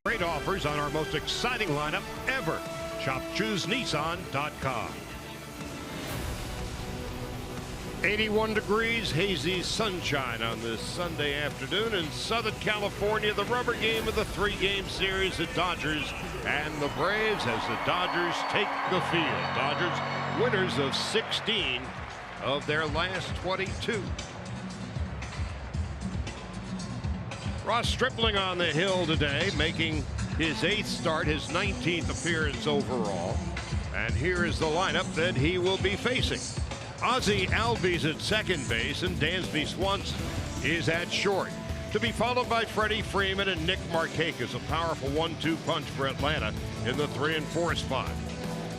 Great offers on our most exciting lineup ever. Shop ChooseNissan.com. 81 degrees, hazy sunshine on this Sunday afternoon in Southern California. The rubber game of the three-game series, the Dodgers and the Braves, as the Dodgers take the field. Dodgers winners of 16 of their last 22. Ross Stripling on the hill today, making his 8th start, his 19th appearance overall. And here is the lineup that he will be facing. Ozzie Albies at second base, and Dansby Swanson is at short. To be followed by Freddie Freeman and Nick Markakis, a powerful 1-2 punch for Atlanta in the 3 and 4 spot.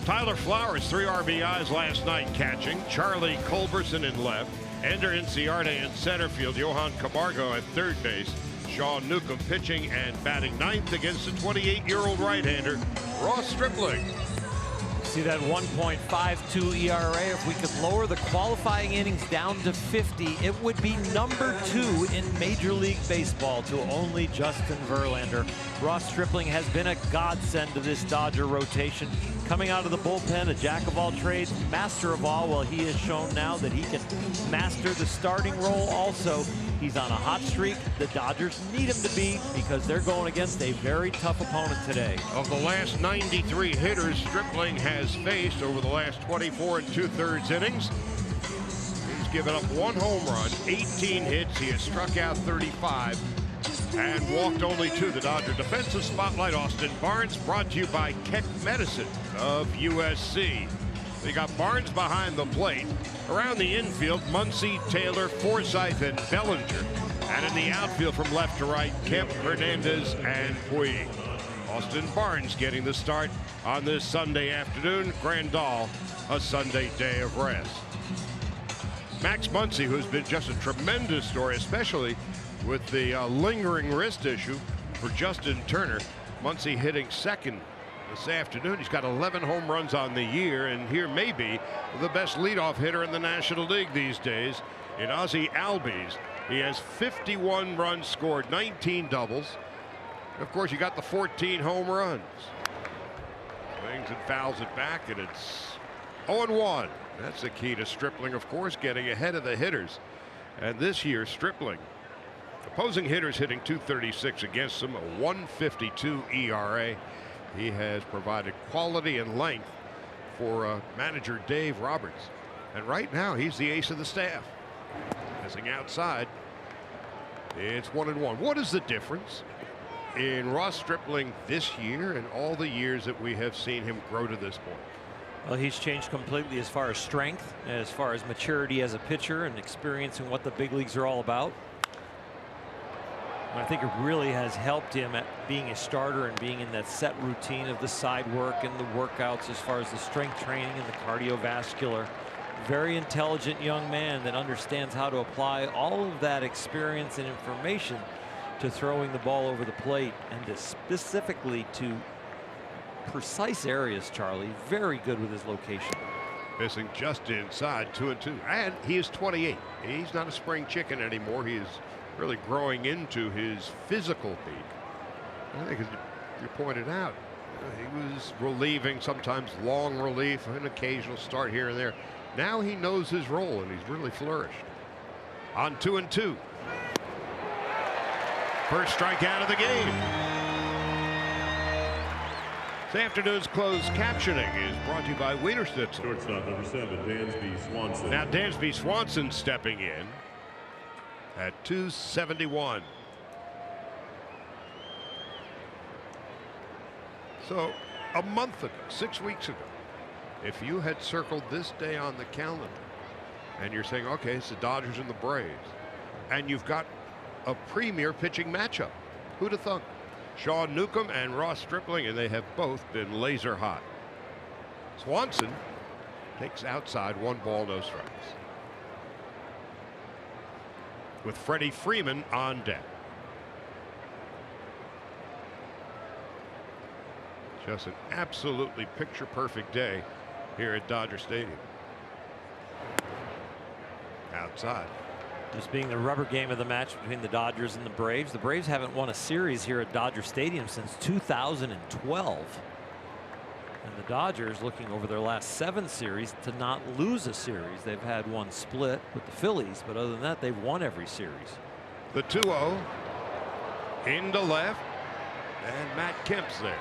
Tyler Flowers, 3 RBIs last night catching. Charlie Culberson in left. Ender Inciarte in center field. Johan Camargo at third base. Sean Newcomb pitching and batting 9th against the 28-year-old right-hander, Ross Stripling. See that 1.52 ERA. If we could lower the qualifying innings down to 50, it would be number 2 in Major League Baseball to only Justin Verlander. Ross Stripling has been a godsend to this Dodger rotation. Coming out of the bullpen, a jack of all trades, master of all. Well, he has shown now that he can master the starting role also. He's on a hot streak. The Dodgers need him to be, because they're going against a very tough opponent today. Of the last 93 hitters Stripling has faced over the last 24 2/3 innings, he's given up 1 home run, 18 hits. He has struck out 35 and walked only 2. The Dodger Defensive Spotlight, Austin Barnes, brought to you by Keck Medicine of USC. They got Barnes behind the plate. Around the infield, Muncy, Taylor, Forsythe, and Bellinger. And in the outfield from left to right, Kemp, Hernandez, and Puig. Austin Barnes getting the start on this Sunday afternoon. Grandal, a Sunday day of rest. Max Muncy, who's been just a tremendous story, especially with the lingering wrist issue for Justin Turner. Muncy hitting second this afternoon. He's got 11 home runs on the year, and here may be the best leadoff hitter in the National League these days in Ozzie Albies. He has 51 runs scored, 19 doubles. Of course, you got the 14 home runs. Swings and fouls it back, and it's 0-1. That's the key to Stripling, of course, getting ahead of the hitters. And this year, Stripling, opposing hitters hitting .236 against him, a .152 ERA. He has provided quality and length for manager Dave Roberts. And right now, he's the ace of the staff. Missing outside. It's 1-1. What is the difference in Ross Stripling this year and all the years that we have seen him grow to this point? Well, he's changed completely as far as strength, as far as maturity as a pitcher, and experiencing what the big leagues are all about. I think it really has helped him at being a starter and being in that set routine of the side work and the workouts as far as the strength training and the cardiovascular. Very intelligent young man that understands how to apply all of that experience and information to throwing the ball over the plate, and specifically to precise areas. Charlie, very good with his location. Missing just inside, 2-2, and he is 28. He's not a spring chicken anymore. He is really growing into his physical peak. I think, as you pointed out, he was relieving, sometimes long relief, an occasional start here and there. Now he knows his role, and he's really flourished. On 2-2. First strikeout of the game. This afternoon's closed captioning is brought to you by Wiener Schnitzel. Shortstop number 7, Dansby Swanson. Now Dansby Swanson stepping in at 271. So a month ago, 6 weeks ago, if you had circled this day on the calendar and you're saying, okay, it's the Dodgers and the Braves, and you've got a premier pitching matchup, who'd have thunk? Sean Newcomb and Ross Stripling, and they have both been laser hot. Swanson takes outside, 1 ball, no strikes, with Freddie Freeman on deck. Just an absolutely picture-perfect day here at Dodger Stadium. Outside. This being the rubber game of the match between the Dodgers and the Braves. The Braves haven't won a series here at Dodger Stadium since 2012. And the Dodgers, looking over their last 7 series, to not lose a series. They've had one split with the Phillies, but other than that, they've won every series. The 2-0 into left, and Matt Kemp's there.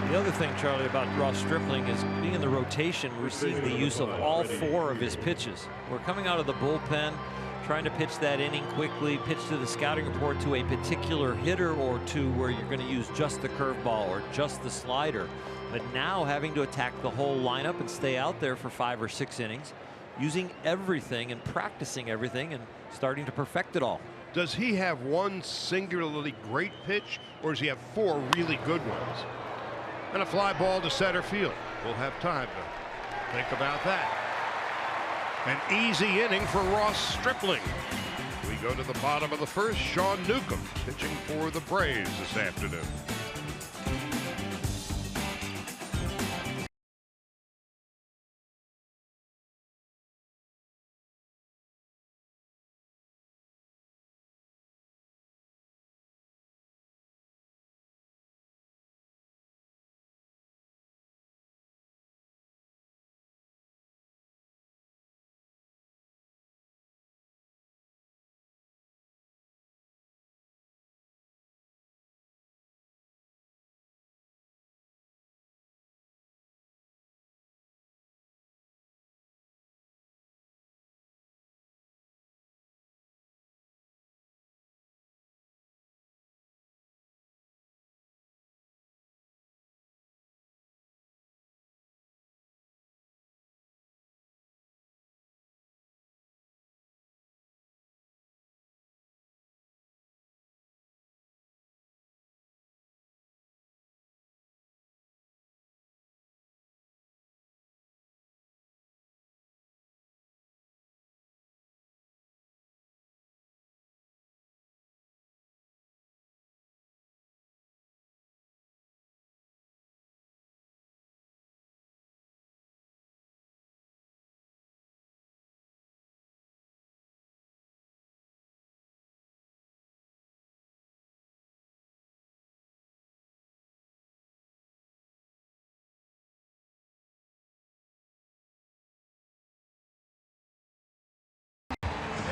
The other thing, Charlie, about Ross Stripling is being in the rotation. We're seeing the use of all 4 of his pitches. We're coming out of the bullpen, trying to pitch that inning quickly, pitch to the scouting report to a particular hitter or two where you're going to use just the curveball or just the slider. But now having to attack the whole lineup and stay out there for 5 or 6 innings, using everything and practicing everything and starting to perfect it all. Does he have one singularly great pitch, or does he have 4 really good ones? And a fly ball to center field. We'll have time to think about that. An easy inning for Ross Stripling. We go to the bottom of the first. Sean Newcomb pitching for the Braves this afternoon.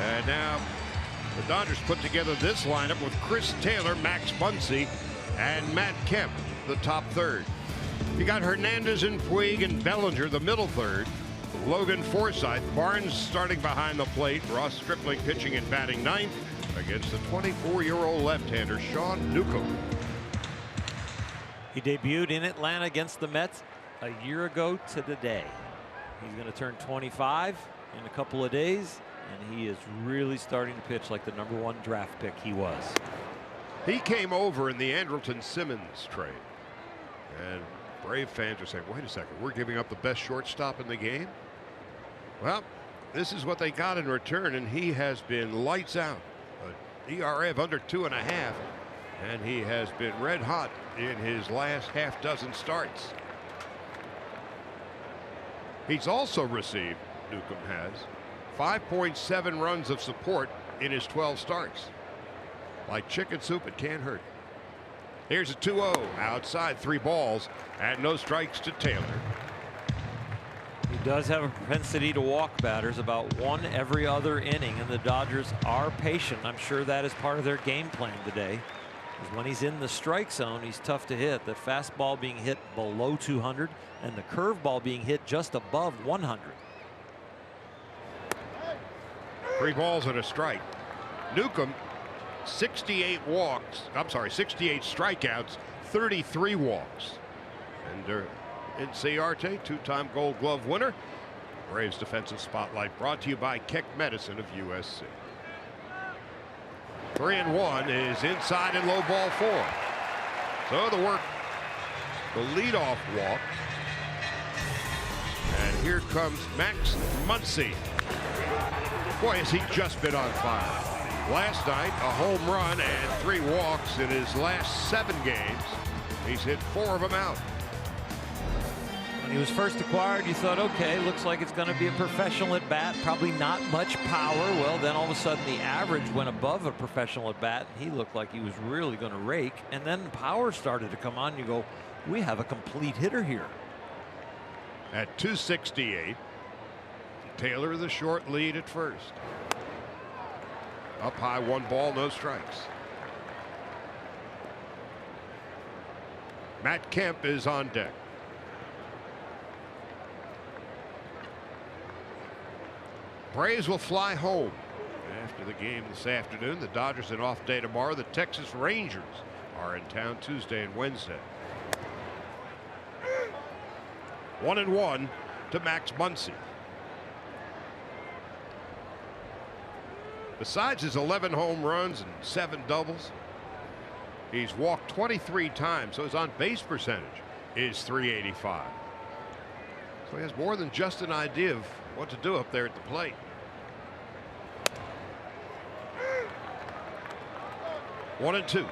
And now the Dodgers put together this lineup with Chris Taylor, Max Muncy, and Matt Kemp, the top third. You got Hernandez and Puig and Bellinger, the middle third. Logan Forsythe, Barnes starting behind the plate. Ross Stripling pitching and batting ninth against the 24-year-old left-hander Sean Newcomb. He debuted in Atlanta against the Mets a year ago to the day. He's going to turn 25 in a couple of days, and he is really starting to pitch like the #1 draft pick he was. He came over in the Andrelton Simmons trade, and Brave fans are saying, wait a second, we're giving up the best shortstop in the game? Well, this is what they got in return, and he has been lights out. An ERA of under 2.5, and he has been red hot in his last half dozen starts. He's also received, Newcomb has, 5.7 runs of support in his 12 starts. Like chicken soup, it can't hurt. Here's a 2-0 outside, 3 balls and no strikes to Taylor. He does have a propensity to walk batters about 1 every other inning, and the Dodgers are patient. I'm sure that is part of their game plan today. Because when he's in the strike zone, he's tough to hit. The fastball being hit below 200 and the curveball being hit just above 100. 3 balls and a strike. Newcomb, 68 strikeouts, 33 walks. And Inciarte, 2-time Gold Glove winner. Braves defensive spotlight brought to you by Keck Medicine of USC. 3-1 is inside and low ball 4. So the work, the leadoff walk. And here comes Max Muncy. Boy, has he just been on fire. Last night, a home run and 3 walks in his last 7 games. He's hit 4 of them out. When he was first acquired, you thought, okay, looks like it's going to be a professional at bat, probably not much power. Well, then all of a sudden the average went above a professional at bat, and he looked like he was really going to rake. And then power started to come on. You go, we have a complete hitter here. At 268, Taylor the short lead at first. Up high, 1 ball, no strikes. Matt Kemp is on deck. Braves will fly home after the game this afternoon. The Dodgers an off day tomorrow. The Texas Rangers are in town Tuesday and Wednesday. 1-1 to Max Muncy. Besides his 11 home runs and 7 doubles, he's walked 23 times, so his on base percentage is .385. So he has more than just an idea of what to do up there at the plate. 1-2.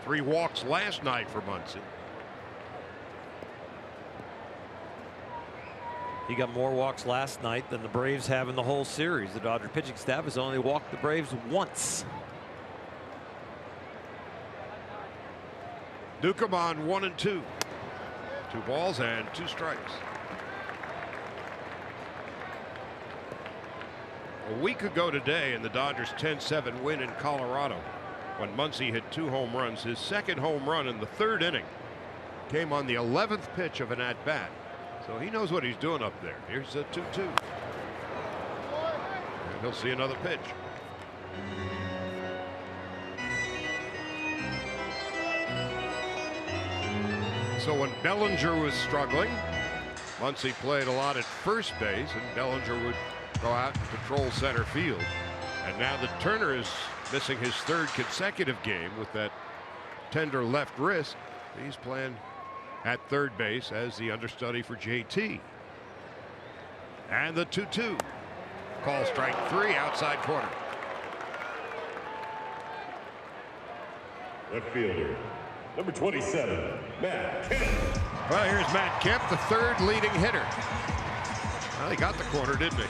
3 walks last night for Muncy. He got more walks last night than the Braves have in the whole series. The Dodger pitching staff has only walked the Braves once. Newcomb on 1-2. 2 balls and 2 strikes. A week ago today in the Dodgers 10-7 win in Colorado, when Muncy hit 2 home runs, his second home run in the 3rd inning came on the 11th pitch of an at-bat. So he knows what he's doing up there. Here's a 2-2. And he'll see another pitch. So when Bellinger was struggling, Muncy played a lot at first base, and Bellinger would go out and patrol center field. And now that Turner is missing his 3rd consecutive game with that tender left wrist, he's playing at third base as the understudy for JT. And the 2-2. Call strike 3, outside corner. Left fielder, number 27, Matt Kemp. Well, here's Matt Kemp, the 3rd leading hitter. Well, he got the corner, didn't he?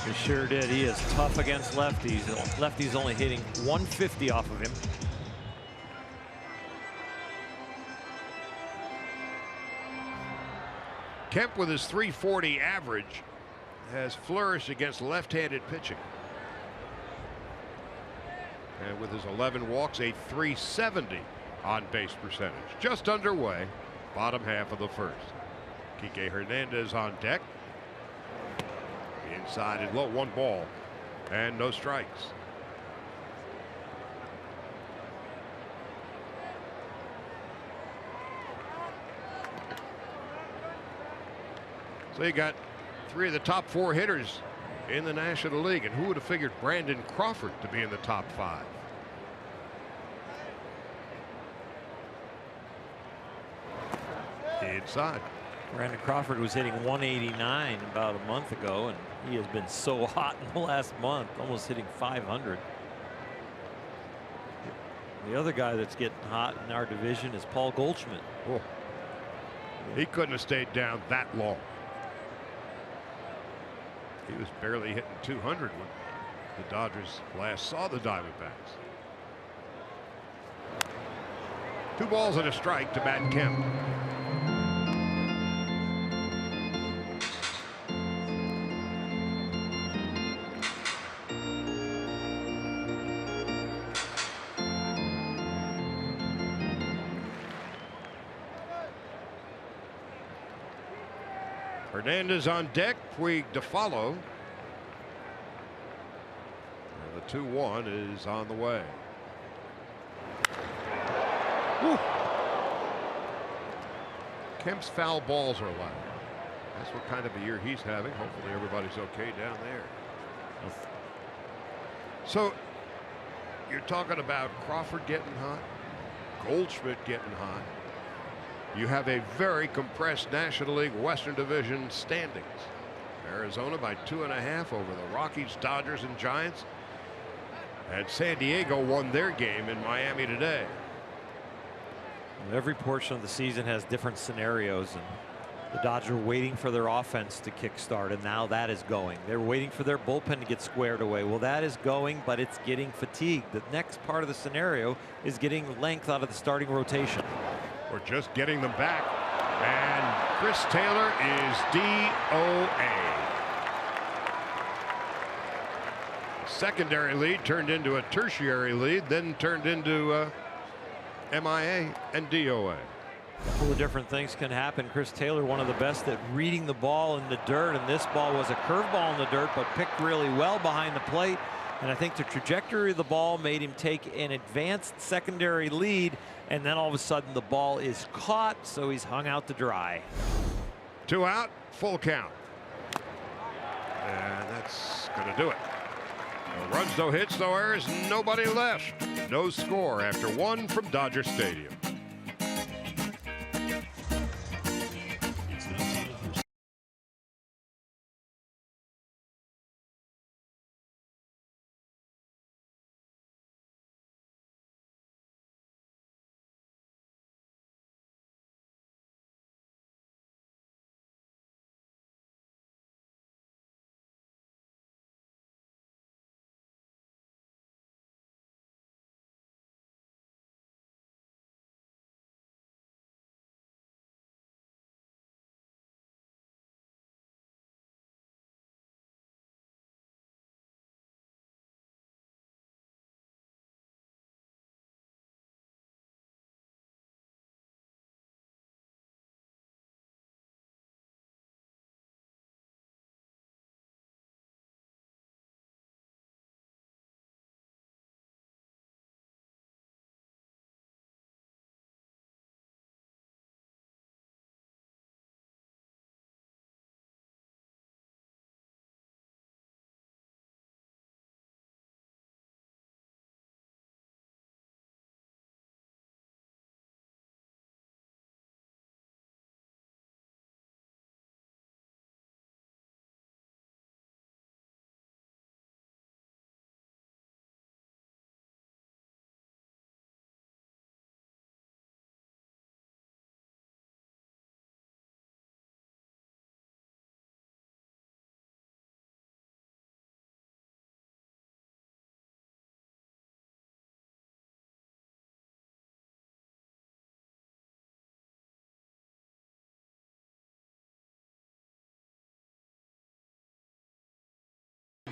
He sure did. He is tough against lefties. Lefties only hitting 150 off of him. Kemp with his .340 average has flourished against left-handed pitching. And with his 11 walks, a .370 on base percentage. Just underway, bottom half of the first. Kike Hernandez on deck. Inside and low, 1 ball and no strikes. So you got 3 of the top 4 hitters in the National League, and who would have figured Brandon Crawford to be in the top 5? Inside. Brandon Crawford was hitting 189 about a month ago, and he has been so hot in the last month, almost hitting 500. The other guy that's getting hot in our division is Paul Goldschmidt. Oh. He couldn't have stayed down that long. He was barely hitting 200 when the Dodgers last saw the Diamondbacks. 2 balls and a strike to Matt Kemp. Hernandez on deck, Puig to follow. And the 2-1 is on the way. Woo. Kemp's foul balls are allowed. That's what kind of a year he's having. Hopefully everybody's okay down there. So you're talking about Crawford getting hot, Goldschmidt getting hot. You have a very compressed National League Western Division standings. Arizona by 2.5 over the Rockies, Dodgers, and Giants. And San Diego won their game in Miami today. Every portion of the season has different scenarios, and The Dodgers are waiting for their offense to kickstart, and now that is going. They're waiting for their bullpen to get squared away. Well, that is going, but it's getting fatigued. The next part of the scenario is getting length out of the starting rotation. Or just getting them back. And Chris Taylor is DOA. Secondary lead turned into a tertiary lead, then turned into MIA and DOA. A couple of different things can happen. Chris Taylor, one of the best at reading the ball in the dirt, and this ball was a curveball in the dirt, but picked really well behind the plate. And I think the trajectory of the ball made him take an advanced secondary lead, and then all of a sudden the ball is caught, so he's hung out to dry. 2 out, full count. And that's going to do it. No runs, no hits, no errors, nobody left. No score after 1 from Dodger Stadium.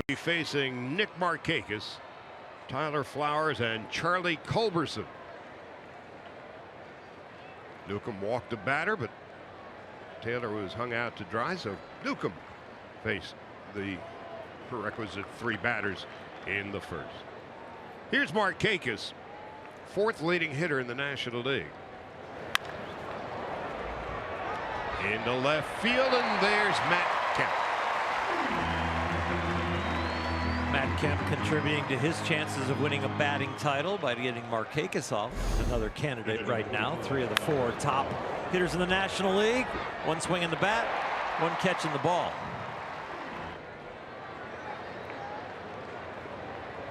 Be facing Nick Markakis, Tyler Flowers, and Charlie Culberson. Newcomb walked the batter, but Taylor was hung out to dry, so Newcomb faced the prerequisite 3 batters in the first. Here's Markakis, 4th leading hitter in the National League. Into left field, and there's Matt Kemp. Matt Kemp contributing to his chances of winning a batting title by getting Markakis off. Another candidate right now. 3 of the 4 top hitters in the National League. 1 swing in the bat, 1 catch in the ball.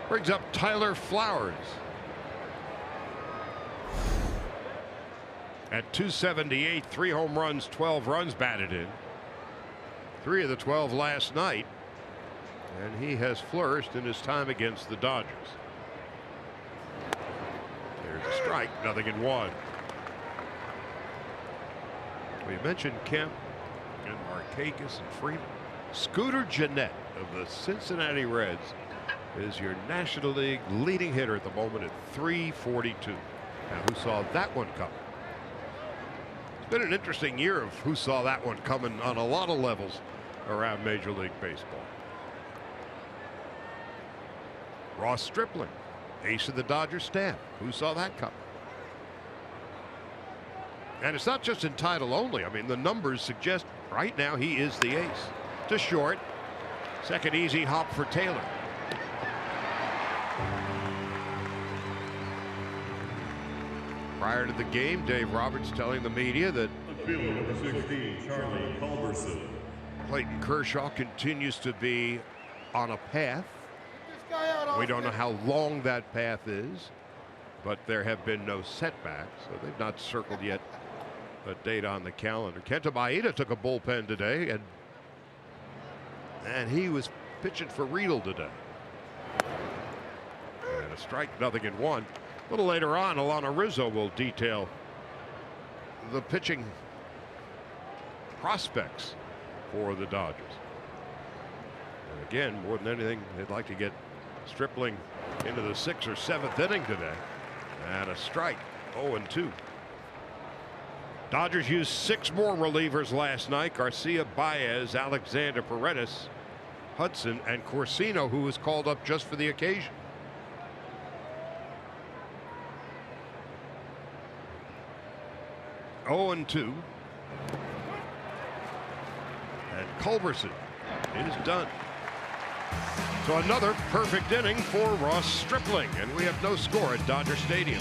Brings up Tyler Flowers. At 278, 3 home runs, 12 runs batted in. 3 of the 12 last night. And he has flourished in his time against the Dodgers. There's a strike, 0-1. We mentioned Kemp and Markakis and Freeman. Scooter Gennett of the Cincinnati Reds is your National League leading hitter at the moment at 342. Now, who saw that one coming? It's been an interesting year of who saw that one coming on a lot of levels around Major League Baseball. Ross Stripling, ace of the Dodgers staff. Who saw that coming? And it's not just in title only. I mean, the numbers suggest right now he is the ace. To short. Second easy hop for Taylor. Prior to the game, Dave Roberts telling the media that Fielder number 16, Charlie Culberson. Clayton Kershaw continues to be on a path. We don't know how long that path is, but there have been no setbacks, so they've not circled yet a date on the calendar. Kenta Maeda took a bullpen today, and he was pitching for Riedel today. And a strike, 0-1. A little later on, Alana Rizzo will detail the pitching prospects for the Dodgers. And again, more than anything, they'd like to get Stripling into the 6th or 7th inning today. And a strike, 0-2. Dodgers used 6 more relievers last night. Garcia, Baez, Alexander, Paredes, Hudson, and Corsino, who was called up just for the occasion. And Culberson is done. So another perfect inning for Ross Stripling, and we have no score at Dodger Stadium.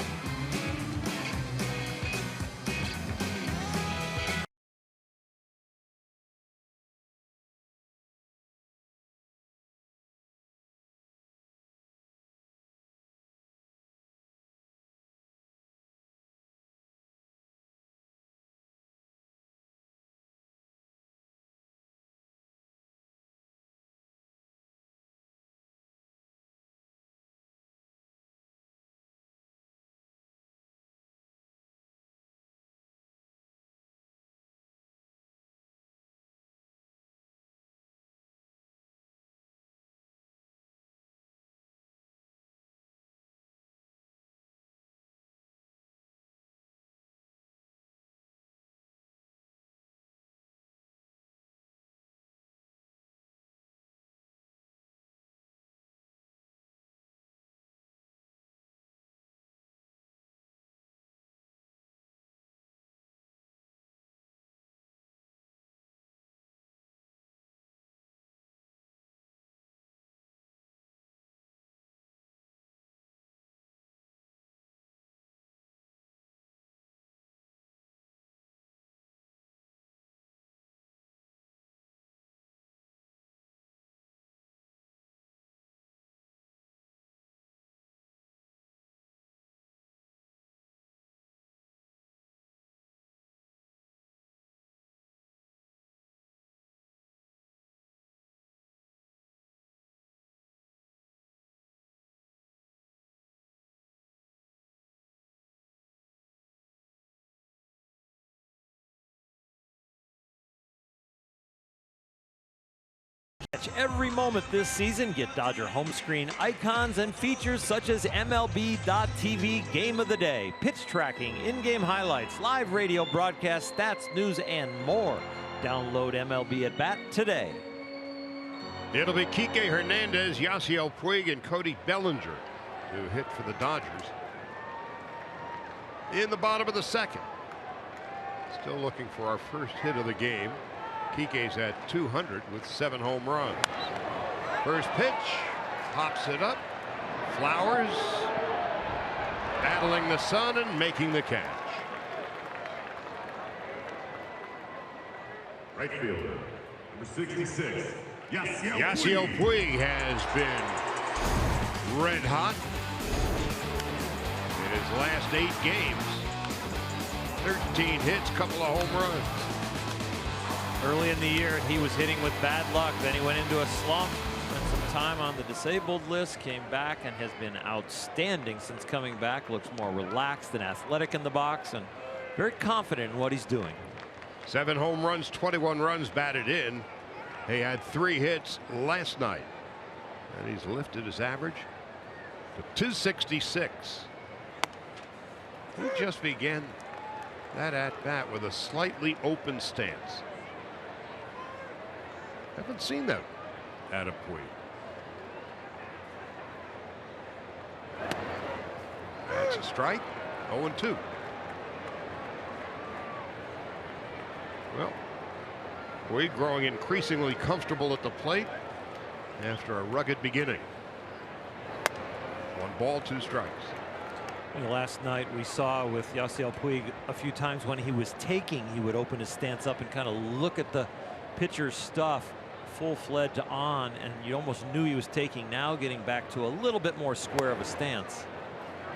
Catch every moment this season. Get Dodger home screen icons and features such as MLB.TV Game of the Day, pitch tracking, in-game highlights, live radio broadcast, stats, news, and more. Download MLB at Bat today. It'll be Kike Hernandez, Yasiel Puig, and Cody Bellinger who hit for the Dodgers in the bottom of the 2nd. Still looking for our first hit of the game. Kike's at 200 with 7 home runs. First pitch, pops it up. Flowers battling the sun and making the catch. Right fielder, number 66, Yasiel Puig has been red hot in his last 8 games. 13 hits, couple of home runs. Early in the year, he was hitting with bad luck. Then he went into a slump, spent some time on the disabled list, came back, and has been outstanding since coming back. Looks more relaxed and athletic in the box, and very confident in what he's doing. 7 home runs, 21 runs batted in. He had 3 hits last night, and he's lifted his average to 266. He just began that at bat with a slightly open stance. Haven't seen that out of Puig. That's a strike. 0-2. Well, Puig growing increasingly comfortable at the plate after a rugged beginning. 1 ball, 2 strikes. Last night we saw with Yasiel Puig a few times when he was taking, he would open his stance up and kind of look at the pitcher's stuff full-fledged on, and you almost knew he was taking. Now getting back to a little bit more square of a stance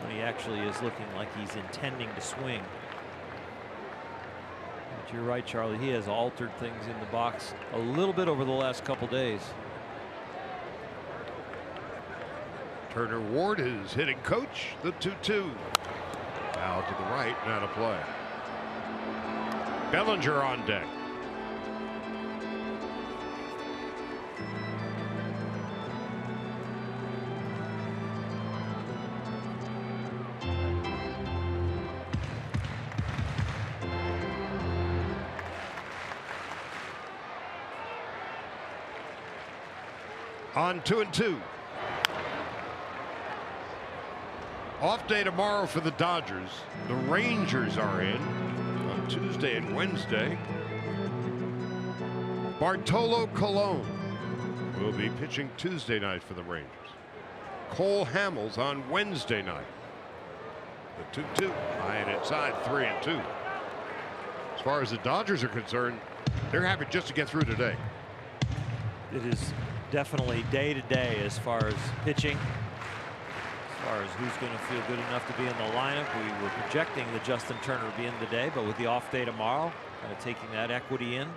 when he actually is looking like he's intending to swing. But you're right, Charlie. He has altered things in the box a little bit over the last couple days. Turner Ward is hitting coach. The 2-2. Foul to the right, not a play. Bellinger on deck. On 2-2. Off day tomorrow for the Dodgers. The Rangers are in on Tuesday and Wednesday. Bartolo Colon will be pitching Tuesday night for the Rangers. Cole Hamels on Wednesday night. The 2-2. High and inside, 3-2. As far as the Dodgers are concerned, they're happy just to get through today. It is definitely day to day as far as pitching. As far as who's going to feel good enough to be in the lineup. We were projecting that Justin Turner would be in today, but with the off day tomorrow, kind of taking that equity in.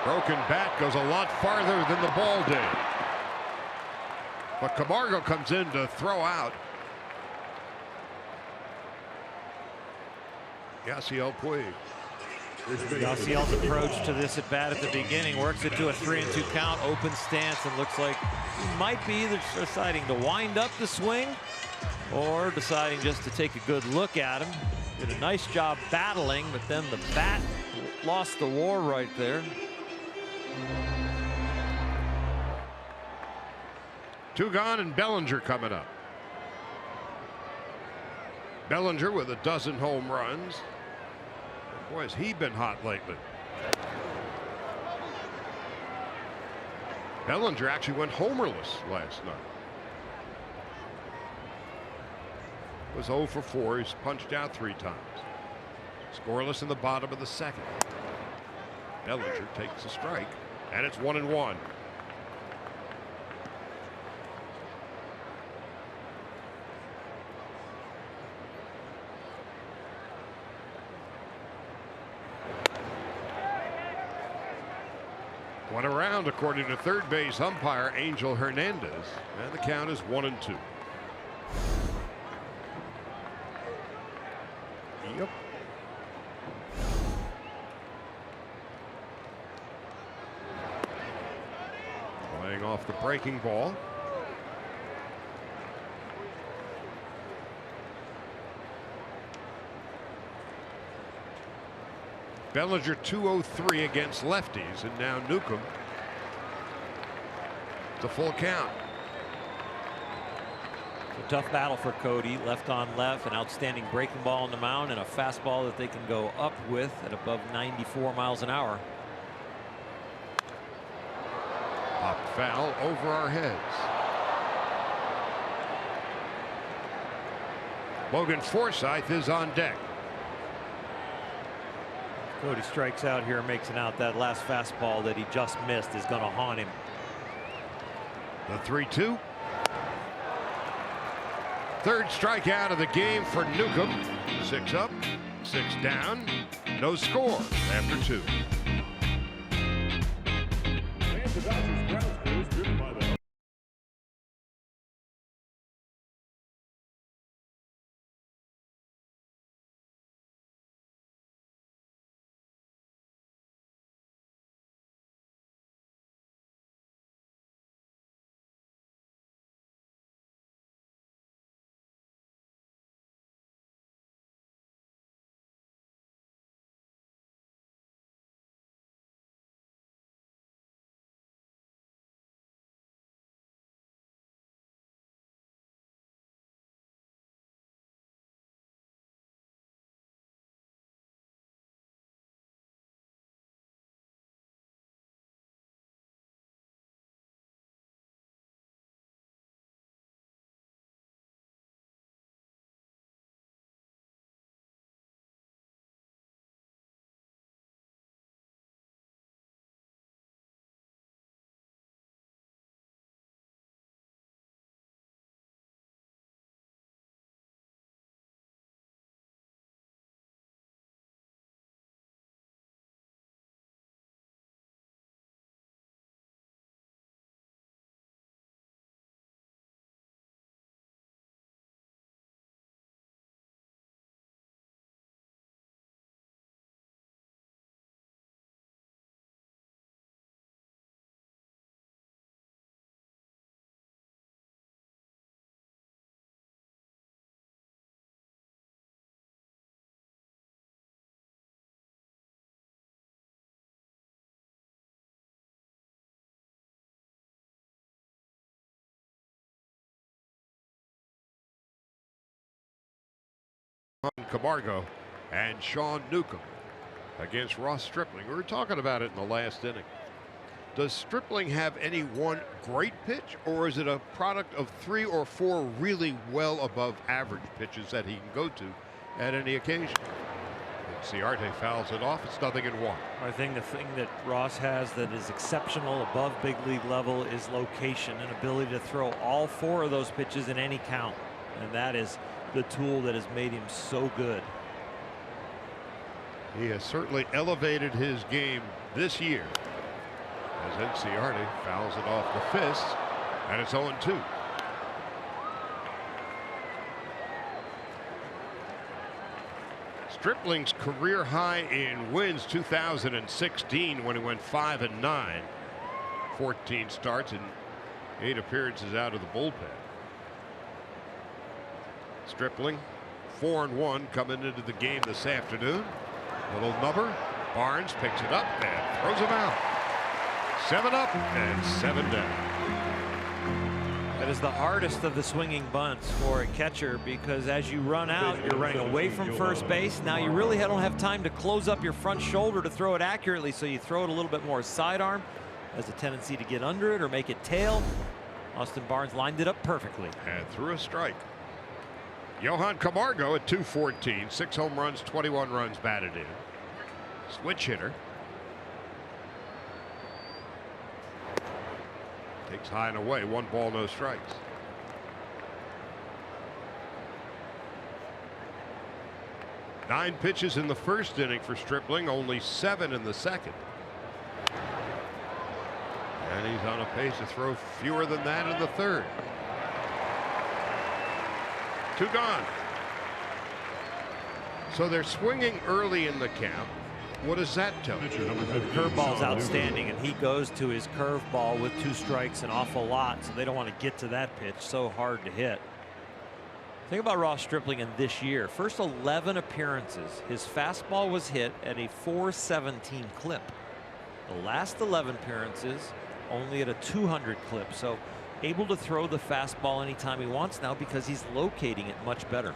Broken bat goes a lot farther than the ball did. But Camargo comes in to throw out. Yasiel Puig. Yasiel's approach to this at bat at the beginning works it to a 3-2 count, open stance, and looks like he might be either deciding to wind up the swing or deciding just to take a good look at him. Did a nice job battling, but then the bat lost the war right there. Two gone and Bellinger coming up. Bellinger with a dozen home runs. Boy, has he been hot lately. Bellinger actually went homerless last night. Was 0 for 4. He's punched out 3 times. Scoreless in the bottom of the second. Bellinger takes a strike, and it's 1-1. One around, according to third base umpire Angel Hernandez, and the count is 1-2. Yep. Playing off the breaking ball. Bellinger 203 against lefties, and now Newcomb. It's a full count. It's a tough battle for Cody. Left on left, an outstanding breaking ball on the mound, and a fastball that they can go up with at above 94 miles an hour. Popped foul over our heads. Logan Forsythe is on deck. Cody strikes out here, makes an out. That last fastball that he just missed is going to haunt him. The 3-2. Third strikeout of the game for Newcomb. 6 up, 6 down. No score after 2. Camargo and Sean Newcomb against Ross Stripling. We were talking about it in the last inning. Does Stripling have any one great pitch, or is it a product of 3 or 4 really well above average pitches that he can go to at any occasion? Ciarte fouls it off. It's 0-1. I think the thing that Ross has that is exceptional above big league level is location and ability to throw all 4 of those pitches in any count. And that is the tool that has made him so good. He has certainly elevated his game this year. As Ciarte fouls it off the fist, and it's 0-2. Stripling's career high in wins 2016 when he went 5-9, 14 starts and 8 appearances out of the bullpen. Stripling 4-1 coming into the game this afternoon. Little number. Barnes picks it up and throws him out. 7 up and 7 down. That is the hardest of the swinging bunts for a catcher, because as you run out, you're running away from first base. Now you really don't have time to close up your front shoulder to throw it accurately, so you throw it a little bit more sidearm. Has a tendency to get under it or make it tail. Austin Barnes lined it up perfectly. And threw a strike. Johan Camargo at 214, 6 home runs, 21 runs batted in. Switch hitter. Takes high and away, 1 ball, no strikes. Nine pitches in the first inning for Stripling, only 7 in the second. And he's on a pace to throw fewer than that in the third. 2 gone. So they're swinging early in the count. What does that tell you? The curveball's outstanding, and he goes to his curveball with 2 strikes an awful lot, so they don't want to get to that pitch. So hard to hit. Think about Ross Stripling in this year. First 11 appearances, his fastball was hit at a 417 clip. The last 11 appearances only at a 200 clip. So able to throw the fastball anytime he wants now because he's locating it much better.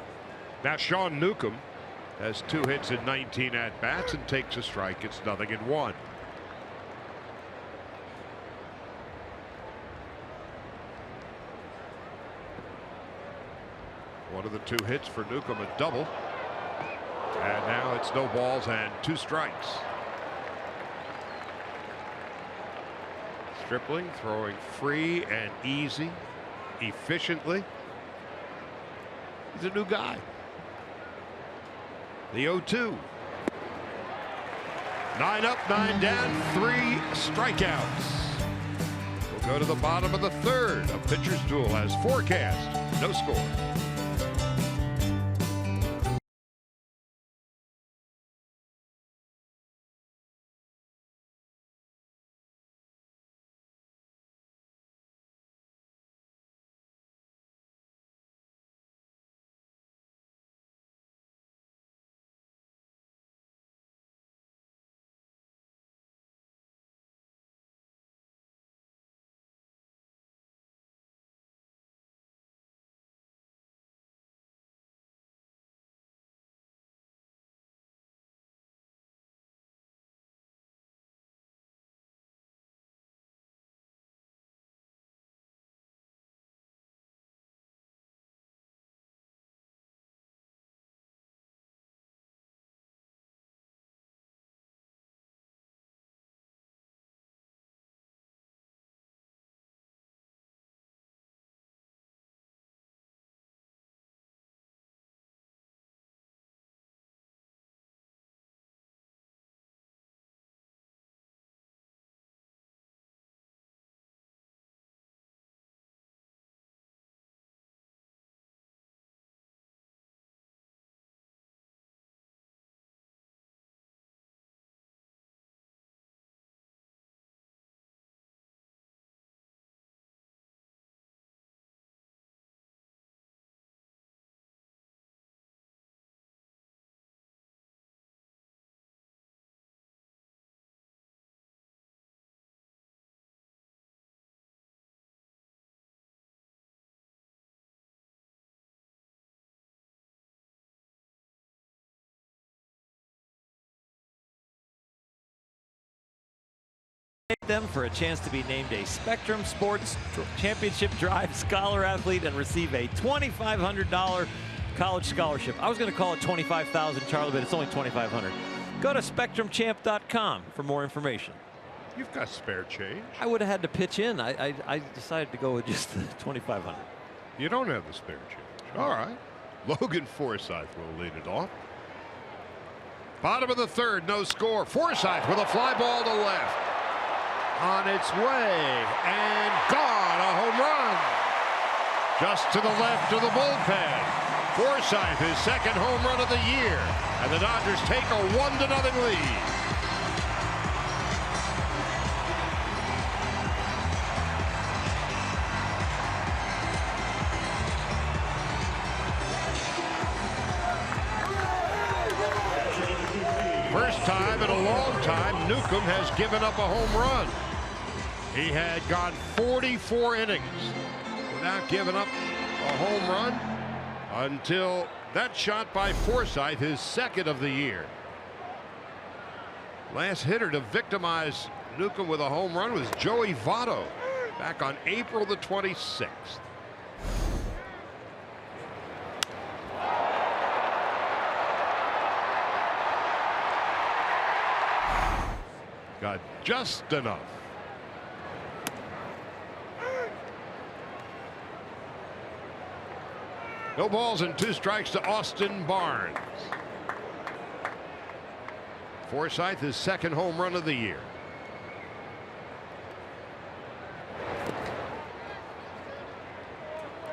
Now Sean Newcomb has 2 hits in 19 at-bats and takes a strike. It's 0-1. One of the 2 hits for Newcomb, a double. And now it's no balls and 2 strikes. Stripling throwing free and easy, efficiently. He's a new guy. The 0-2. 9 up, 9 down, 3 strikeouts. We'll go to the bottom of the third. A pitcher's duel as forecast. No score. them for a chance to be named a Spectrum Sports Championship Drive Scholar Athlete and receive a $2,500 college scholarship. I was going to call it $25,000, Charlie, but it's only $2,500. Go to SpectrumChamp.com for more information. You've got spare change. I would have had to pitch in. I decided to go with just the $2,500. You don't have the spare change. All right. Logan Forsythe will lead it off. Bottom of the third, no score. Forsythe with a fly ball to left. On its way and gone. A home run. Just to the left of the bullpen. Forsythe, his second home run of the year. And the Dodgers take a 1-0 lead. First time in a long time, Newcomb has given up a home run. He had gone 44 innings without giving up a home run until that shot by Forsythe, his second of the year. Last hitter to victimize Newcomb with a home run was Joey Votto back on April the 26th. Got just enough. No balls and 2 strikes to Austin Barnes. Forsythe, his second home run of the year.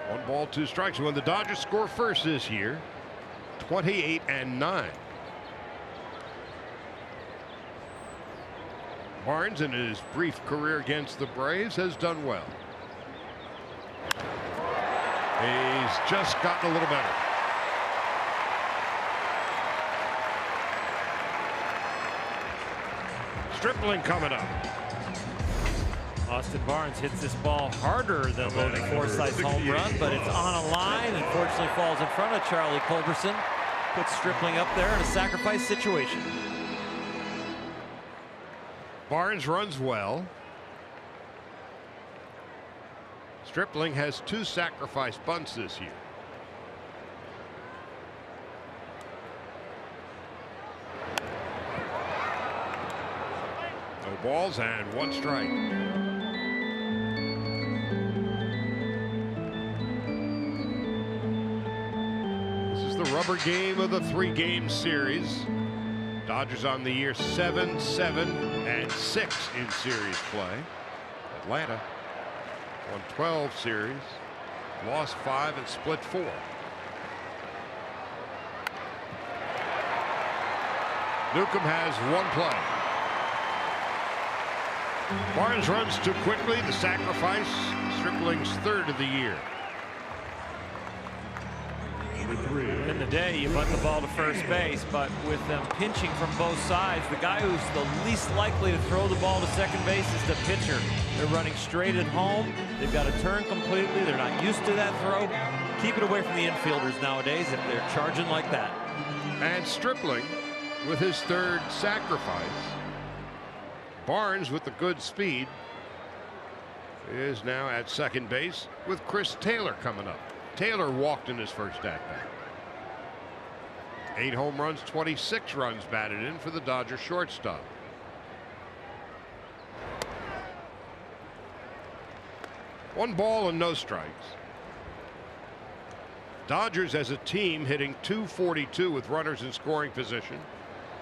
One ball, 2 strikes. When the Dodgers score first this year, 28-9. Barnes, in his brief career against the Braves, has done well. He's just gotten a little better. Stripling coming up. Austin Barnes hits this ball harder than Logan Forsythe's home run, but it's on a line and fortunately falls in front of Charlie Culberson. Puts Stripling up there in a sacrifice situation. Barnes runs well. Stripling has 2 sacrifice bunts this year. No balls and 1 strike. This is the rubber game of the 3-game series. Dodgers on the year 7-7-6 in series play. Atlanta won 12 series, lost 5 and split 4. Newcomb has 1 play. Barnes runs too quickly. The sacrifice. Stripling's 3rd of the year. In the day, you bunt the ball to first base, but with them pinching from both sides, the guy who's the least likely to throw the ball to second base is the pitcher. They're running straight at home. They've got to turn completely. They're not used to that throw. Keep it away from the infielders nowadays if they're charging like that. And Stripling with his 3rd sacrifice. Barnes with the good speed is now at second base with Chris Taylor coming up. Taylor walked in his first at-bat. 8 home runs, 26 runs batted in for the Dodgers shortstop. One ball and no strikes. Dodgers as a team hitting .242 with runners in scoring position,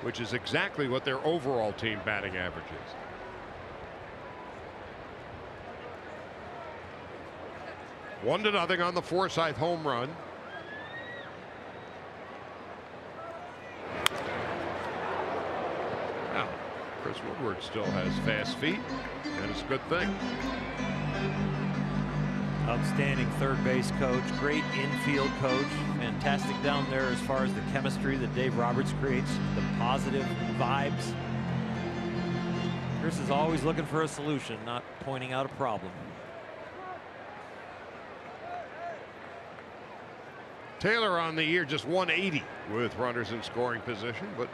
which is exactly what their overall team batting average is. One to nothing on the Forsythe home run. Now, Chris Woodward still has fast feet, and it's a good thing. Outstanding third base coach, great infield coach, fantastic down there as far as the chemistry that Dave Roberts creates, the positive vibes. Chris is always looking for a solution, not pointing out a problem. Taylor on the year just 180 with runners in scoring position, but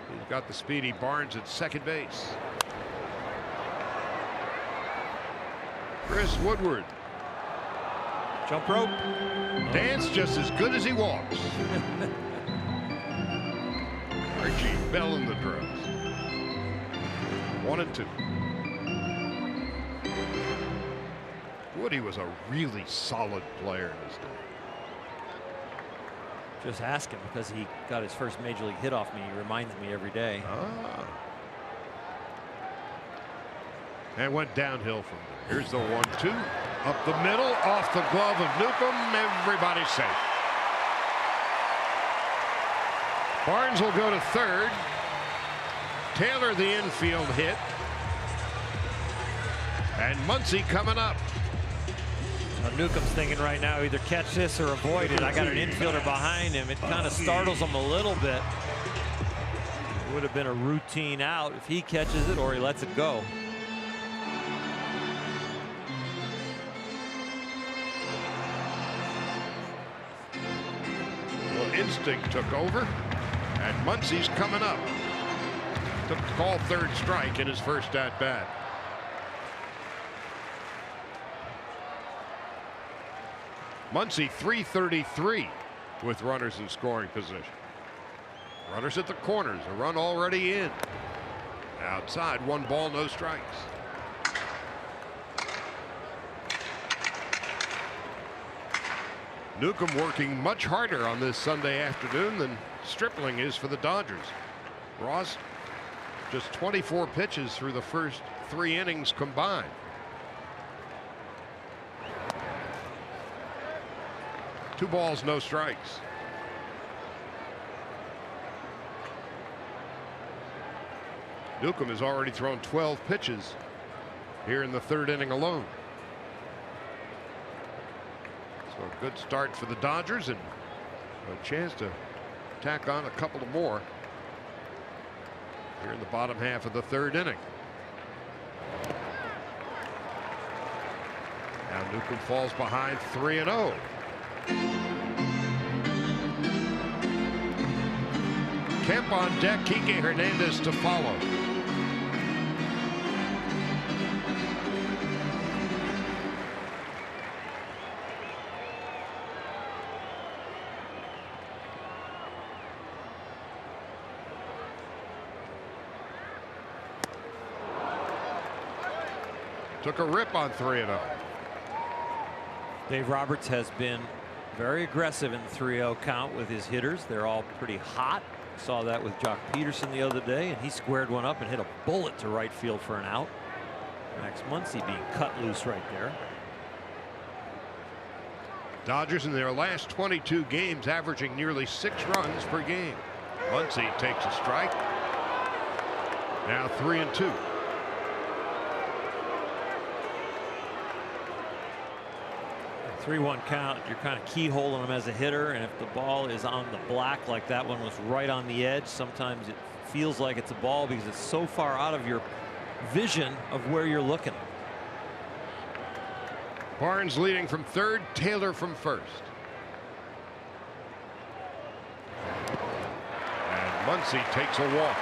he's got the speedy Barnes at second base. Chris Woodward. Jump rope. Dance just as good as he walks. Archie Bell in the drums. 1-2. Woody was a really solid player in his day. Just ask him, because he got his first major league hit off me. He reminds me every day. And went downhill from there. Here's the 1-2. Up the middle, off the glove of Newcomb. Everybody's safe. Barnes will go to third. Taylor the infield hit. And Muncy coming up. Newcomb's thinking right now, either catch this or avoid it. I got an infielder behind him. It kind of startles him a little bit. It would have been a routine out if he catches it or he lets it go. Well, instinct took over, and Muncy's coming up. Took the call third strike in his first at bat. Muncy 333 with runners in scoring position. Runners at the corners, a run already in. Outside, 1 ball, no strikes. Newcomb working much harder on this Sunday afternoon than Stripling is for the Dodgers. Ross just 24 pitches through the first 3 innings combined. Two balls, no strikes. Newcomb has already thrown 12 pitches here in the 3rd inning alone. So a good start for the Dodgers, and a chance to tack on a couple of more here in the bottom half of the 3rd inning. Now Newcomb falls behind 3-0. Kemp on deck, Kike Hernandez to follow. Took a rip on 3-0. Dave Roberts has been very aggressive in the 3-0 count with his hitters. They're all pretty hot. Saw that with Jock Peterson the other day, and he squared one up and hit a bullet to right field for an out. Max Muncy being cut loose right there. Dodgers in their last 22 games averaging nearly 6 runs per game. Muncy takes a strike. Now 3-2. A 3-1 count, you're kind of keyholing him as a hitter, and if the ball is on the black like that one was right on the edge, sometimes it feels like it's a ball because it's so far out of your vision of where you're looking. Barnes leading from 3rd, Taylor from 1st. And Muncy takes a walk.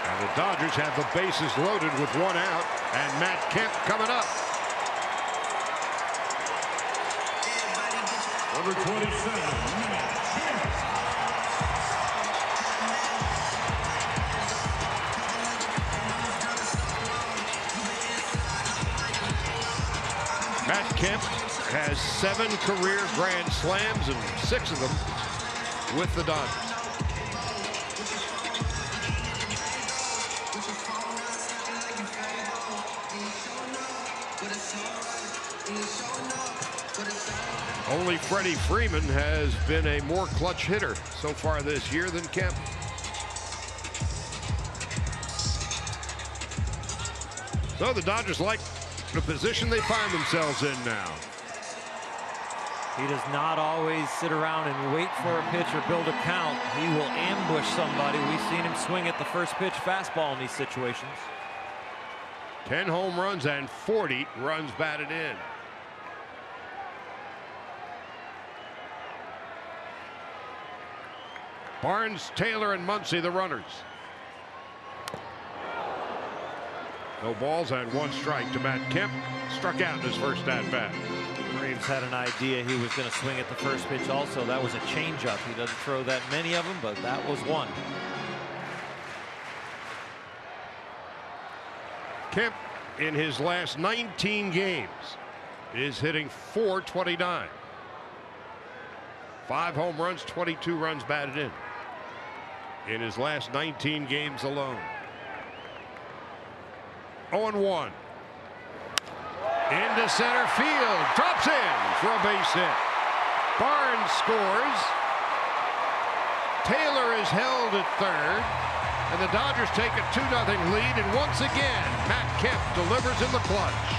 And the Dodgers have the bases loaded with 1 out, and Matt Kemp coming up. Number 27, Matt Kemp. Matt Kemp has 7 career grand slams, and 6 of them with the Dodgers. Only Freddie Freeman has been a more clutch hitter so far this year than Kemp. So the Dodgers like the position they find themselves in now. He does not always sit around and wait for a pitch or build a count. He will ambush somebody. We've seen him swing at the first pitch fastball in these situations. 10 home runs and 40 runs batted in. Barnes, Taylor, and Muncy the runners. No balls and 1 strike to Matt Kemp. Struck out in his first at-bat. Graves had an idea he was going to swing at the first pitch also. That was a changeup. He doesn't throw that many of them, but that was one. Kemp, in his last 19 games, is hitting .429. 5 home runs, 22 runs batted in his last 19 games alone. 0-1. Into center field. Drops in for a base hit. Barnes scores. Taylor is held at third. And the Dodgers take a 2-0 lead. And once again, Matt Kemp delivers in the clutch.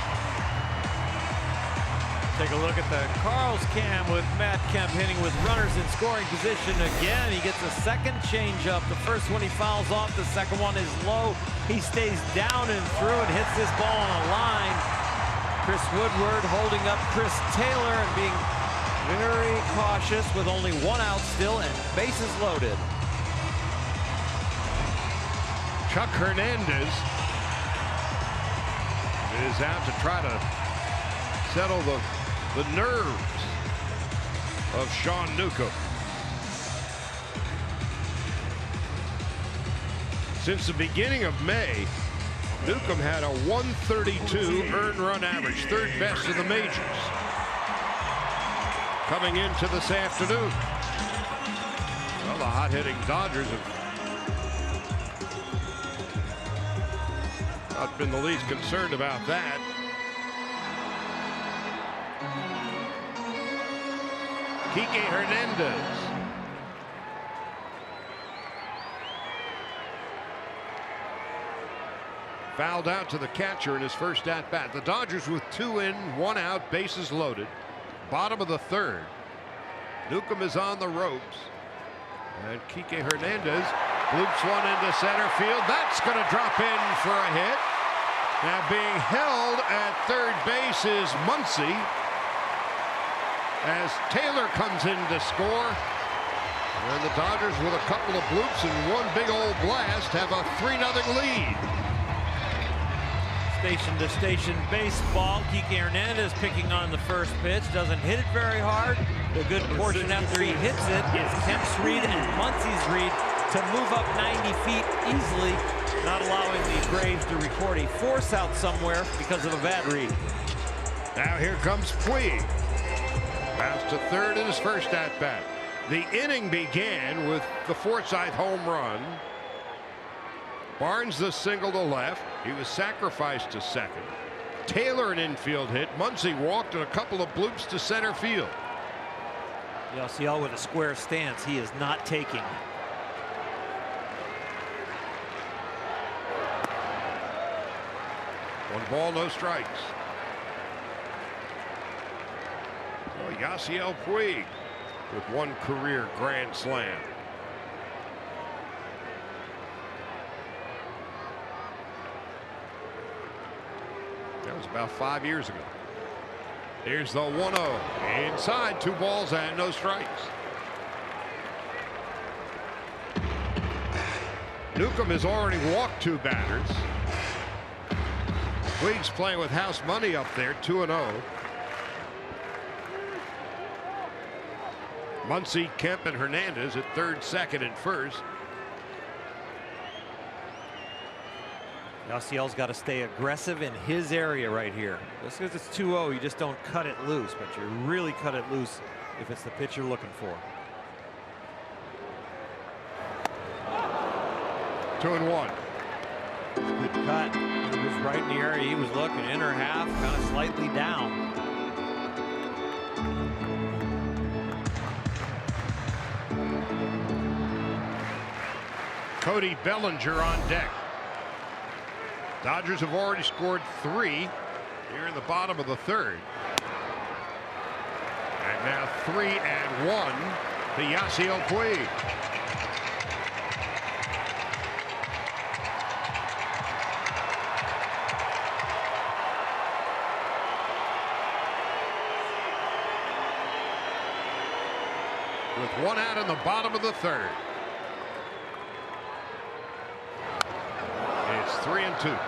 Take a look at the Carl's cam with Matt Kemp hitting with runners in scoring position again. He gets a second changeup. The first one he fouls off. The second one is low. He stays down and through and hits this ball on a line. Chris Woodward holding up Chris Taylor and being very cautious with only 1 out still and bases loaded. Chuck Hernandez is out to try to settle the nerves of Sean Newcomb. Since the beginning of May, Newcomb had a 132 earned run average, 3rd best in the majors. Coming into this afternoon, well, the hot-hitting Dodgers have not been the least concerned about that. Kike Hernandez. Fouled out to the catcher in his first at-bat. The Dodgers with 2 in, 1 out, bases loaded. Bottom of the 3rd. Newcomb is on the ropes. And Kike Hernandez loops one into center field. That's going to drop in for a hit. Now being held at third base is Muncy, as Taylor comes in to score. And the Dodgers, with a couple of bloops and 1 big old blast, have a 3-0 lead. Station to station baseball. Kike Hernandez picking on the first pitch. Doesn't hit it very hard. The good portion after he hits it is Kemp's read and Muncy's read to move up 90 feet easily, not allowing the Braves to record a force out somewhere because of a bad read. Now here comes Puig. Pass to third in his first at-bat. The inning began with the Forsythe home run. Barnes the single to left. He was sacrificed to second. Taylor an infield hit. Muncy walked and a couple of bloops to center field. LCL with a square stance. He is not taking. One ball, no strikes. So Yasiel Puig with 1 career grand slam. That was about 5 years ago. Here's the 1-0. Inside, 2 balls and no strikes. Newcomb has already walked 2 batters. Puig's playing with house money up there, 2-0. Muncy, Kemp, and Hernandez at third, second, and first. Yasiel's got to stay aggressive in his area right here. Just because it's 2-0, you just don't cut it loose, but you really cut it loose if it's the pitch you're looking for. 2-1. Good cut. He was right in the area he was looking. Inner half, kind of slightly down. Cody Bellinger on deck. Dodgers have already scored 3 here in the bottom of the 3rd. And now 3-1 to Yasiel Puig. With 1 out in the bottom of the 3rd. It's 3-2.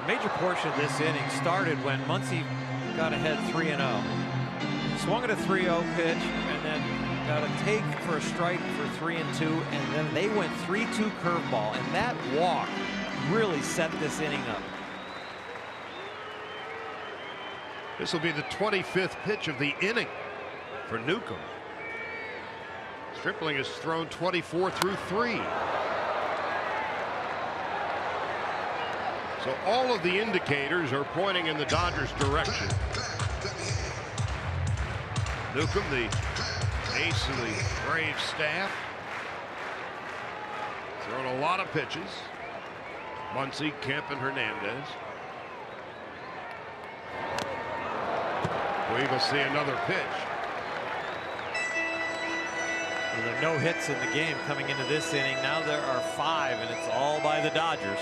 major portion of this inning started when Muncie got ahead 3-0. Swung at a 3-0 pitch and then got a take for a strike for 3-2, and then they went 3-2 curveball, and that walk really set this inning up. This will be the 25th pitch of the inning for Newcomb. Stripling has thrown 24 through 3. So all of the indicators are pointing in the Dodgers' direction. Newcomb, the ace of the Braves staff, thrown a lot of pitches. Muncie, Kemp, and Hernandez. We will see another pitch. Well, there are no hits in the game coming into this inning. Now there are 5, and it's all by the Dodgers.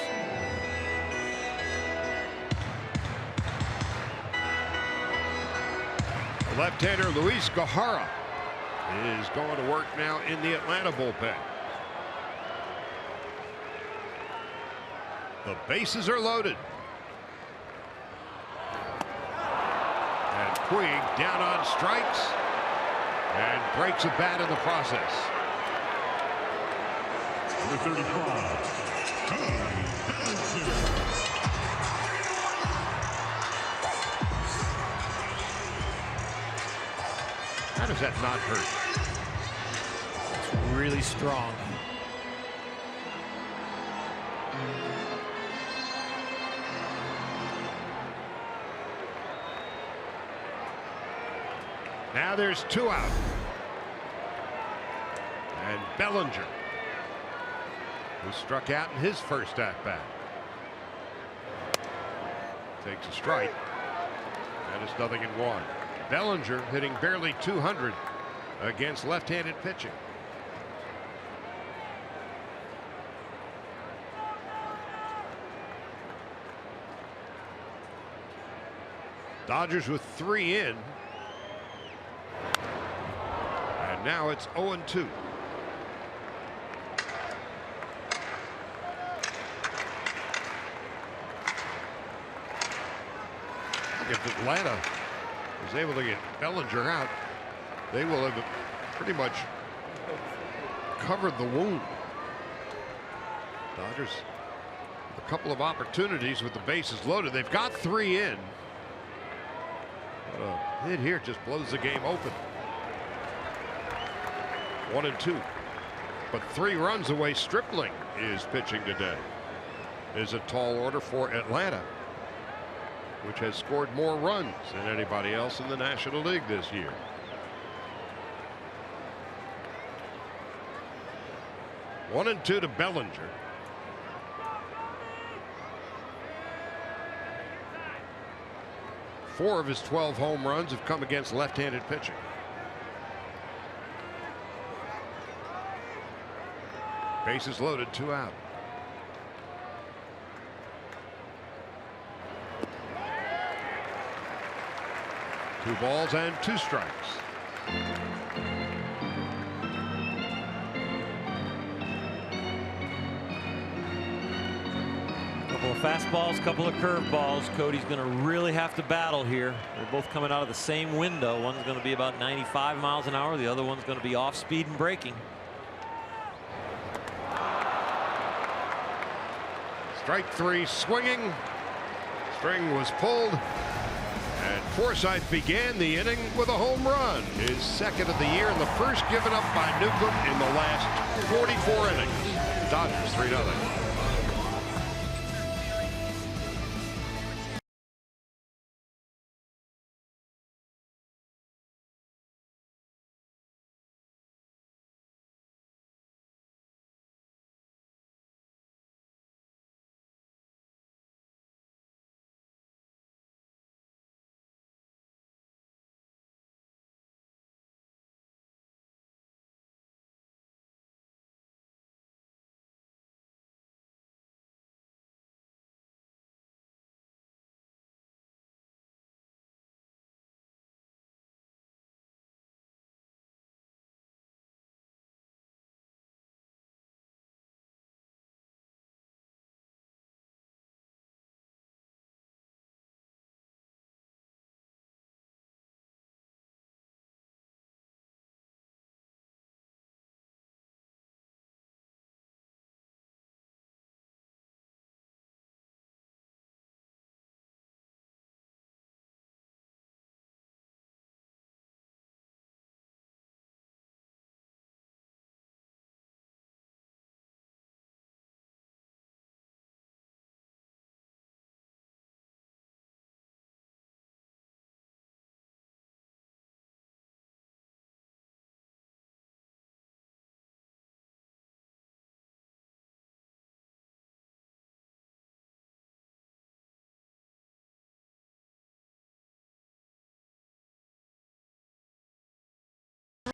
Left-hander Luis Guajara is going to work now in the Atlanta bullpen. The bases are loaded. And Puig down on strikes and breaks a bat in the process. Number 35. How does that not hurt? It's really strong. Now there's 2 out. And Bellinger, who struck out in his first at-bat, takes a strike, and it's 0-1. Bellinger hitting barely 200 against left-handed pitching. Dodgers with 3 in. And now it's 0-2. If Atlanta is able to get Bellinger out, they will have pretty much covered the wound. Dodgers a couple of opportunities with the bases loaded. They've got 3 in. But a hit here just blows the game open. 1-2. But 3 runs away. Stripling is pitching today. Is a tall order for Atlanta, which has scored more runs than anybody else in the National League this year. 1-2 to Bellinger. Four of his 12 home runs have come against left-handed pitching. Bases loaded, 2 out. Two balls and 2 strikes. Couple of fastballs, couple of curveballs. Cody's going to really have to battle here. They're both coming out of the same window. One's going to be about 95 miles an hour. The other one's going to be off speed and braking. Strike 3 swinging. String was pulled. And Forsythe began the inning with a home run, his 2nd of the year, and the first given up by Newcomb in the last 44 innings. Dodgers 3-0.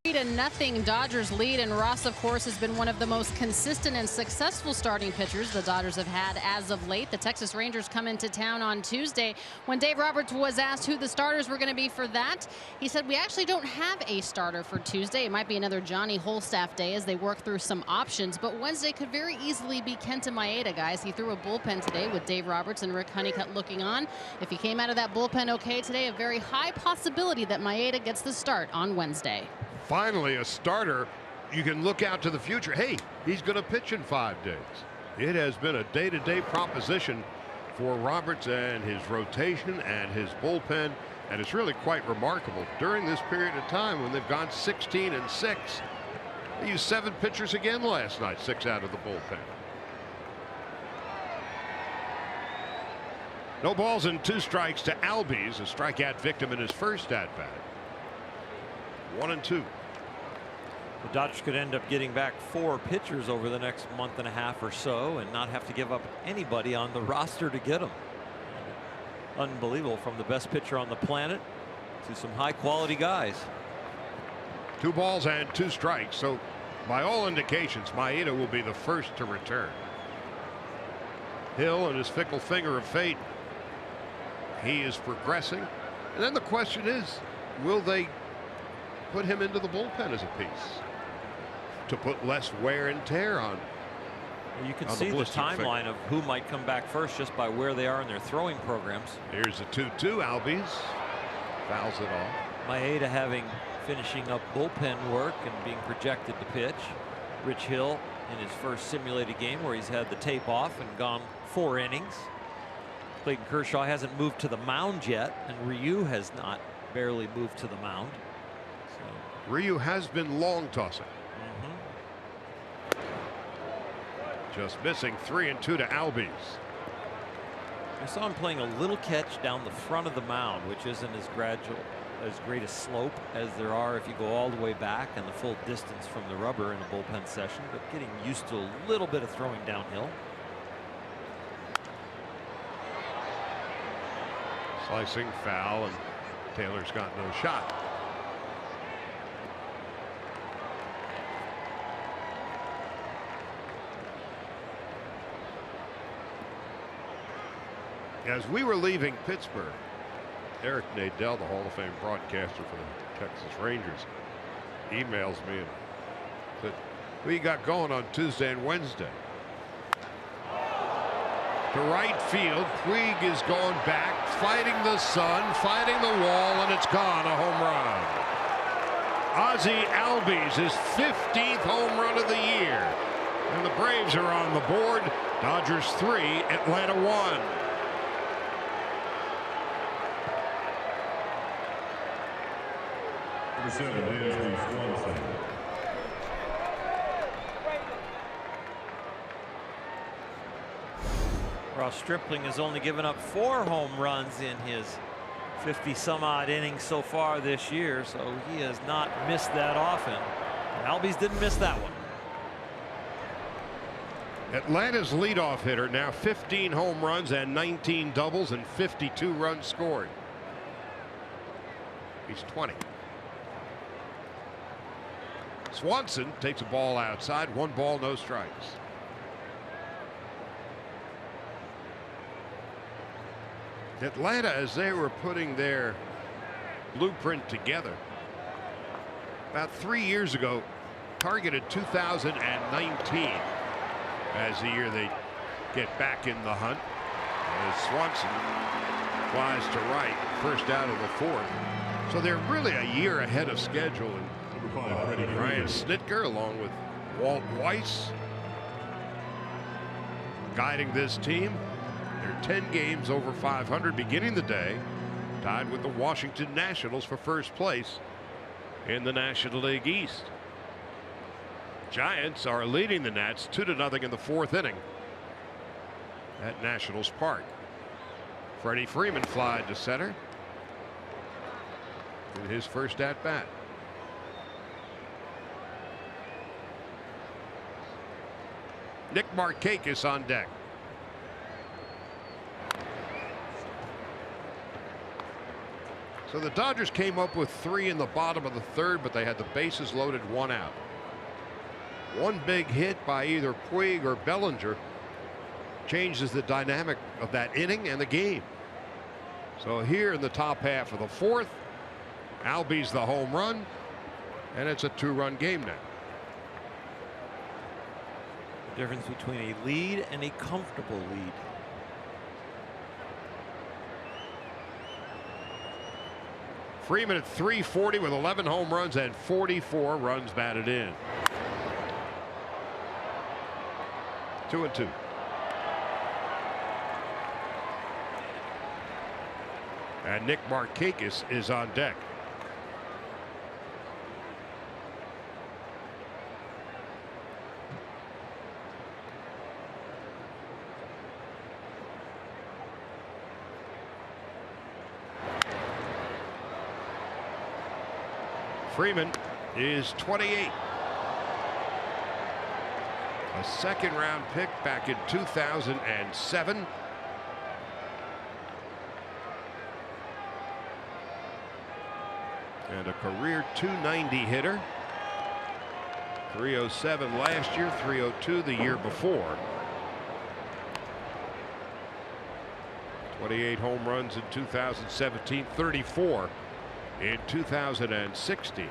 3-0 Dodgers lead, and Ross, of course, has been one of the most consistent and successful starting pitchers the Dodgers have had as of late. The Texas Rangers come into town on Tuesday. When Dave Roberts was asked who the starters were going to be for that, he said, we actually don't have a starter for Tuesday. It might be another Johnny Holstaff day as they work through some options, but Wednesday could very easily be Kenta Maeda, guys. He threw a bullpen today with Dave Roberts and Rick Honeycutt looking on. If he came out of that bullpen okay today, a very high possibility that Maeda gets the start on Wednesday. Finally, a starter. You can look out to the future. Hey, he's going to pitch in 5 days. It has been a day-to-day proposition for Roberts and his rotation and his bullpen, and it's really quite remarkable. During this period of time when they've gone 16-6, they used 7 pitchers again last night, 6 out of the bullpen. No balls and 2 strikes to Albies, a strikeout victim in his first at-bat. 1-2. The Dodgers could end up getting back 4 pitchers over the next month and a half or so and not have to give up anybody on the roster to get them. Unbelievable, from the best pitcher on the planet to some high quality guys. 2 balls and 2 strikes. So by all indications, Maeda will be the first to return. Hill and his fickle finger of fate. He is progressing. And then the question is, will they put him into the bullpen as a piece to put less wear and tear on? You can see the timeline of who might come back first just by where they are in their throwing programs. Here's a 2-2. Albies fouls it off. Maeda having finishing up bullpen work and being projected to pitch. Rich Hill in his first simulated game where he's had the tape off and gone 4 innings. Clayton Kershaw hasn't moved to the mound yet, and Ryu has not barely moved to the mound. Ryu has been long tossing. Just missing. 3-2 to Albies. I saw him playing a little catch down the front of the mound, which isn't as great a slope as there are if you go all the way back and the full distance from the rubber in a bullpen session, but getting used to a little bit of throwing downhill. Slicing foul, and Taylor's got no shot. As we were leaving Pittsburgh, Eric Nadel, the Hall of Fame broadcaster for the Texas Rangers, emails me and said, "What you got going on Tuesday and Wednesday?" To right field, Puig is going back, fighting the sun, fighting the wall, and it's gone, a home run. Ozzie Albies, his 15th home run of the year. And the Braves are on the board. Dodgers 3, Atlanta 1. Number 7, Andrew Swanson. Ross Stripling has only given up 4 home runs in his 50-some-odd innings so far this year, so he has not missed that often. Albies didn't miss that one. Atlanta's leadoff hitter, now 15 home runs and 19 doubles and 52 runs scored. He's 20. Swanson takes a ball outside. 1 ball, no strikes. Atlanta, as they were putting their blueprint together about 3 years ago, targeted 2019 as the year they get back in the hunt. As Swanson flies to right, first out of the 4th. So they're really a year ahead of schedule. And Ryan Snitker, along with Walt Weiss, guiding this team. They're 10 games over 500 beginning the day, tied with the Washington Nationals for first place in the National League East. Giants are leading the Nats 2-0 in the 4th inning at Nationals Park. Freddie Freeman flied to center in his first at bat. Nick Markakis on deck. So the Dodgers came up with 3 in the bottom of the 3rd, but they had the bases loaded, 1 out. One big hit by either Puig or Bellinger changes the dynamic of that inning and the game. So here in the top half of the 4th, Albies the home run, and it's a 2-run game now. The difference between a lead and a comfortable lead. Freeman at .340 with 11 home runs and 44 runs batted in. 2-2. And Nick Markakis is on deck. Freeman is 28. A 2nd-round pick back in 2007. And a career .290 hitter. 307 last year, 302 the year before. 28 home runs in 2017, 34 in 2016.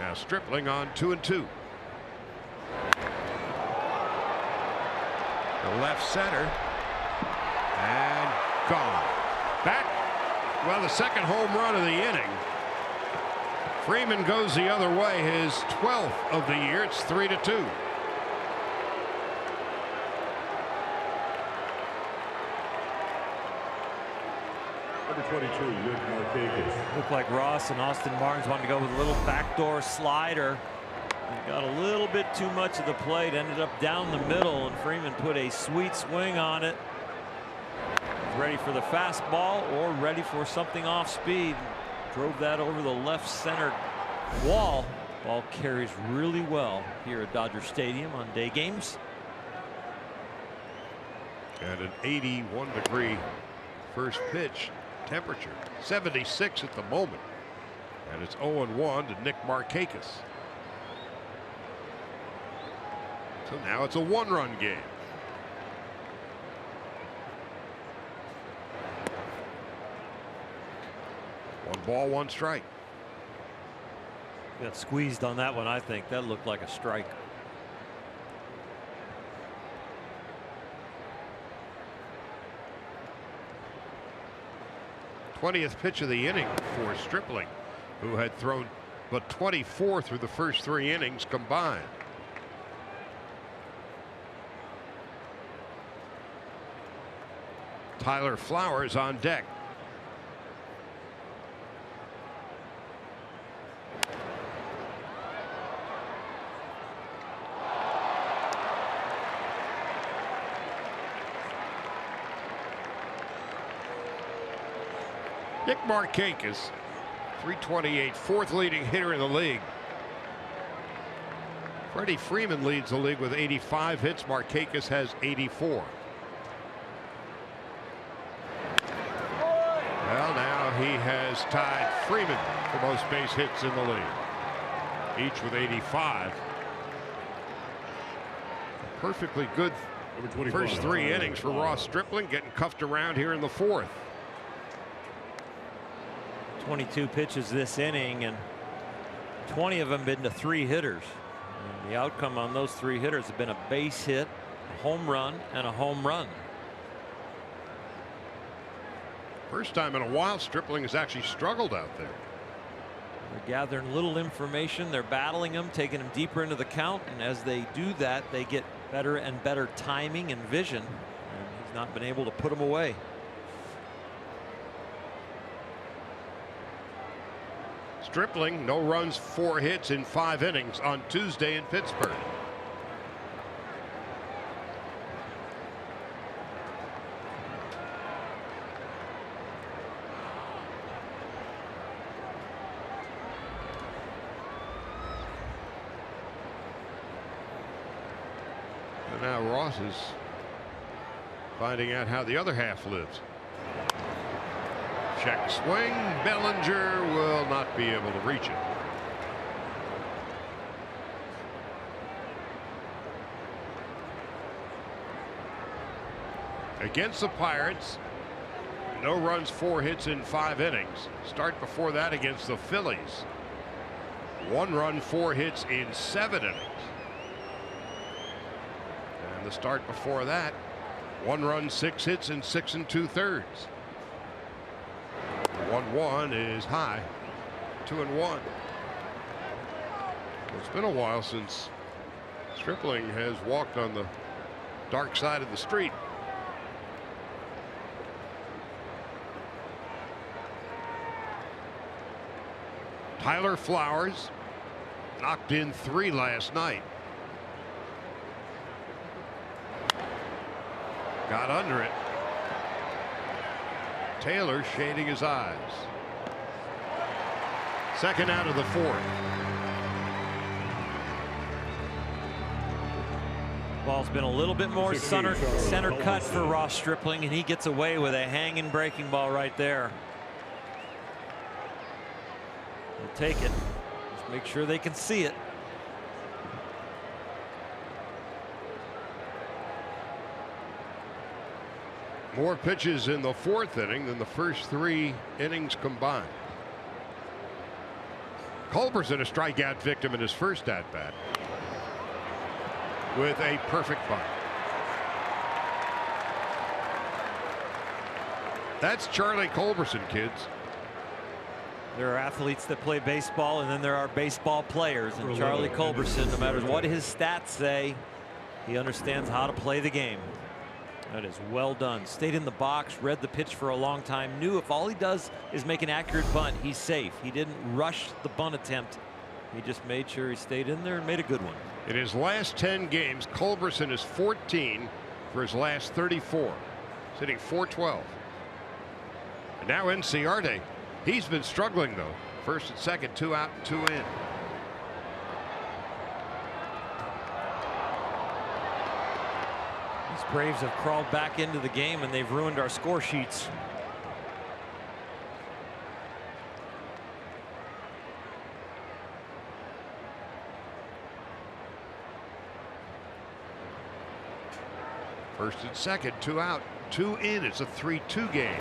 Now Stripling on 2-2. The left center and gone. Back. Well, the 2nd home run of the inning. Freeman goes the other way, his 12th of the year. It's 3-2. Number 22, Nick Markakis. Looked like Ross and Austin Barnes wanted to go with a little backdoor slider. He got a little bit too much of the plate, ended up down the middle, and Freeman put a sweet swing on it. Ready for the fastball or ready for something off speed. Drove that over the left center wall. Ball carries really well here at Dodger Stadium on day games. And an 81-degree first pitch temperature. 76 at the moment. And it's 0-1 to Nick Markakis. So now it's a 1-run game. One ball, 1 strike. Got squeezed on that one. I think that looked like a strike. th pitch of the inning for Stripling, who had thrown but 24 through the first 3 innings combined. Tyler Flowers on deck. Nick Markakis, 328, 4th leading hitter in the league. Freddie Freeman leads the league with 85 hits. Markakis has 84. Well, now he has tied Freeman for most base hits in the league, each with 85. Perfectly good first 3 innings for Ross Stripling, getting cuffed around here in the 4th. 22 pitches this inning, and 20 of them been to 3 hitters. And the outcome on those 3 hitters have been a base hit, a home run, and a home run. First time in a while Stripling has actually struggled out there. They're gathering little information. They're battling him, taking him deeper into the count, and as they do that, they get better and better timing and vision, and he's not been able to put them away. Stripling, no runs, 4 hits in 5 innings on Tuesday in Pittsburgh. Now Ross is finding out how the other half lives. Check swing. Bellinger will not be able to reach it. Against the Pirates, no runs, 4 hits in 5 innings. Start before that against the Phillies, 1 run, 4 hits in 7 innings. And the start before that, 1 run, 6 hits in 6 2/3. 1-1 is high. 2-1. It's been a while since Stripling has walked on the dark side of the street. Tyler Flowers knocked in 3 last night. Got under it. Taylor shading his eyes. Second out of the 4th. Ball's been a little bit more center cut for Ross Stripling, and he gets away with a hanging breaking ball right there. He'll take it. Just make sure they can see it. More pitches in the 4th inning than the first 3 innings combined. Culberson, a strikeout victim in his first at bat, with a perfect bunt. That's Charlie Culberson, kids. There are athletes that play baseball, and then there are baseball players. And Charlie Culberson, no matter what his stats say, he understands how to play the game. That is well done. Stayed in the box, read the pitch for a long time, knew if all he does is make an accurate bunt, he's safe. He didn't rush the bunt attempt. He just made sure he stayed in there and made a good one. In his last 10 games, Culberson is 14 for his last 34, sitting .412. And now Inciarte. He's been struggling, though. First and second, 2 out and 2 in. These Braves have crawled back into the game, and they've ruined our score sheets. First and second, 2 out, 2 in. It's a 3-2 game.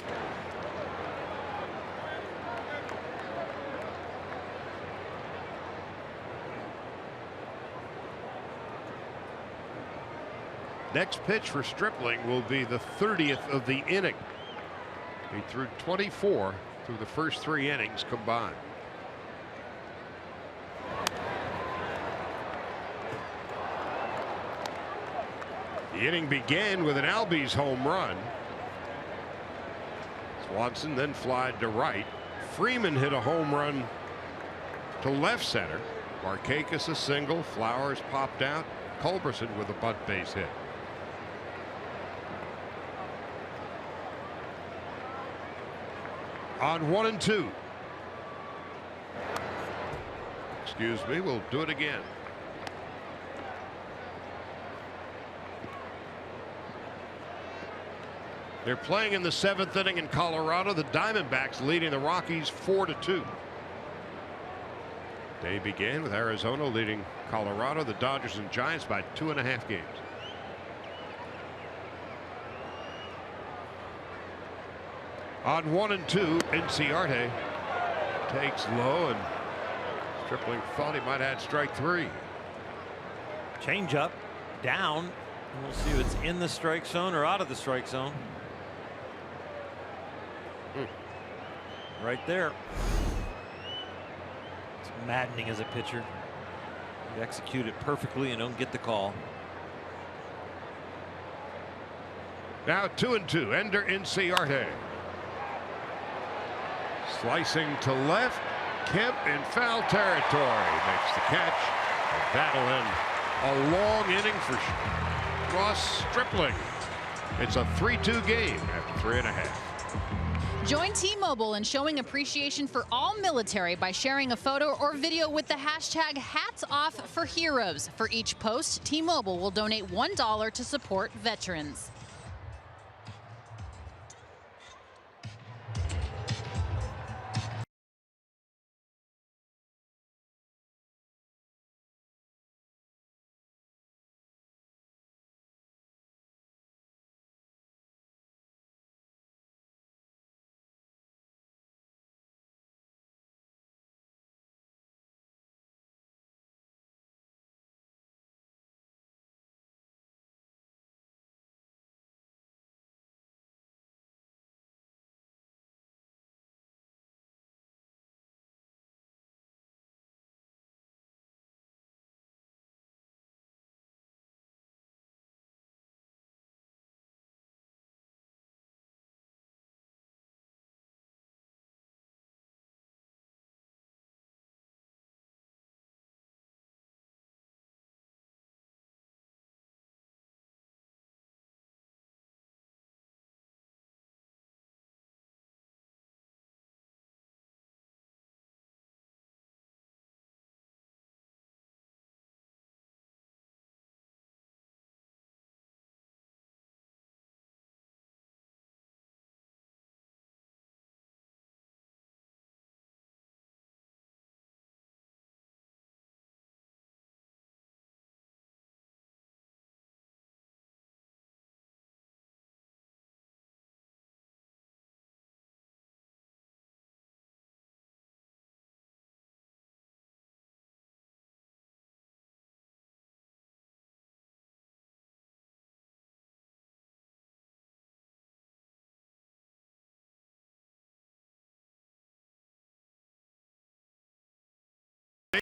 Next pitch for Stripling will be the 30th of the inning. He threw 24 through the first 3 innings combined. The inning began with an Albies home run. Swanson then flied to right. Freeman hit a home run to left center. Markakis a single. Flowers popped out. Culberson with a bunt base hit. On 1 and 2. Excuse me, we'll do it again. They're playing in the 7th inning in Colorado. The Diamondbacks leading the Rockies 4-2. Day began with Arizona leading Colorado, the Dodgers and Giants by 2.5 games. On 1 and 2, Inciarte takes low, and Stripling thought he might add strike 3. Change up, down. We'll see if it's in the strike zone or out of the strike zone. Right there. It's maddening as a pitcher. You execute it perfectly and don't get the call. Now 2 and 2. Ender Inciarte. Slicing to left. Kemp in foul territory makes the catch. And that'll end a long inning for Ross Stripling. It's a 3-2 game after 3.5. Join T-Mobile in showing appreciation for all military by sharing a photo or video with the hashtag #HatsOffForHeroes. For each post, T-Mobile will donate $1 to support veterans.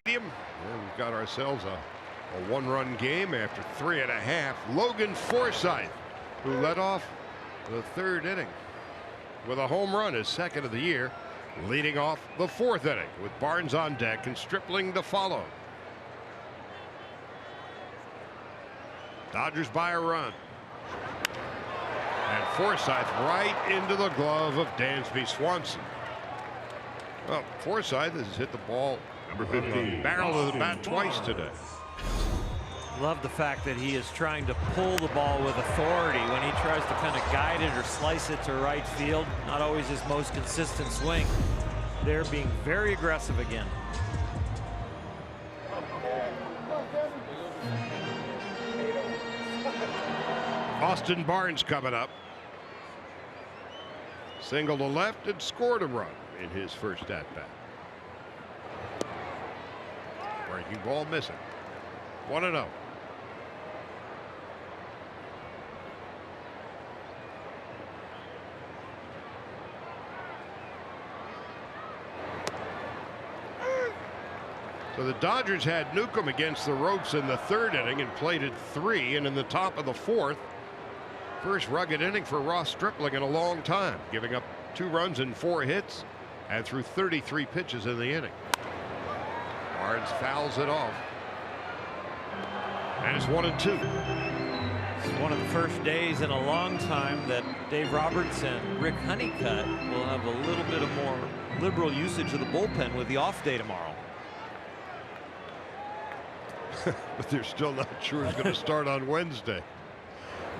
Stadium. And we've got ourselves a one-run game after 3.5. Logan Forsythe, who led off the third inning with a home run, his second of the year, leading off the fourth inning with Barnes on deck and Stripling to follow. Dodgers by a run. And Forsythe right into the glove of Dansby Swanson. Well, Forsythe has hit the ball Number on the 15, barrel of the bat twice today. Love the fact that he is trying to pull the ball with authority when he tries to kind of guide it or slice it to right field. Not always his most consistent swing. They're being very aggressive again. Austin Barnes coming up. Single to left and scored a run in his first at-bat. Breaking ball missing. 1-0. So the Dodgers had Newcomb against the ropes in the third inning and played it 3, and in the top of the fourth, first rugged inning for Ross Stripling in a long time, giving up 2 runs and 4 hits and threw 33 pitches in the inning. Barnes fouls it off. And it's 1-2. It's one of the first days in a long time that Dave Roberts and Rick Honeycutt will have a little bit of more liberal usage of the bullpen with the off day tomorrow. But they're still not sure he's going to start on Wednesday.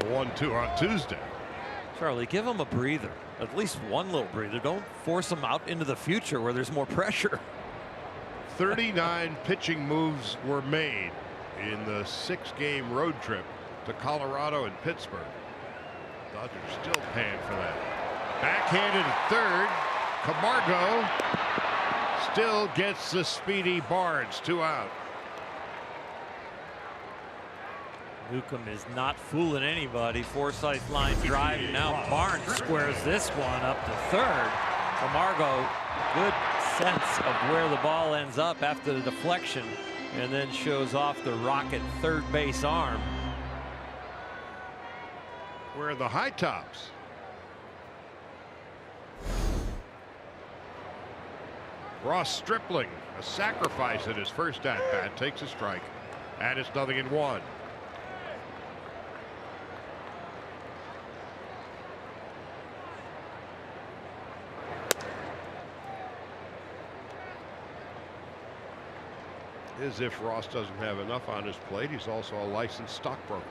1-2 on Tuesday. Charlie, give him a breather. At least one little breather. Don't force him out into the future where there's more pressure. 39 pitching moves were made in the 6-game road trip to Colorado and Pittsburgh. Dodgers still paying for that. Backhanded at third. Camargo still gets the speedy Barnes. 2 out. Newcomb is not fooling anybody. Forsythe line drive. Now Barnes squares this one up to third. Camargo, good sense of where the ball ends up after the deflection, and then shows off the rocket third base arm. Where are the high tops? Ross Stripling, a sacrifice at his first at-bat, takes a strike, and it's 0-1. As if Ross doesn't have enough on his plate, he's also a licensed stockbroker.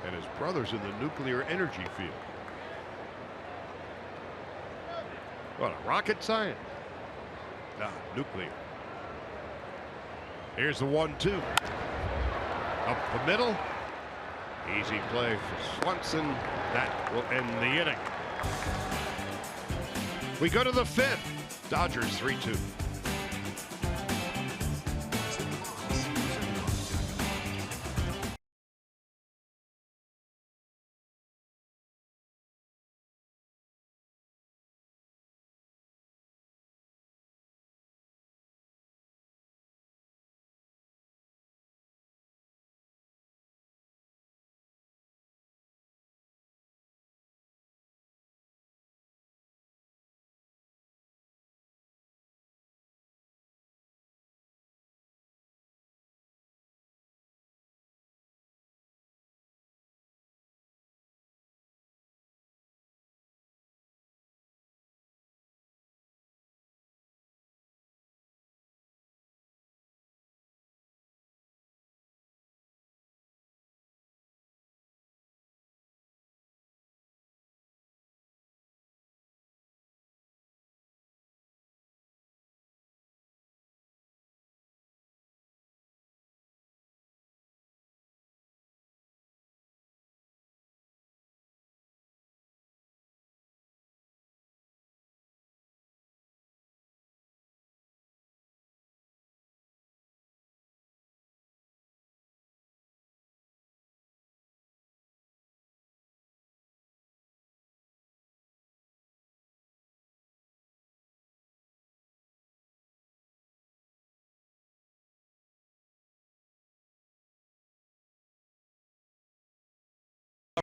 And his brother's in the nuclear energy field. What, a rocket science? Nah, nuclear. Here's the 1-2. Up the middle. Easy play for Swanson. That will end the inning. We go to the 5th. Dodgers 3-2.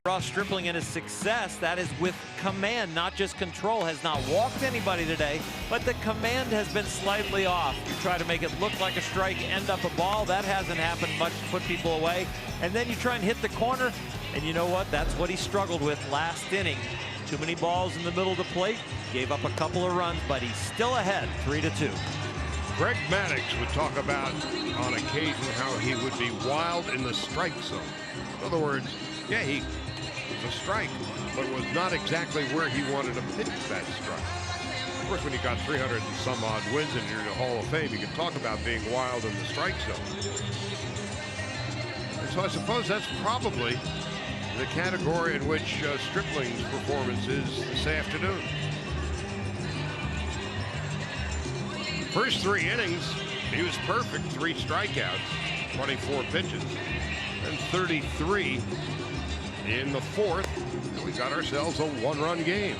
Ross Stripling and his success, that is with command, not just control. Has not walked anybody today, but the command has been slightly off. You try to make it look like a strike, end up a ball. That hasn't happened much to put people away. And then you try and hit the corner, and you know what? That's what he struggled with last inning. Too many balls in the middle of the plate. Gave up a couple of runs, but he's still ahead, 3-2. Greg Maddux would talk about on occasion how he would be wild in the strike zone. In other words, yeah, he was a strike, but was not exactly where he wanted to pitch that strike. Of course, when you got 300 and some odd wins and you're in the Hall of Fame, you can talk about being wild in the strike zone. And so I suppose that's probably the category in which Stripling's performance is this afternoon. First 3 innings, he was perfect. 3 strikeouts, 24 pitches, and 33 in the 4th. And we got ourselves a 1-run game.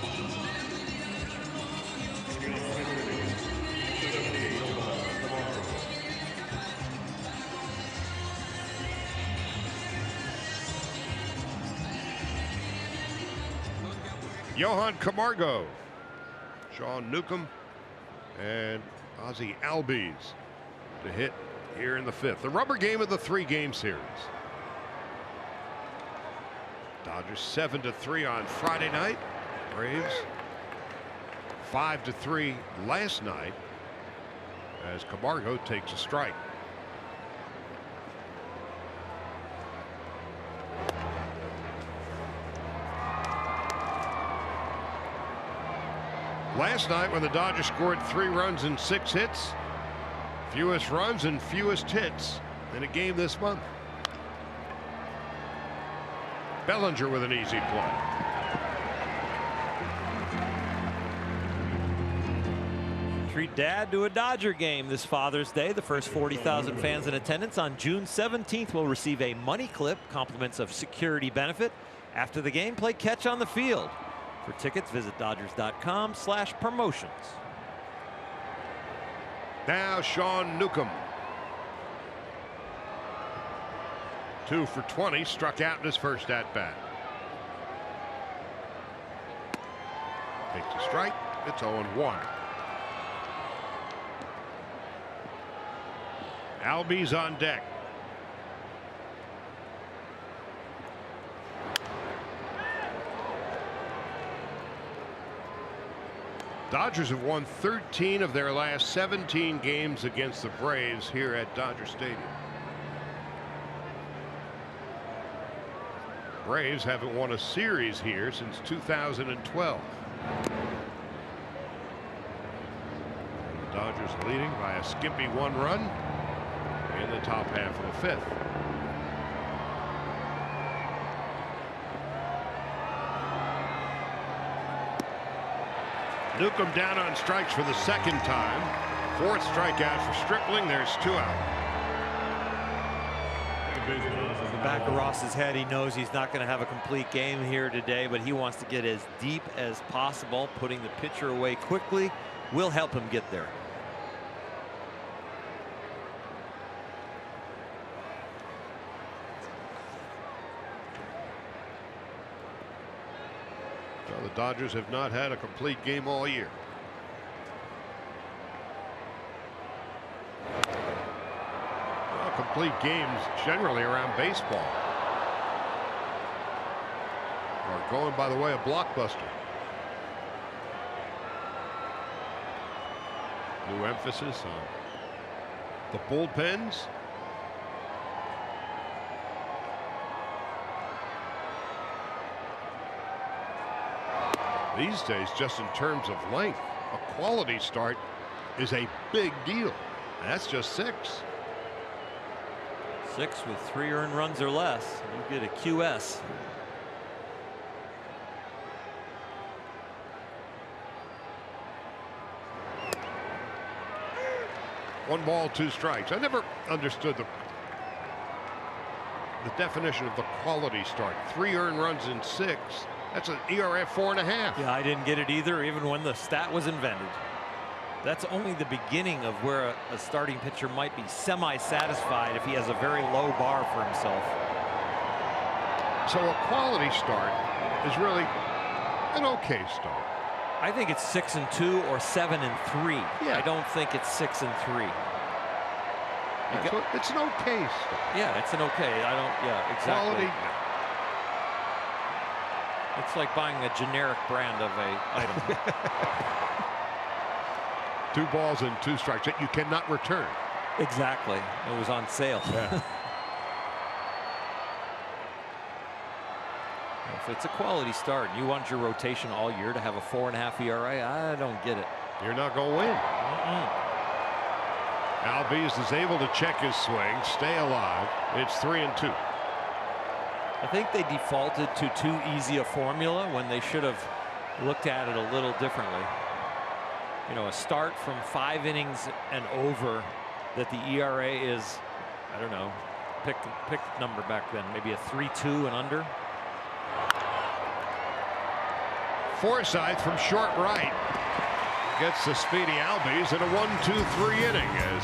Johan Camargo, Sean Newcomb, and Ozzie Albies to hit here in the 5th. The rubber game of the 3-game series. Dodgers 7-3 on Friday night. Braves 5-3 last night as Camargo takes a strike. Last night, when the Dodgers scored 3 runs and 6 hits, fewest runs and fewest hits in a game this month. Bellinger with an easy play. Treat Dad to a Dodger game this Father's Day. The first 40,000 fans in attendance on June 17th will receive a money clip, compliments of security benefit. After the game, play catch on the field. For tickets, visit Dodgers.com/promotions. Now Sean Newcomb. 2 for 20, struck out in his first at-bat. Takes a strike. It's 0-1. Albies on deck. Dodgers have won 13 of their last 17 games against the Braves here at Dodger Stadium. Braves haven't won a series here since 2012. The Dodgers leading by a skimpy 1 run in the top half of the 5th. Newcomb down on strikes for the 2nd time. 4th strikeout for Stripling. There's 2 out. In the back of Ross's head, he knows he's not going to have a complete game here today, but he wants to get as deep as possible. Putting the pitcher away quickly will help him get there. Well, the Dodgers have not had a complete game all year. Well, complete games generally around baseball are going by the way of blockbuster. New emphasis on the bullpens. These days, just in terms of length, a quality start is a big deal. And that's just 6. 6 with 3 earned runs or less. You get a QS. One ball, 2 strikes. I never understood the definition of the quality start. 3 earned runs in 6. That's an ERA 4.5. Yeah, I didn't get it either, even when the stat was invented. That's only the beginning of where a starting pitcher might be semi-satisfied if he has a very low bar for himself. So a quality start is really an okay start. I think it's 6-2 or 7-3. Yeah. I don't think it's 6-3. So it's an okay start. Yeah, it's an okay. I don't. Yeah, exactly. Quality. It's like buying a generic brand of a item. 2 balls and 2 strikes that you cannot return. Exactly. It was on sale. Yeah. If it's a quality start and you want your rotation all year to have a 4.5 ERA, I don't get it. You're not going to win. Albies is able to check his swing, stay alive. It's 3-2. I think they defaulted to too easy a formula when they should have looked at it a little differently. You know, a start from 5 innings and over that the ERA is, I don't know, pick the number back then, maybe a 3.2 and under. Forsythe from short right gets the speedy Albies in a 1-2-3 inning as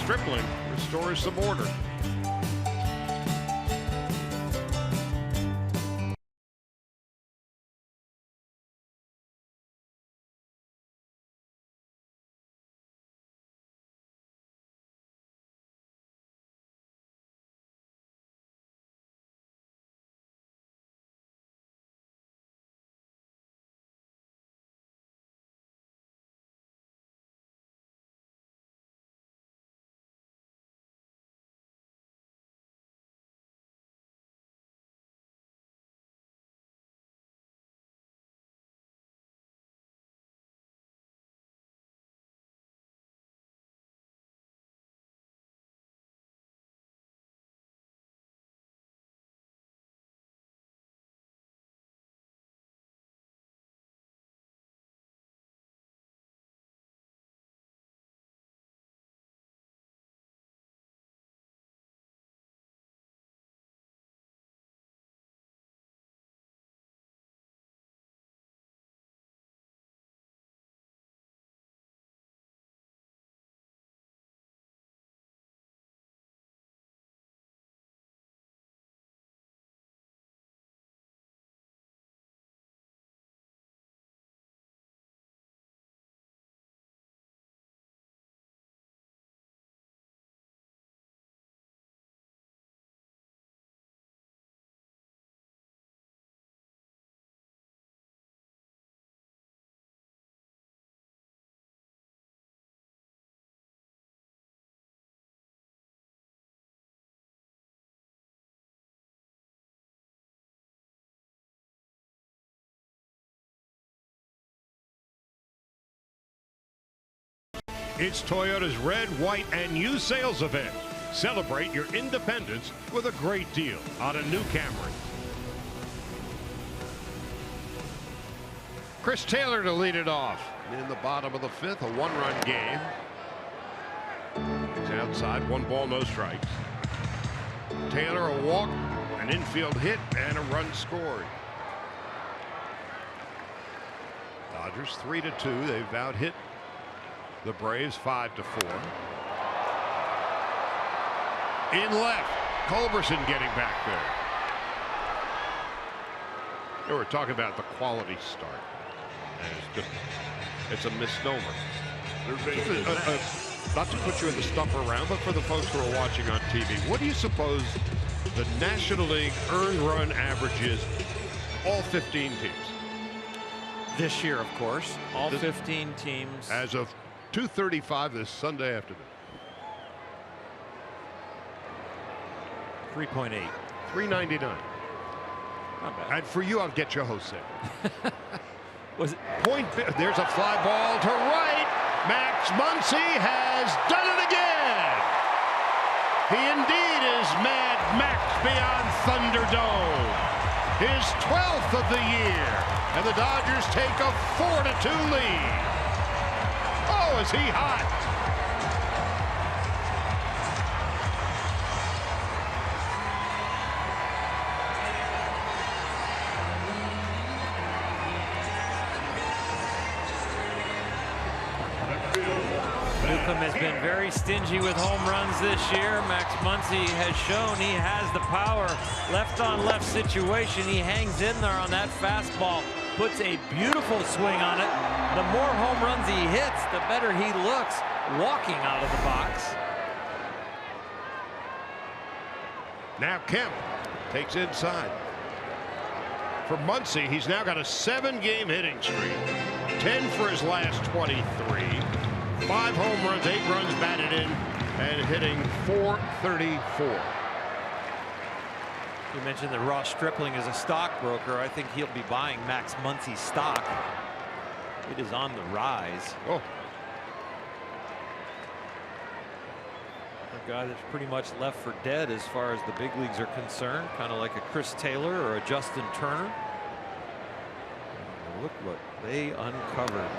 Stripling restores some order. It's Toyota's red, white, and new sales event. Celebrate your independence with a great deal on a new Camry. Chris Taylor to lead it off. In the bottom of the fifth, a one-run game. It's outside, 1 ball, no strikes. Taylor a walk, an infield hit, and a run scored. Dodgers 3-2. They've out-hit the Braves 5-4. In left, Culberson getting back there. They were talking about the quality start. And it's a misnomer. Not to put you in the stumper round, but for the folks who are watching on TV, what do you suppose the National League earned run average is, all 15 teams? This year, of course, all 15 teams. As of 2:35 this Sunday afternoon. 3.8. 399. Not bad. And for you, I'll get you Jose. Was it? There's a fly ball to right. Max Muncy has done it again. He indeed is Mad Max beyond Thunderdome. His 12th of the year. And the Dodgers take a 4-2 lead. Oh, is he hot? Newcomb has been very stingy with home runs this year. Max Muncy has shown he has the power. Left on left situation. He hangs in there on that fastball. Puts a beautiful swing on it. The more home runs he hits, the better he looks walking out of the box. Now Kemp takes inside. For Muncy, he's now got a 7-game hitting streak. 10 for his last 23. 5 home runs, 8 runs batted in, and hitting .434. You mentioned that Ross Stripling is a stockbroker. I think he'll be buying Max Muncy's stock. It is on the rise. Oh. A guy that's pretty much left for dead as far as the big leagues are concerned, kind of like a Chris Taylor or a Justin Turner. Look what they uncovered.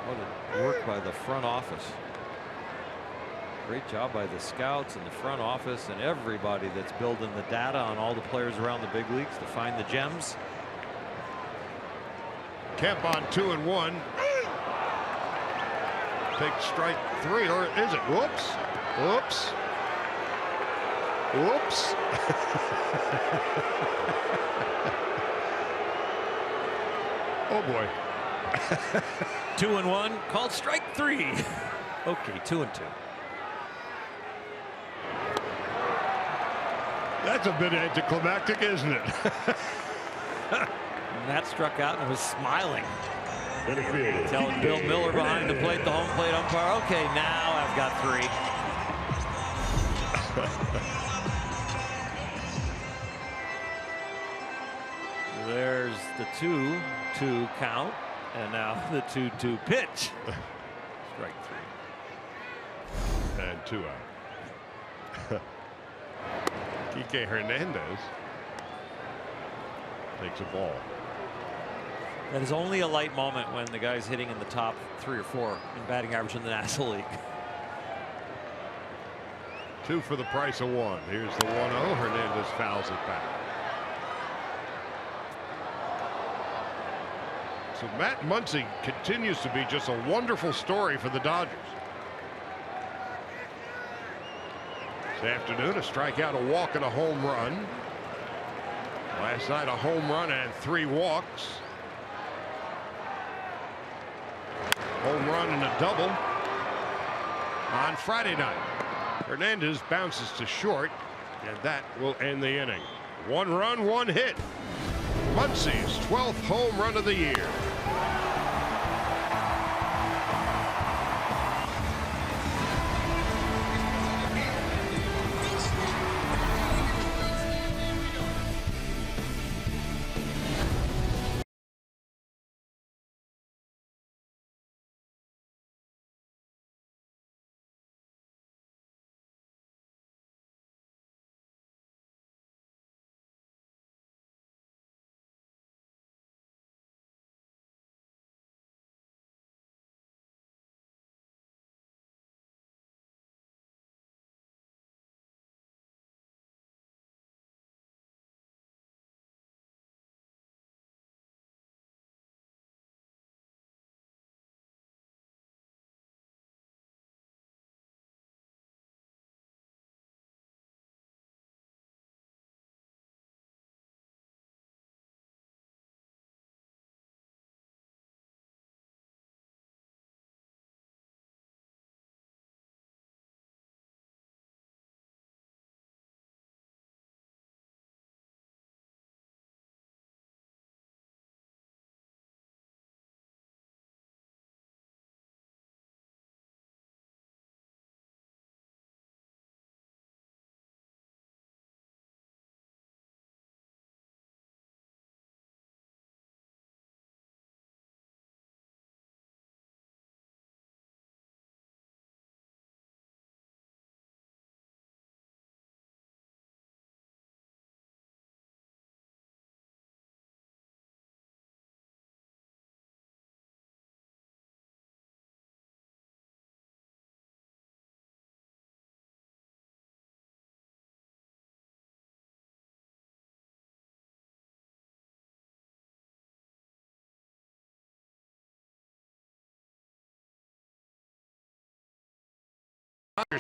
What a work by the front office. Great job by the scouts and the front office and everybody that's building the data on all the players around the big leagues to find the gems. Kemp on 2-1. Take strike 3, or is it? Whoops. Whoops. Whoops. Oh boy. 2-1, called strike 3. Okay, 2-2. That's a bit anticlimactic, isn't it? Matt struck out and was smiling. Telling Bill Miller behind the plate, the home plate umpire, okay, now I've got 3. There's the 2-2 count, and now the 2-2 pitch. Strike 3. And 2 out. Kike Hernandez takes a ball. That is only a light moment when the guy's hitting in the top 3 or 4 in batting average in the National League. 2 for the price of 1. Here's the 1-0. Hernandez fouls it back. So Matt Muncy continues to be just a wonderful story for the Dodgers. This afternoon, a strikeout, a walk, and a home run. Last night, a home run and 3 walks. Home run and a double on Friday night. Hernandez bounces to short, and that will end the inning. 1 run, 1 hit. Muncy's 12th home run of the year.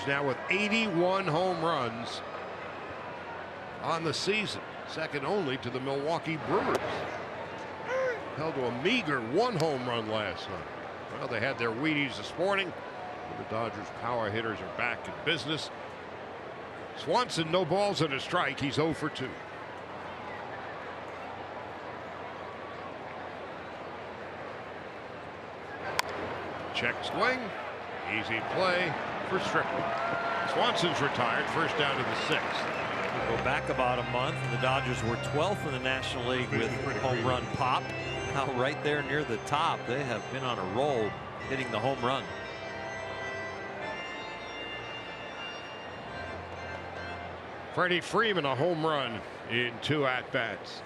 Now with 81 home runs on the season, second only to the Milwaukee Brewers. Held to a meager 1 home run last night. Well, they had their Wheaties this morning. The Dodgers power hitters are back in business. Swanson, no balls and a strike. He's 0 for 2. Check swing. Easy play for Strickland. Swanson's retired. First down to the 6th. We'll go back about a month, and the Dodgers were 12th in the National League with home run pop. Now right there near the top, they have been on a roll hitting the home run. Freddie Freeman, a home run in 2 at-bats.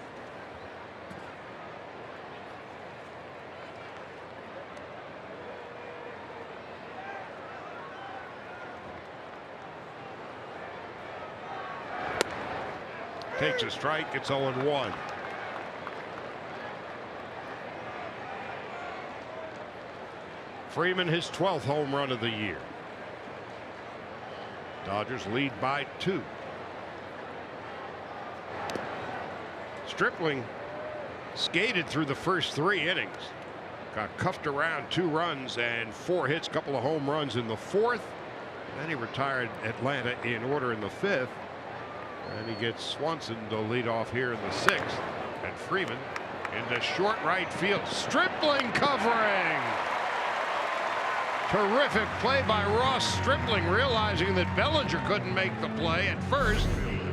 Takes a strike. It's 0-1. Freeman, his 12th home run of the year. Dodgers lead by 2. Stripling skated through the first 3 innings. Got cuffed around 2 runs and 4 hits, couple of home runs in the 4th. Then he retired Atlanta in order in the 5th. And he gets Swanson to lead off here in the 6th. And Freeman into short right field. Stripling covering. Terrific play by Ross Stripling, realizing that Bellinger couldn't make the play at first.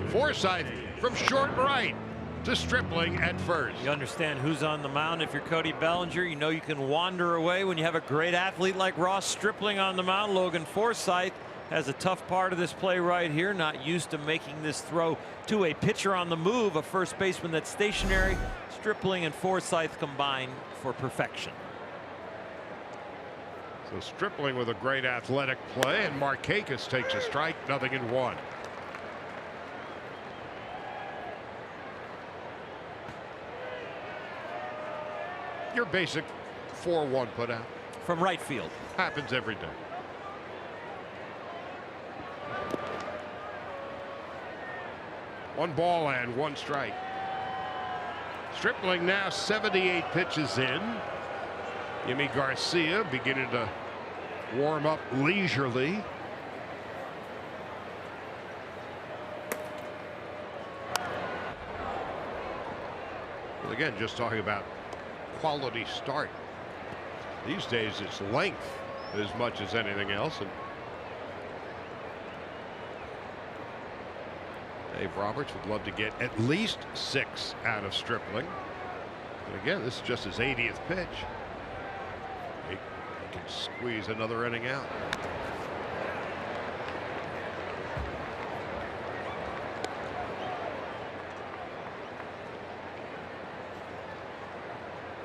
Forsythe from short right to Stripling at first. You understand who's on the mound. If you're Cody Bellinger, you know you can wander away when you have a great athlete like Ross Stripling on the mound. Logan Forsythe has a tough part of this play right here, not used to making this throw to a pitcher on the move, a first baseman that's stationary. Stripling and Forsythe combine for perfection. So Stripling with a great athletic play, and Markakis takes a strike, 0-1. Your basic 4-1 put out. From right field. Happens every day. One ball and 1 strike. Stripling now 78 pitches in. Yimi Garcia beginning to warm up leisurely. But again, just talking about quality start. These days it's length as much as anything else. And Dave Roberts would love to get at least 6 out of Stripling. But again, this is just his 80th pitch. He can squeeze another inning out.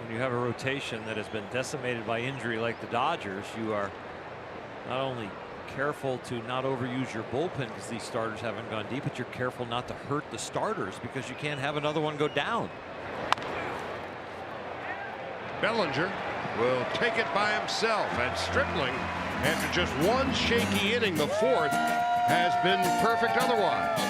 When you have a rotation that has been decimated by injury like the Dodgers, you are not only careful to not overuse your bullpen because these starters haven't gone deep, but you're careful not to hurt the starters because you can't have another one go down. Bellinger will take it by himself, and Stripling, after just 1 shaky inning, the 4th, has been perfect otherwise.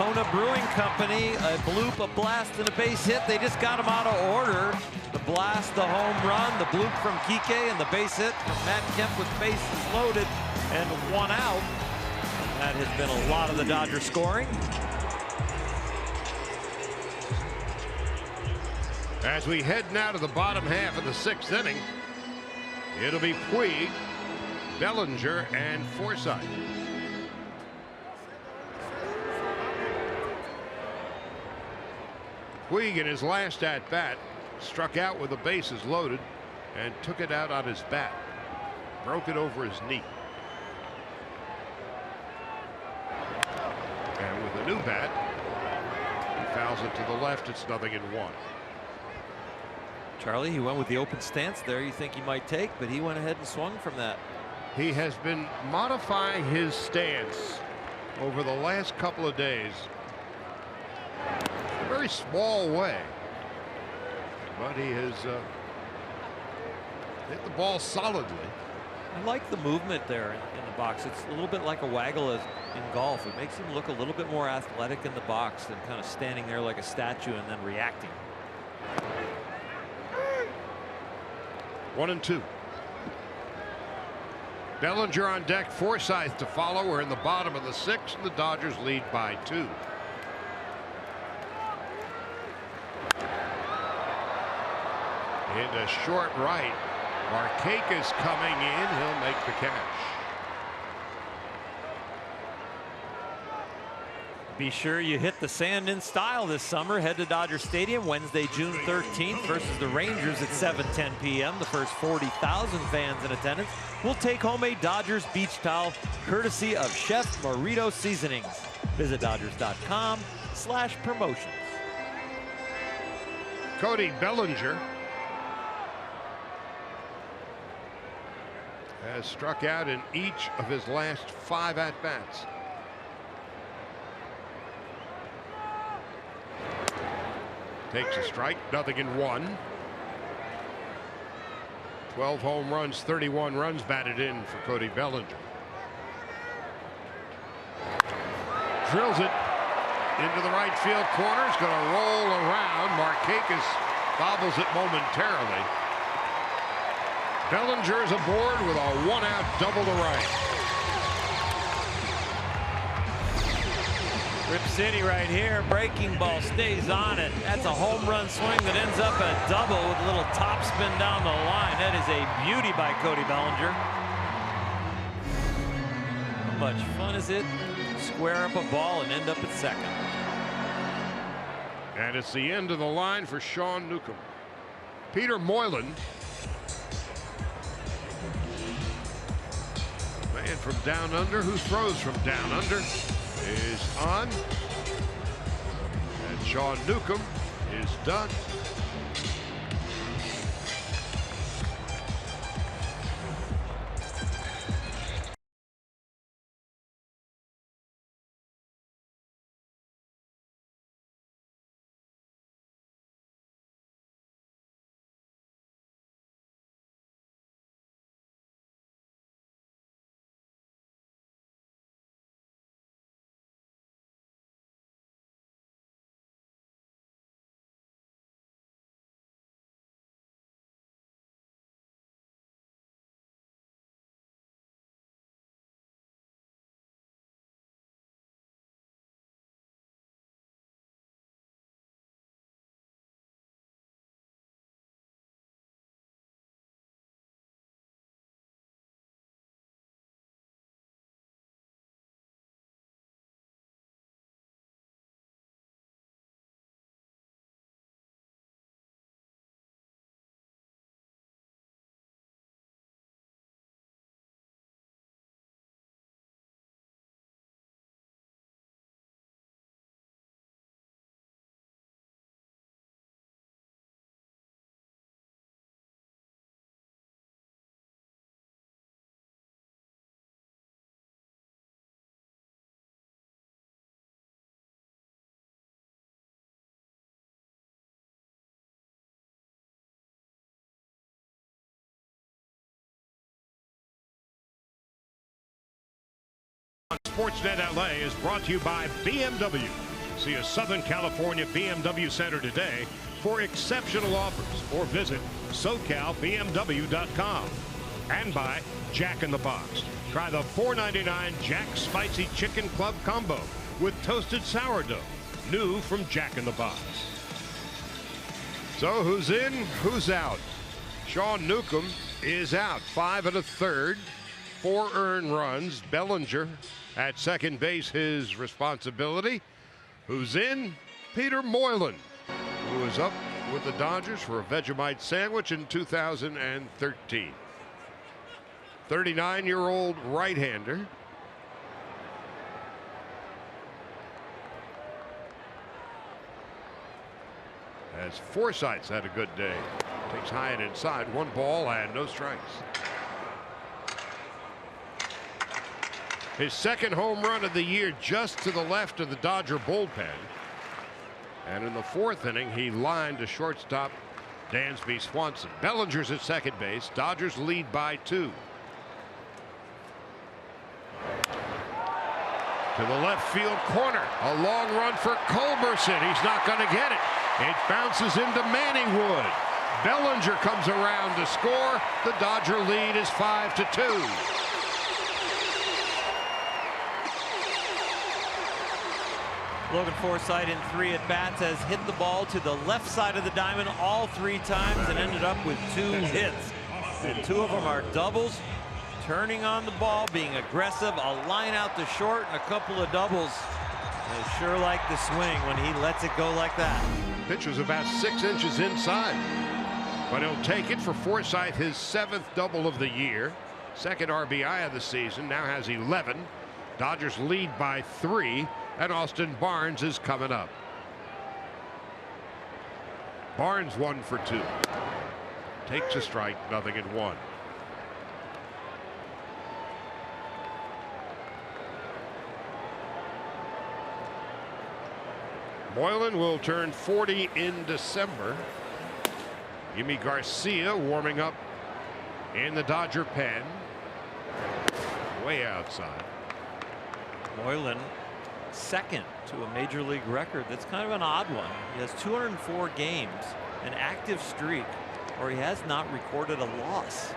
Kona Brewing Company, a bloop, a blast, and a base hit. They just got them out of order. The blast, the home run, the bloop from Kike, and the base hit from Matt Kemp with bases loaded and one out. That has been a lot of the Dodgers scoring. As we head now to the bottom half of the 6th inning, it'll be Puig, Bellinger, and Forsythe. Puig in his last at-bat struck out with the bases loaded and took it out on his bat. Broke it over his knee. And with a new bat, he fouls it to the left. It's 0-1. Charlie, he went with the open stance there. You think he might take, but he went ahead and swung from that. He has been modifying his stance over the last couple of days. A very small way, but he has hit the ball solidly. I like the movement there in the box. It's a little bit like a waggle in golf. It makes him look a little bit more athletic in the box than kind of standing there like a statue and then reacting. 1-2. Bellinger on deck, Forsythe to follow. We're in the bottom of the 6th, and the Dodgers lead by 2. Into short right. Markakis coming in. He'll make the catch. Be sure you hit the sand in style this summer. Head to Dodger Stadium Wednesday, June 13th versus the Rangers at 7:10 p.m. The first 40,000 fans in attendance will take home a Dodgers beach towel courtesy of Chef Marito Seasonings. Visit Dodgers.com/promotions. Cody Bellinger has struck out in each of his last 5 at-bats. Takes a strike, 0-1. 12 home runs, 31 runs batted in for Cody Bellinger. Drills it into the right field corner. It's going to roll around. Markakis bobbles it momentarily. Bellinger is aboard with a 1-out double to right. Rip City right here. Breaking ball stays on it. That's a home run swing that ends up a double with a little top spin down the line. That is a beauty by Cody Bellinger. How much fun is it to square up a ball and end up at second? And it's the end of the line for Sean Newcomb. Peter Moylan, man from down under who throws from down under, is on, and Sean Newcomb is done. Sportsnet LA is brought to you by BMW. See a Southern California BMW Center today for exceptional offers, or visit SoCalBMW.com. And by Jack in the Box. Try the $4.99 Jack Spicy Chicken Club Combo with toasted sourdough. New from Jack in the Box. So who's in, who's out? Sean Newcomb is out. 5 1/3, 4 earned runs. Bellinger at second base, his responsibility. Who's in? Peter Moylan, who was up with the Dodgers for a Vegemite sandwich in 2013. 39-year-old right-hander. As Forsythe's had a good day. Takes high and inside. 1 ball and no strikes. His second home run of the year just to the left of the Dodger bullpen. And in the 4th inning, he lined to shortstop Dansby Swanson. Bellinger's at second base. Dodgers lead by 2. To the left field corner. A long run for Culberson. He's not going to get it. It bounces into Manningwood. Bellinger comes around to score. The Dodger lead is 5-2. Logan Forsythe in 3 at-bats has hit the ball to the left side of the diamond all 3 times and ended up with 2 hits. And 2 of them are doubles. Turning on the ball, being aggressive, a line out to short, and a couple of doubles. They sure like the swing when he lets it go like that. Pitch was about 6 inches inside. But he'll take it for Forsythe, his 7th double of the year. 2nd RBI of the season, now has 11. Dodgers lead by 3, and Austin Barnes is coming up. Barnes 1 for 2. Takes a strike, 0-1. Moylan will turn 40 in December. Yimi Garcia warming up in the Dodger pen. Way outside. Moylan second to a major league record. That's kind of an odd one. He has 204 games, an active streak, where he has not recorded a loss.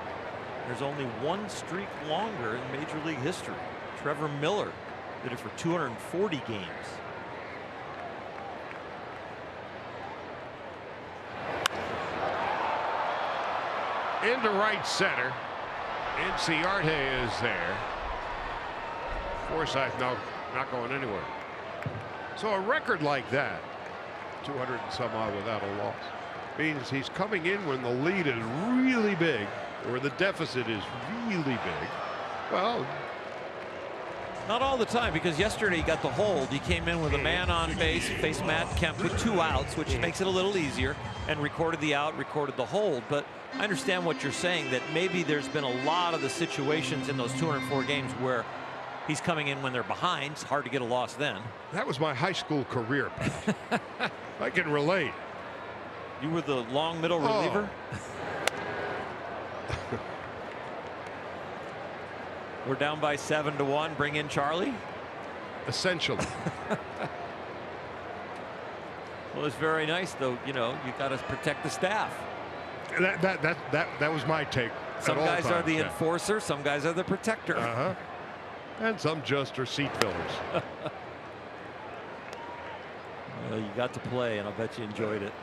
There's only 1 streak longer in major league history. Trevor Miller did it for 240 games. Into right center. Inciarte is there. Forsythe not going anywhere. So a record like that, 200 and some odd without a loss, means he's coming in when the lead is really big, or the deficit is really big. Well, not all the time, because yesterday he got the hold. He came in with a man on base, faced Matt Kemp with 2 outs, which makes it a little easier, and recorded the out, recorded the hold. But I understand what you're saying, that maybe there's been a lot of the situations in those 204 games where he's coming in when they're behind. It's hard to get a loss then. That was my high school career. I can relate. You were the long middle reliever? We're down by 7-1. Bring in Charlie. Essentially. Well, it's very nice, though. You know, you got to protect the staff. That was my take. Some guys are the enforcer. Some guys are the protector. And some just are seat fillers. Well, you got to play, and I'll bet you enjoyed it.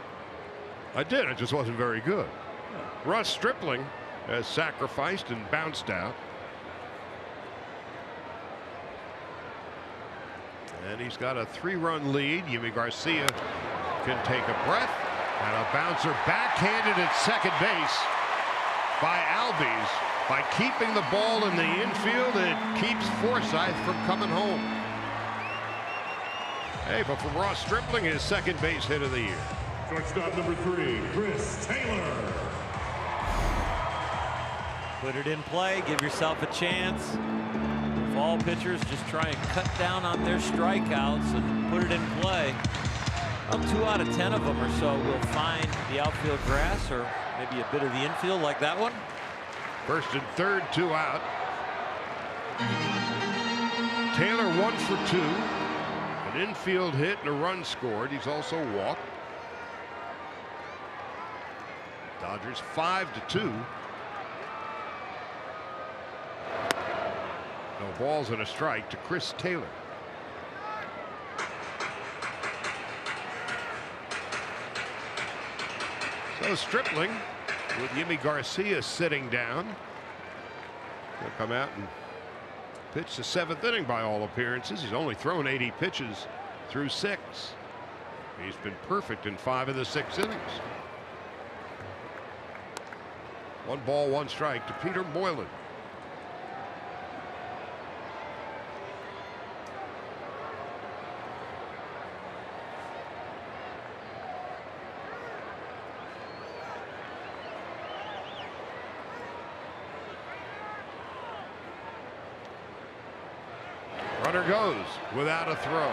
I did. I just wasn't very good. Russ Stripling has sacrificed and bounced out. And he's got a 3-run lead. Yimi Garcia can take a breath. And a bouncer backhanded at second base by Albies. By keeping the ball in the infield, it keeps Forsythe from coming home. Hey, but from Ross Stripling, his second base hit of the year. Shortstop number 3, Chris Taylor. Put it in play, give yourself a chance. Fall pitchers just try and cut down on their strikeouts and put it in play. Well, 2 out of 10 of them or so will find the outfield grass, or maybe a bit of the infield like that one. First and third, 2 out. Taylor 1 for 2. An infield hit and a run scored. He's also walked. Dodgers 5-2. No balls and a strike to Chris Taylor. So Stripling with Yimi Garcia sitting down. He'll come out and pitch the 7th inning by all appearances. He's only thrown 80 pitches through 6. He's been perfect in 5 of the 6 innings. 1 ball, 1 strike to Peter Moylan. Runner goes without a throw.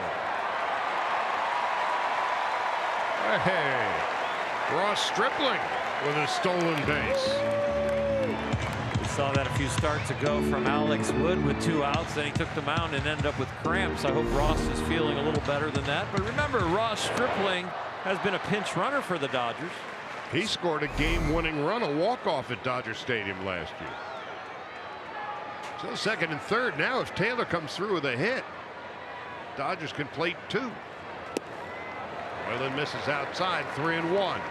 Hey, Ross Stripling with a stolen base. We saw that a few starts ago from Alex Wood with 2 outs. Then he took the mound and ended up with cramps. I hope Ross is feeling a little better than that. But remember, Ross Stripling has been a pinch runner for the Dodgers. He scored a game-winning run, a walk-off at Dodger Stadium last year. So 2nd and 3rd now. If Taylor comes through with a hit, Dodgers can plate 2. Moylan misses outside, 3-1.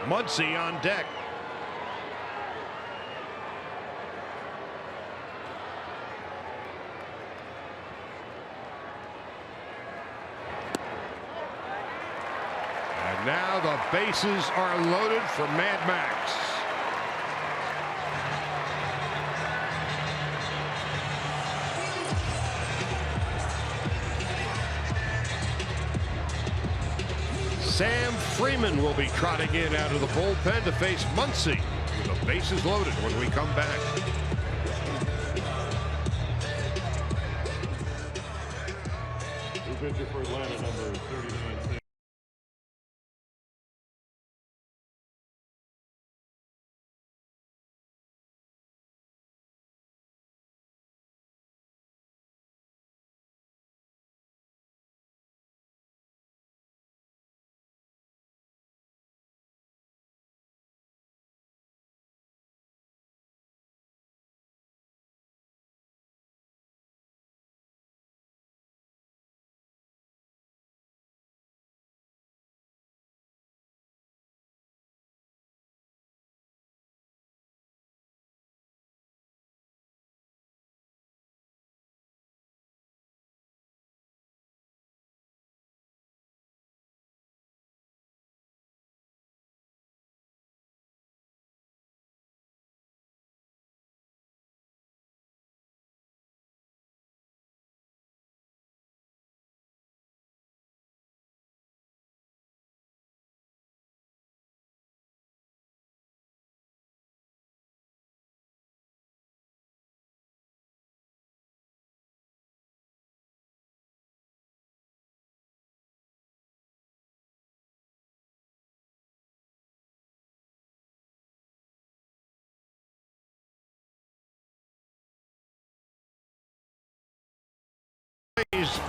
Muncy on deck. And now the bases are loaded for Mad Max. Sam Freeman will be trotting in out of the bullpen to face Muncy with the bases loaded when we come back. New pitcher for Atlanta, number 39.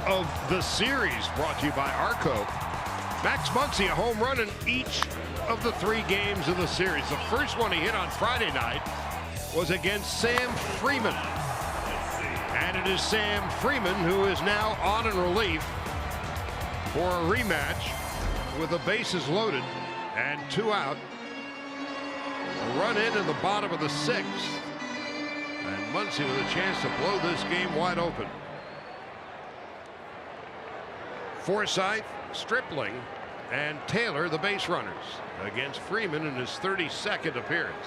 Of the series brought to you by Arco. Max Muncy, a home run in each of the 3 games of the series. The first one he hit on Friday night was against Sam Freeman. And it is Sam Freeman who is now on in relief for a rematch with the bases loaded and 2 out. A run in the bottom of the 6th. And Muncy with a chance to blow this game wide open. Forsythe, Stripling, and Taylor, the base runners, against Freeman in his 32nd appearance.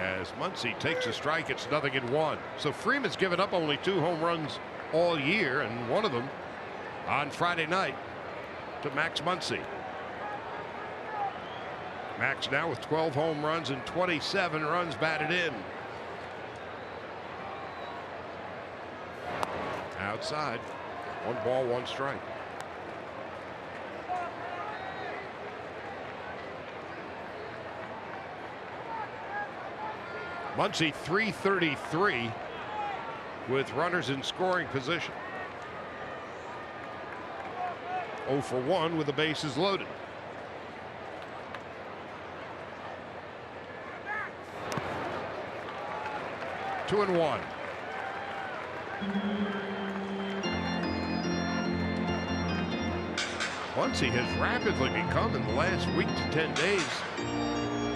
As Muncy takes a strike, it's 0-1. So Freeman's given up only 2 home runs all year, and one of them on Friday night to Max Muncy. Max now with 12 home runs and 27 runs batted in. Outside, 1 ball, 1 strike. Muncy 333 with runners in scoring position. 0 for 1 with the bases loaded. Two and one. Muncy has rapidly become, in the last week to 10 days,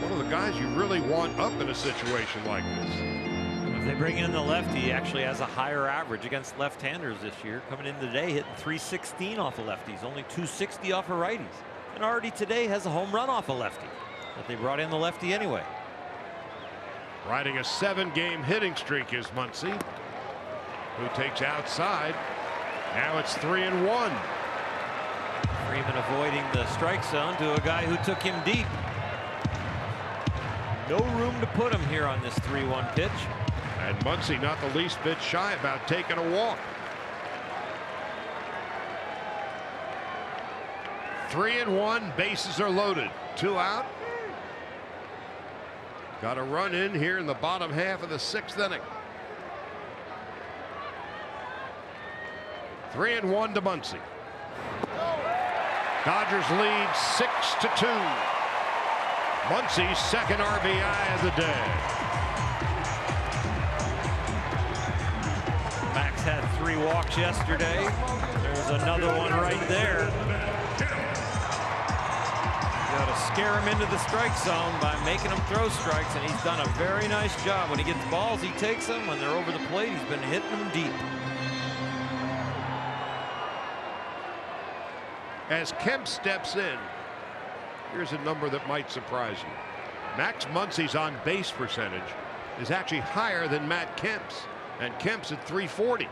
one of the guys you really want up in a situation like this. If they bring in the lefty, he actually has a higher average against left-handers this year. Coming in today, hitting 316 off of lefties, only 260 off of righties. And already today has a home run off a lefty. But they brought in the lefty anyway. Riding a 7-game hitting streak is Muncy, who takes outside. Now it's 3 and 1. Freeman avoiding the strike zone to a guy who took him deep. No room to put him here on this 3-1 pitch. And Muncy not the least bit shy about taking a walk. 3 and 1, bases are loaded. 2 out. Got a run in here in the bottom half of the 6th inning. 3 and 1 to Muncy. Dodgers lead 6-2. Muncy's second RBI of the day. Max had 3 walks yesterday. There's another one right there. You got to scare him into the strike zone by making him throw strikes, and he's done a very nice job. When he gets balls, he takes them. When they're over the plate, he's been hitting them deep. As Kemp steps in, here's a number that might surprise you. Max Muncy's on base percentage is actually higher than Matt Kemp's, and Kemp's at 340.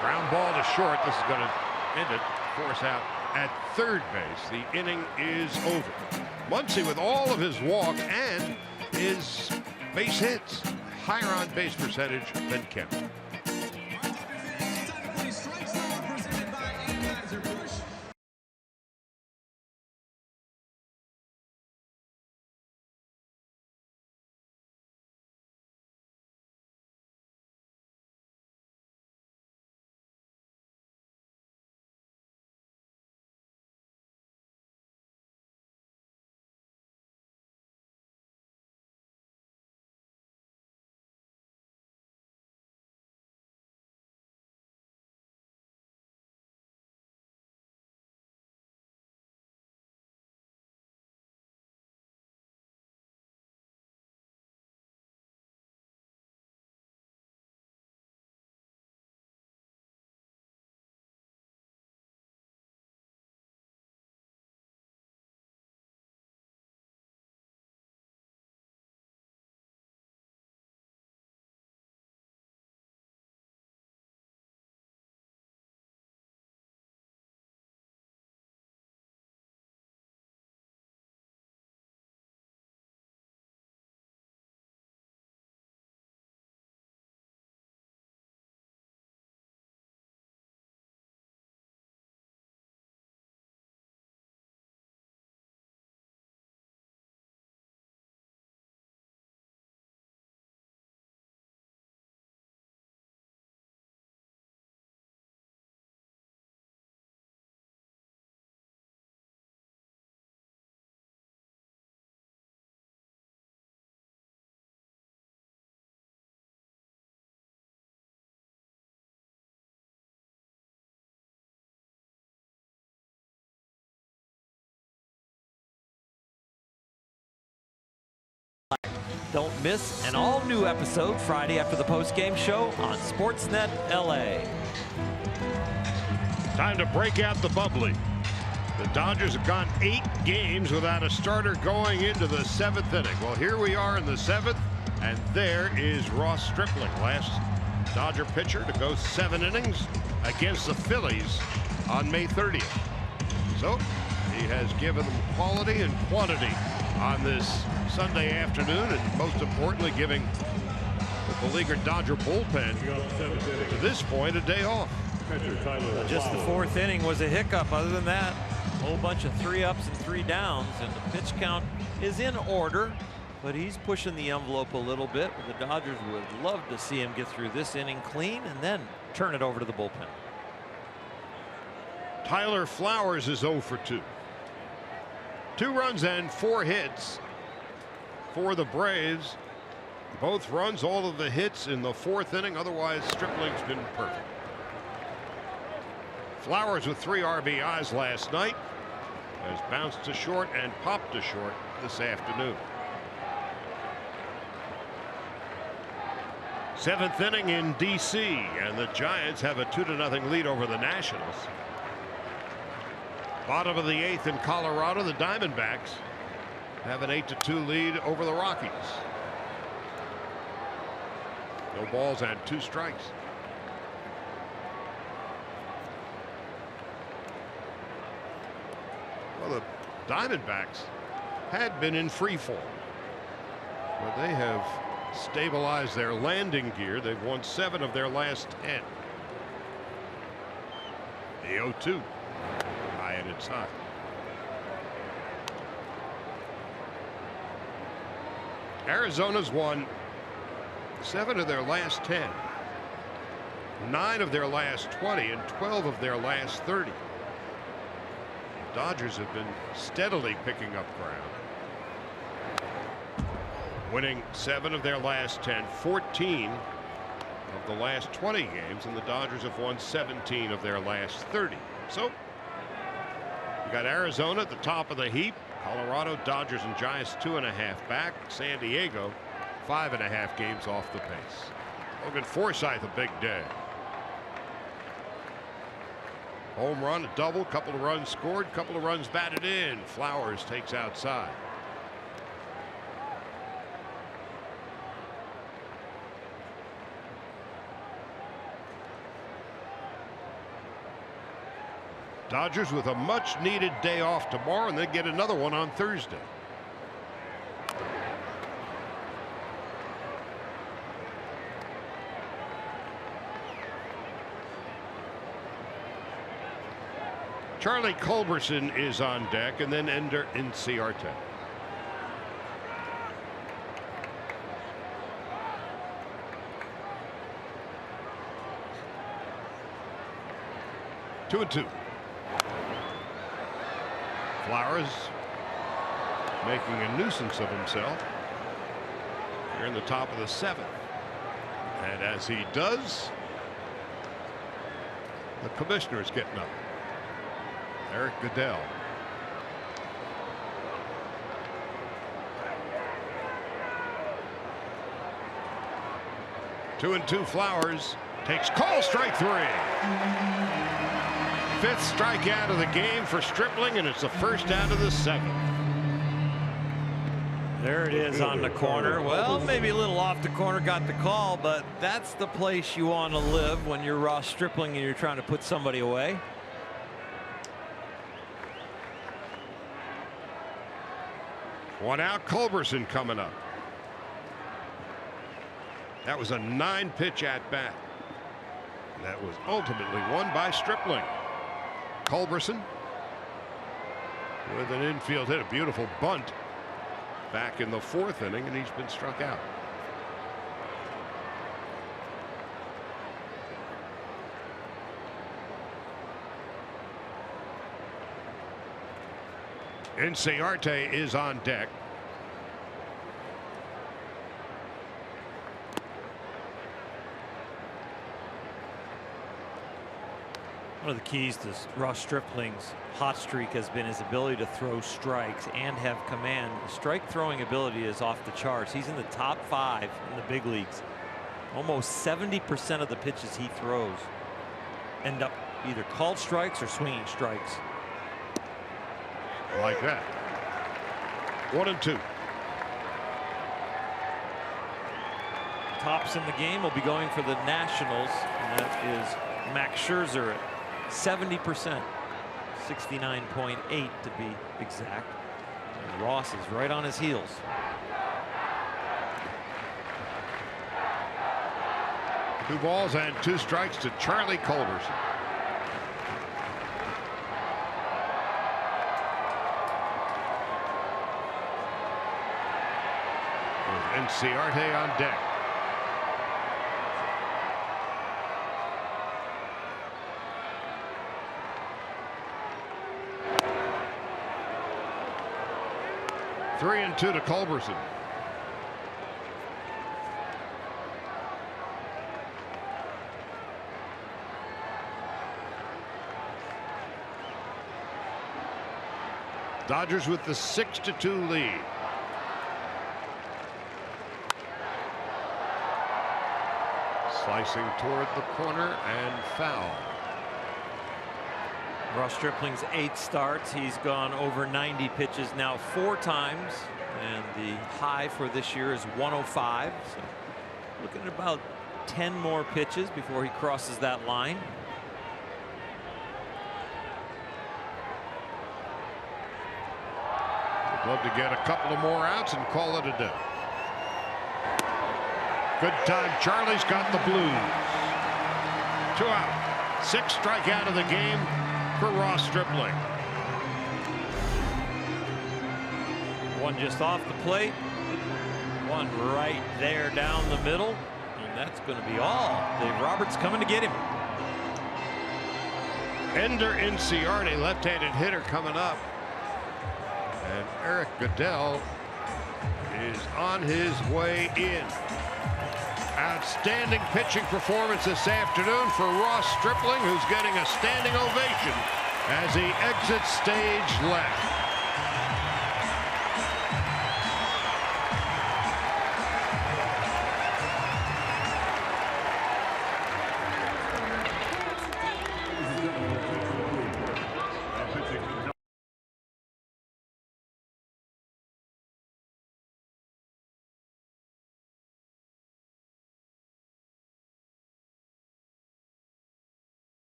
Ground ball to short. This is going to end it. Force out at third base. The inning is over. Muncy with all of his walk and his base hits, higher on base percentage than Kemp. Don't miss an all-new episode Friday after the post-game show on Sportsnet LA. Time to break out the bubbly. The Dodgers have gone 8 games without a starter going into the 7th inning. Well, here we are in the 7th, and there is Ross Stripling, last Dodger pitcher to go 7 innings against the Phillies on May 30th. So he has given them quality and quantity on this Sunday afternoon, and most importantly, giving the beleaguered Dodger bullpen to this point a day off. Just the 4th inning was a hiccup. Other than that, a whole bunch of 3 ups and 3 downs, and the pitch count is in order. But he's pushing the envelope a little bit. The Dodgers would love to see him get through this inning clean and then turn it over to the bullpen. Tyler Flowers is 0 for 2. 2 runs and 4 hits for the Braves. Both runs, all of the hits in the 4th inning. Otherwise, Stripling's been perfect. Flowers with 3 RBIs last night has bounced to short and popped to short this afternoon. 7th inning in D.C. and the Giants have a 2-0 lead over the Nationals. Bottom of the 8th in Colorado, the Diamondbacks have an 8-2 lead over the Rockies. No balls and 2 strikes. Well, the Diamondbacks had been in free fall, but they have stabilized their landing gear. They've won 7 of their last 10. The 0-2 high and inside. Arizona's won 7 of their last 10, 9 of their last 20, and 12 of their last 30. The Dodgers have been steadily picking up ground, winning 7 of their last 10, 14 of the last 20 games, and the Dodgers have won 17 of their last 30. So you got Arizona at the top of the heap. Colorado, Dodgers, and Giants 2.5 back. San Diego 5.5 games off the pace. Logan Forsythe a big day. Home run, a double, couple of runs scored, couple of runs batted in. Flowers takes outside. Dodgers with a much needed day off tomorrow and then get another one on Thursday. Charlie Culberson is on deck, and then Ender Inciarte. Two and two. Flowers making a nuisance of himself here in the top of the 7th. And as he does, the commissioner is getting up. Eric Goodell. Two and two. Flowers takes call, strike 3. 5th strikeout of the game for Stripling, and it's the first out of the 7th. There it is on the corner. Well, maybe a little off the corner, got the call, but that's the place you want to live when you're Ross Stripling and you're trying to put somebody away. One out. Culberson coming up. That was a 9-pitch at bat. That was ultimately won by Stripling. Culberson with an infield hit, a beautiful bunt back in the 4th inning, and he's been struck out. Inciarte is on deck. One of the keys to Ross Stripling's hot streak has been his ability to throw strikes and have command. The strike throwing ability is off the charts. He's in the top 5 in the big leagues. Almost 70% of the pitches he throws end up either called strikes or swinging strikes. I like that. 1 and 2. Tops in the game will be going for the Nationals, and that is Max Scherzer at 70%, 69.8 to be exact. And Ross is right on his heels. Two balls and 2 strikes to Charlie Culberson. Inciarte on deck. Three and two to Culberson. Dodgers with the 6-2 lead. Slicing toward the corner and foul. Ross Stripling's 8 starts. He's gone over 90 pitches now 4 times, and the high for this year is 105. So looking at about 10 more pitches before he crosses that line. Would love to get a couple of more outs and call it a day. Good time. Charlie's got the Blues. 2 out. 6 strike out of the game for Ross Stripling. One just off the plate. One right there down the middle. And that's going to be all. Dave Roberts coming to get him. Ender Inciarte, left-handed hitter, coming up. And Eric Goodell is on his way in. Outstanding pitching performance this afternoon for Ross Stripling, who's getting a standing ovation as he exits stage left.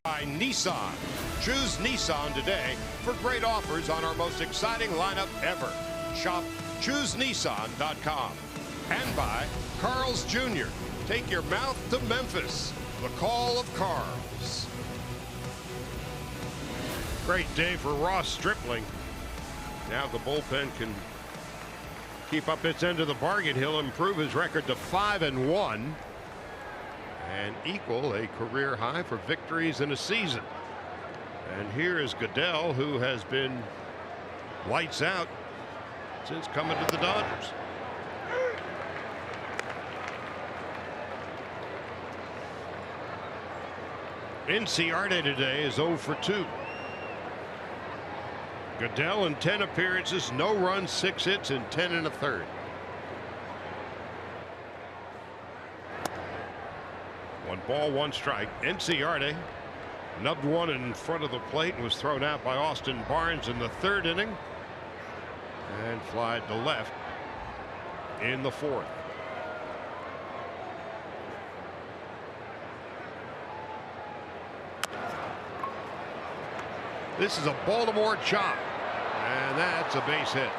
By Nissan. Choose Nissan today for great offers on our most exciting lineup ever. Shop ChooseNissan.com. And by Carl's Jr. Take your mouth to Memphis. The call of Carl's. Great day for Ross Stripling. Now the bullpen can keep up its end of the bargain. He'll improve his record to 5-1. And equal a career high for victories in a season. And here is Goodell, who has been lights out since coming to the Dodgers. Inciarte today is 0 for 2. Goodell in 10 appearances, no runs, 6 hits, and 10 1/3. 1 ball, 1 strike. Inciarte nubbed one in front of the plate and was thrown out by Austin Barnes in the 3rd inning and flied to left in the 4th. This is a Baltimore chop, and that's a base hit.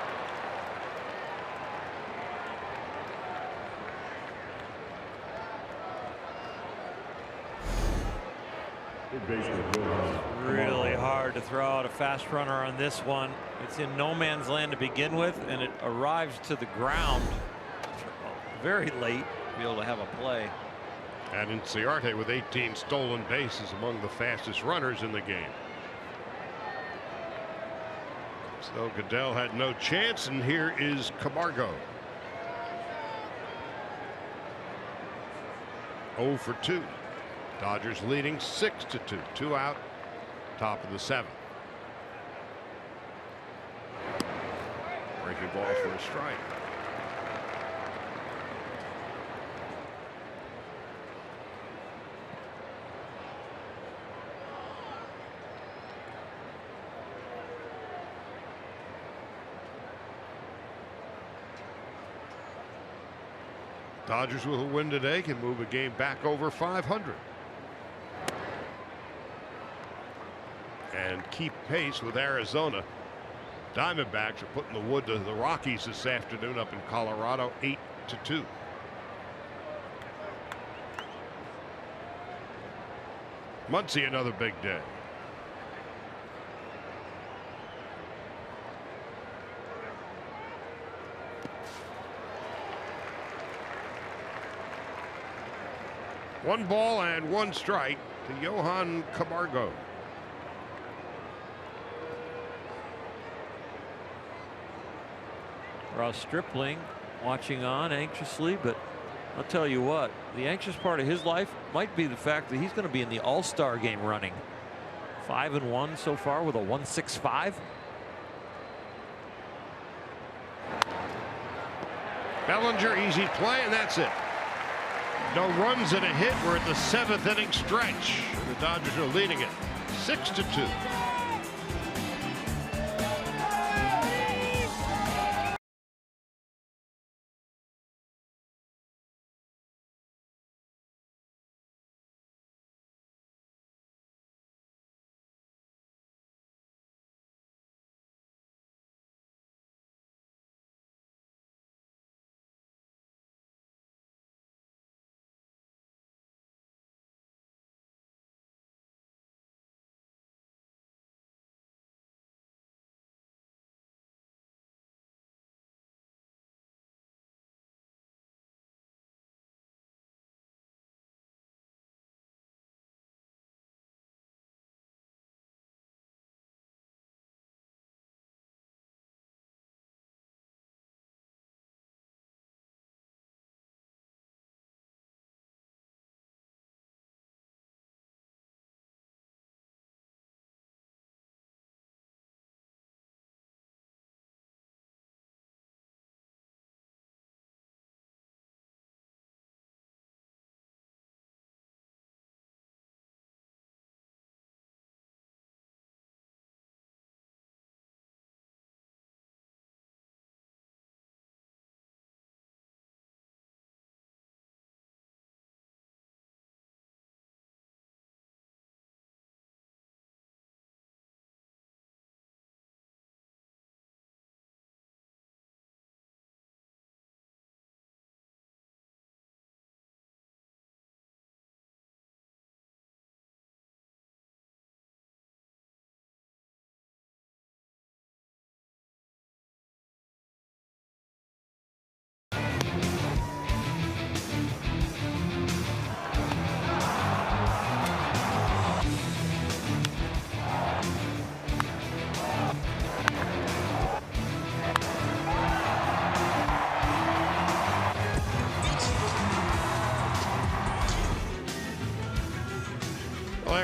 Third baseman, Johan. Really hard to throw out a fast runner on this one. It's in no man's land to begin with, and it arrives to the ground very late to be able to have a play. And Inciarte with 18 stolen bases among the fastest runners in the game. So Goodell had no chance, and here is Camargo. 0 for 2. Dodgers leading 6-2. 2 out, top of the 7th. Breaking ball for a strike. Dodgers with a win today can move a game back over 500 and keep pace with Arizona. Diamondbacks are putting the wood to the Rockies this afternoon up in Colorado, 8-2. Muncy another big day. One ball and one strike to Johan Camargo. Ross Stripling watching on anxiously, but I'll tell you what, the anxious part of his life might be the fact that he's going to be in the All-Star game running. 5-1 so far with a 1.65. Bellinger, easy play, and that's it. No runs and a hit. We're at the 7th inning stretch. The Dodgers are leading it 6-2.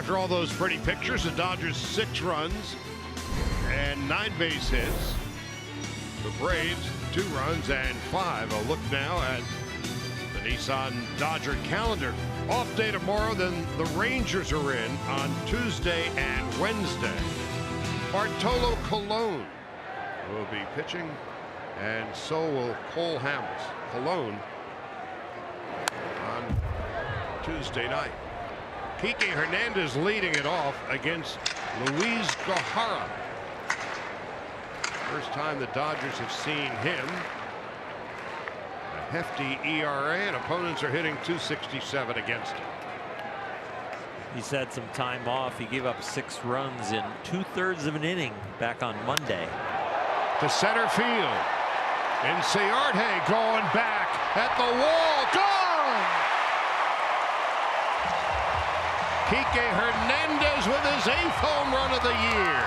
After all those pretty pictures, the Dodgers 6 runs and 9 base hits. The Braves 2 runs and 5. A look now at the Nissan Dodger calendar. Off day tomorrow, then the Rangers are in on Tuesday and Wednesday. Bartolo Colon will be pitching, and so will Cole Hamels. Colon on Tuesday night. Kike Hernandez leading it off against Luis Gohara. First time the Dodgers have seen him. A hefty ERA, and opponents are hitting .267 against him. He's had some time off. He gave up 6 runs in 2/3 of an inning back on Monday. To center field. Inciarte going back at the wall. Gone! Kike Hernandez with his 8th home run of the year.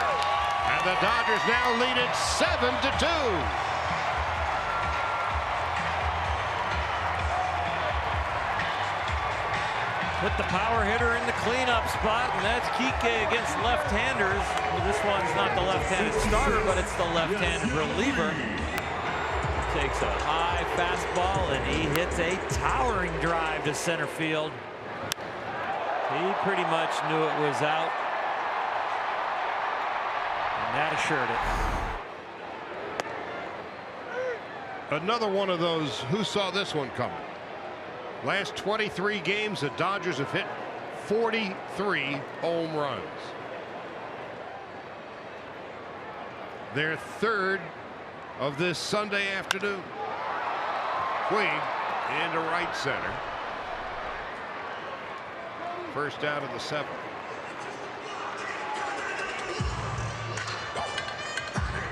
And the Dodgers now lead it 7-2. Put the power hitter in the cleanup spot, and that's Kike against left-handers. Well, this one's not the left-handed starter, but it's the left-handed reliever. Takes a high fastball, and he hits a towering drive to center field. He pretty much knew it was out, and that assured it. Another one of those, who saw this one coming? Last 23 games, the Dodgers have hit 43 home runs. Their 3rd of this Sunday afternoon. Puig into right center. First out of the 7th.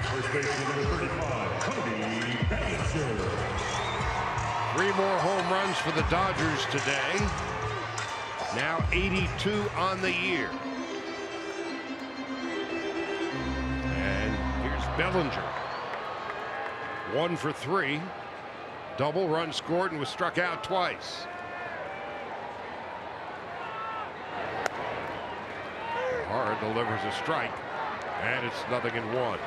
First baseman number 35, Cody Bellinger. 3 more home runs for the Dodgers today. Now 82 on the year. And here's Bellinger. 1 for 3. Double, run scored, and was struck out twice. Hard delivers a strike, and it's 0-1.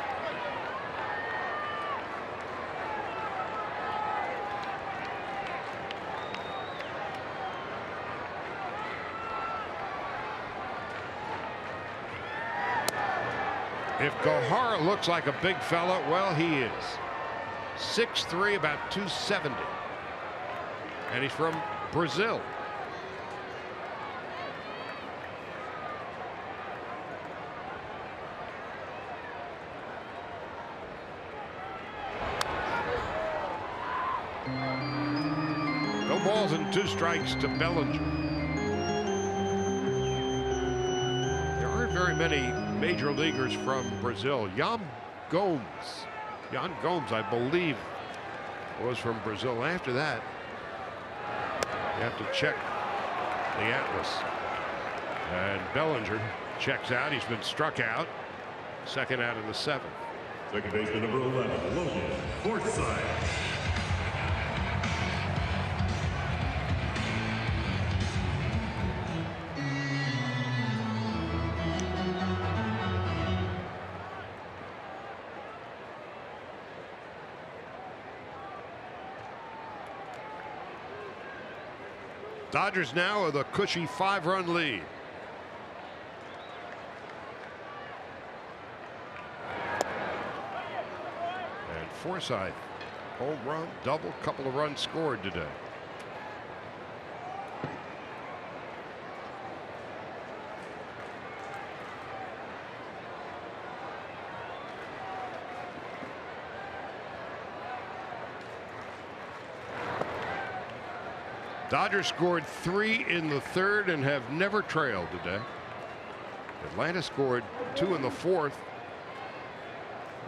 If Gohara looks like a big fella, well, he is. 6'3", about 270. And he's from Brazil. No balls and 2 strikes to Bellinger. There aren't very many major leaguers from Brazil. Jan Gomes, I believe, was from Brazil. After that, you have to check the Atlas. And Bellinger checks out. He's been struck out. 2nd out of the 7th. Second baseman number 11, Logan Forsythe. Dodgers now with a cushy 5-run lead. And Forsythe, home run, double, couple of runs scored today. Dodgers scored 3 in the 3rd and have never trailed today. Atlanta scored 2 in the 4th.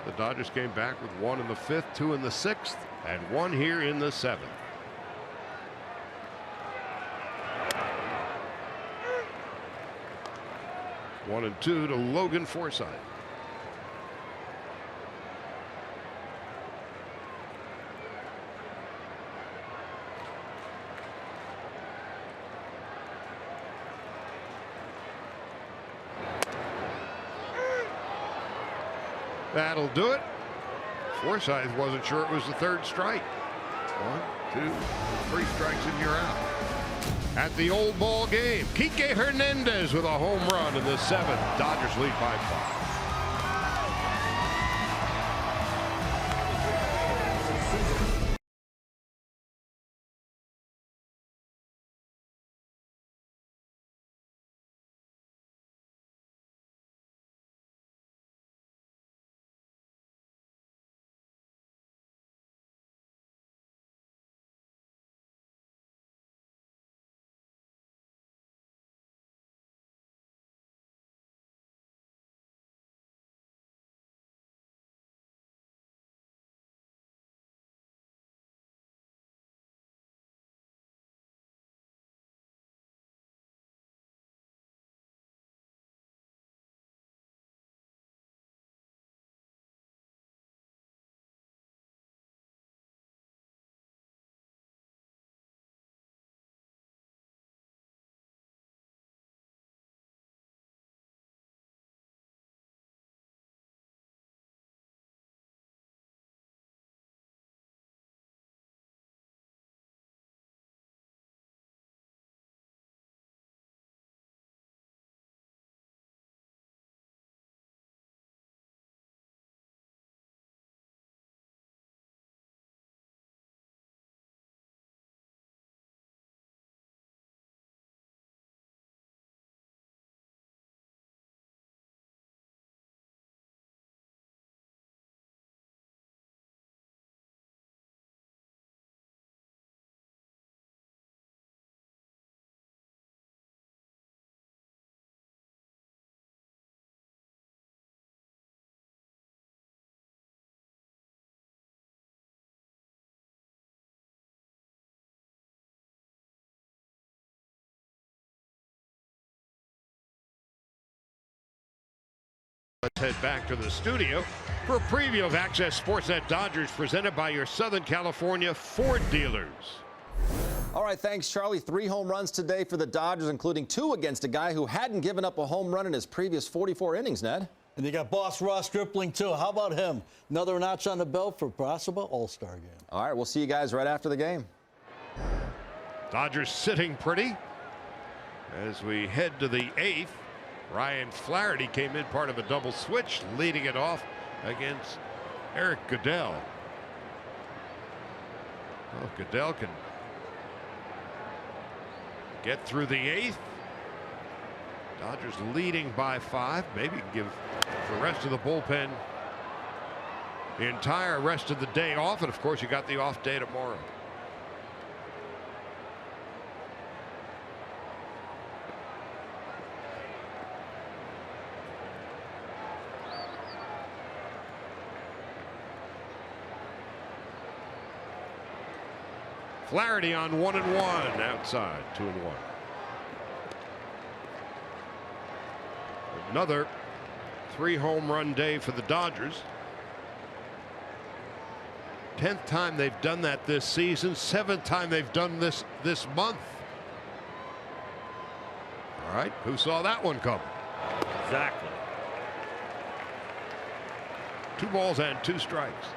The Dodgers came back with 1 in the 5th, 2 in the 6th, and 1 here in the 7th. One and 2 to Logan Forsythe. That'll do it. Forsythe wasn't sure it was the 3rd strike. 1, 2, 3 strikes and you're out. At the old ball game, Kike Hernandez with a home run in the 7th. Dodgers lead by 5. Let's head back to the studio for a preview of Access Sportsnet Dodgers presented by your Southern California Ford dealers. All right, thanks, Charlie. 3 home runs today for the Dodgers, including 2 against a guy who hadn't given up a home run in his previous 44 innings, Ned. And you got boss Ross Stripling, too. How about him? Another notch on the belt for possible All-Star game. All right, we'll see you guys right after the game. Dodgers sitting pretty as we head to the 8th. Ryan Flaherty came in part of a double switch, leading it off against Eric Goodell. Well, Goodell can get through the 8th. Dodgers leading by 5. Maybe give the rest of the bullpen the entire rest of the day off. And of course, you got the off day tomorrow. Flaherty on 1-1 outside, 2-1. Another 3 home run day for the Dodgers. 10th time they've done that this season. 7th time they've done this month. All right, who saw that one come? Exactly. 2 balls and 2 strikes.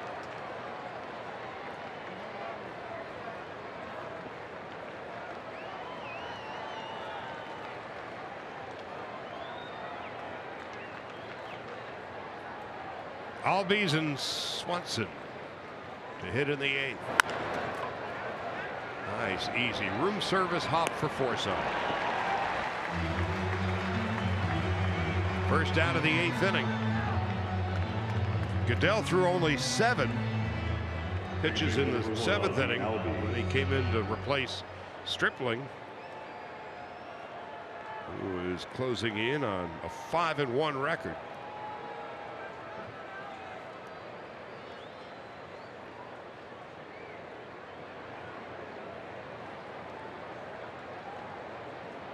Albies and Swanson to hit in the 8th. Nice, easy room service hop for Forsythe. First out of the 8th inning. Goodell threw only 7 pitches in the 7th inning when he came in to replace Stripling, who is closing in on a 5-1 record.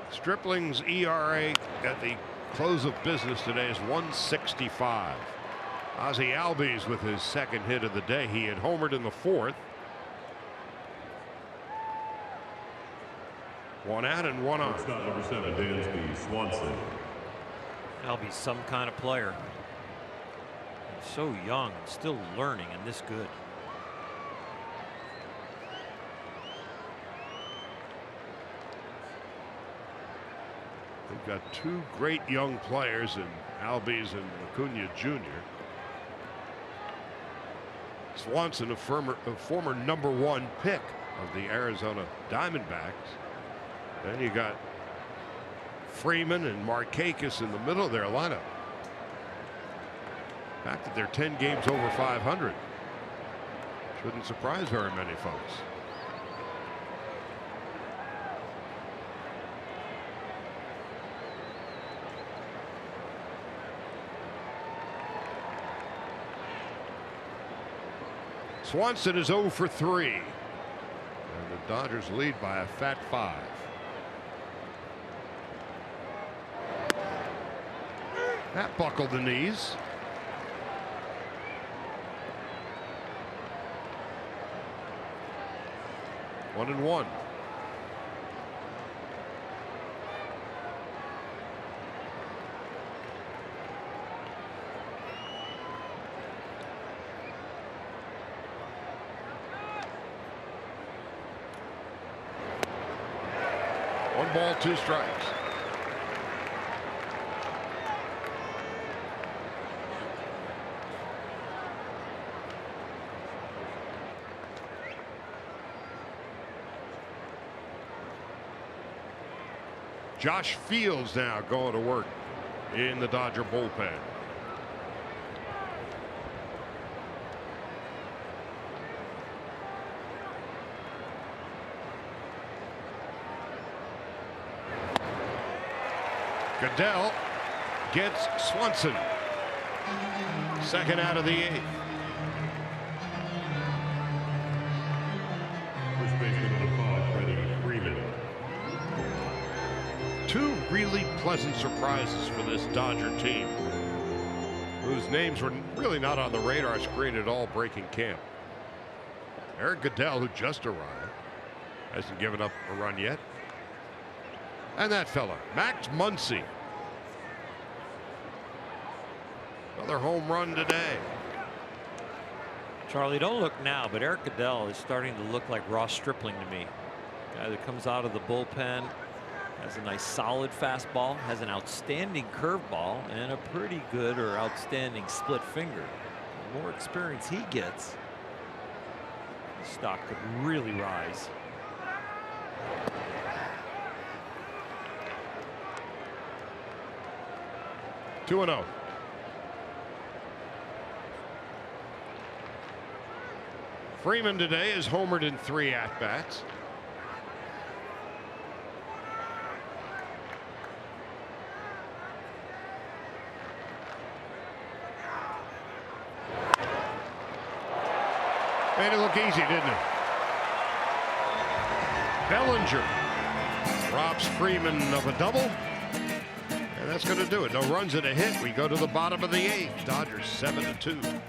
Stripling's ERA at the close of business today is 1.65. Ozzie Albies with his 2nd hit of the day. He had homered in the 4th. 1 out and 1 on. Stop number 7, Dansby Swanson. Albies some kind of player. He's so young and still learning and this good. They've got 2 great young players in Albies and Acuna Jr. Swanson, a former #1 pick of the Arizona Diamondbacks. Then you got Freeman and Markakis in the middle of their lineup. The fact that they're 10 games over 500 shouldn't surprise very many folks. Swanson is 0 for 3. And the Dodgers lead by a fat 5. That buckled the knees. One and 1. One ball, 2 strikes. Josh Fields now going to work in the Dodger bullpen. Goodell gets Swanson. 2nd out of the 8th. First baseman on the call, Freddie Freeman. 2 really pleasant surprises for this Dodger team. whose names were really not on the radar screen at all breaking camp. Eric Goodell, who just arrived, hasn't given up a run yet. And that fella, Max Muncy. Another home run today. Charlie, don't look now, but Eric Goodell is starting to look like Ross Stripling to me. Guy that comes out of the bullpen, has a nice solid fastball, has an outstanding curveball, and a pretty good or outstanding split finger. The more experience he gets, his stock could really rise. Two and 0. Freeman today is homered in 3 at-bats. Made it look easy, didn't it? Bellinger robs Freeman of a double. And that's going to do it. No runs and a hit. We go to the bottom of the 8th. Dodgers 7-2.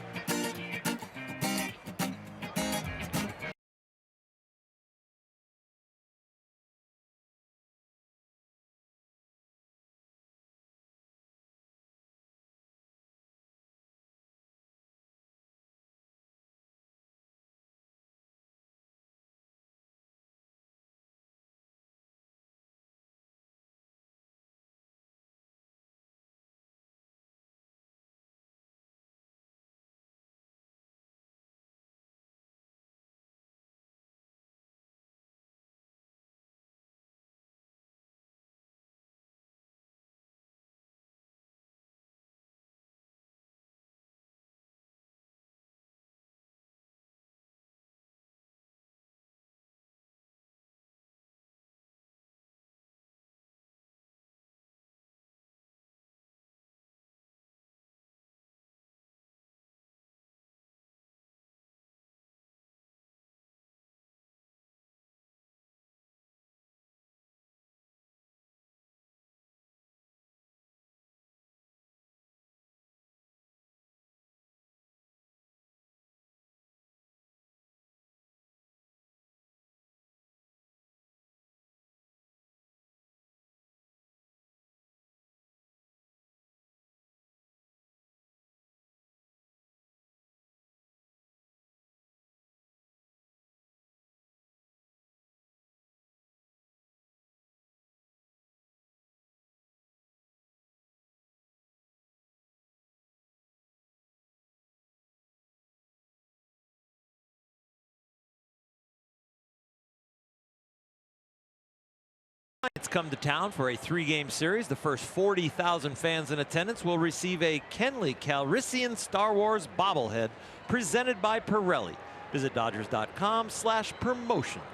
It's come to town for a 3-game series. The first 40,000 fans in attendance will receive a Kenley Calrissian Star Wars bobblehead presented by Pirelli. Visit Dodgers.com/promotions.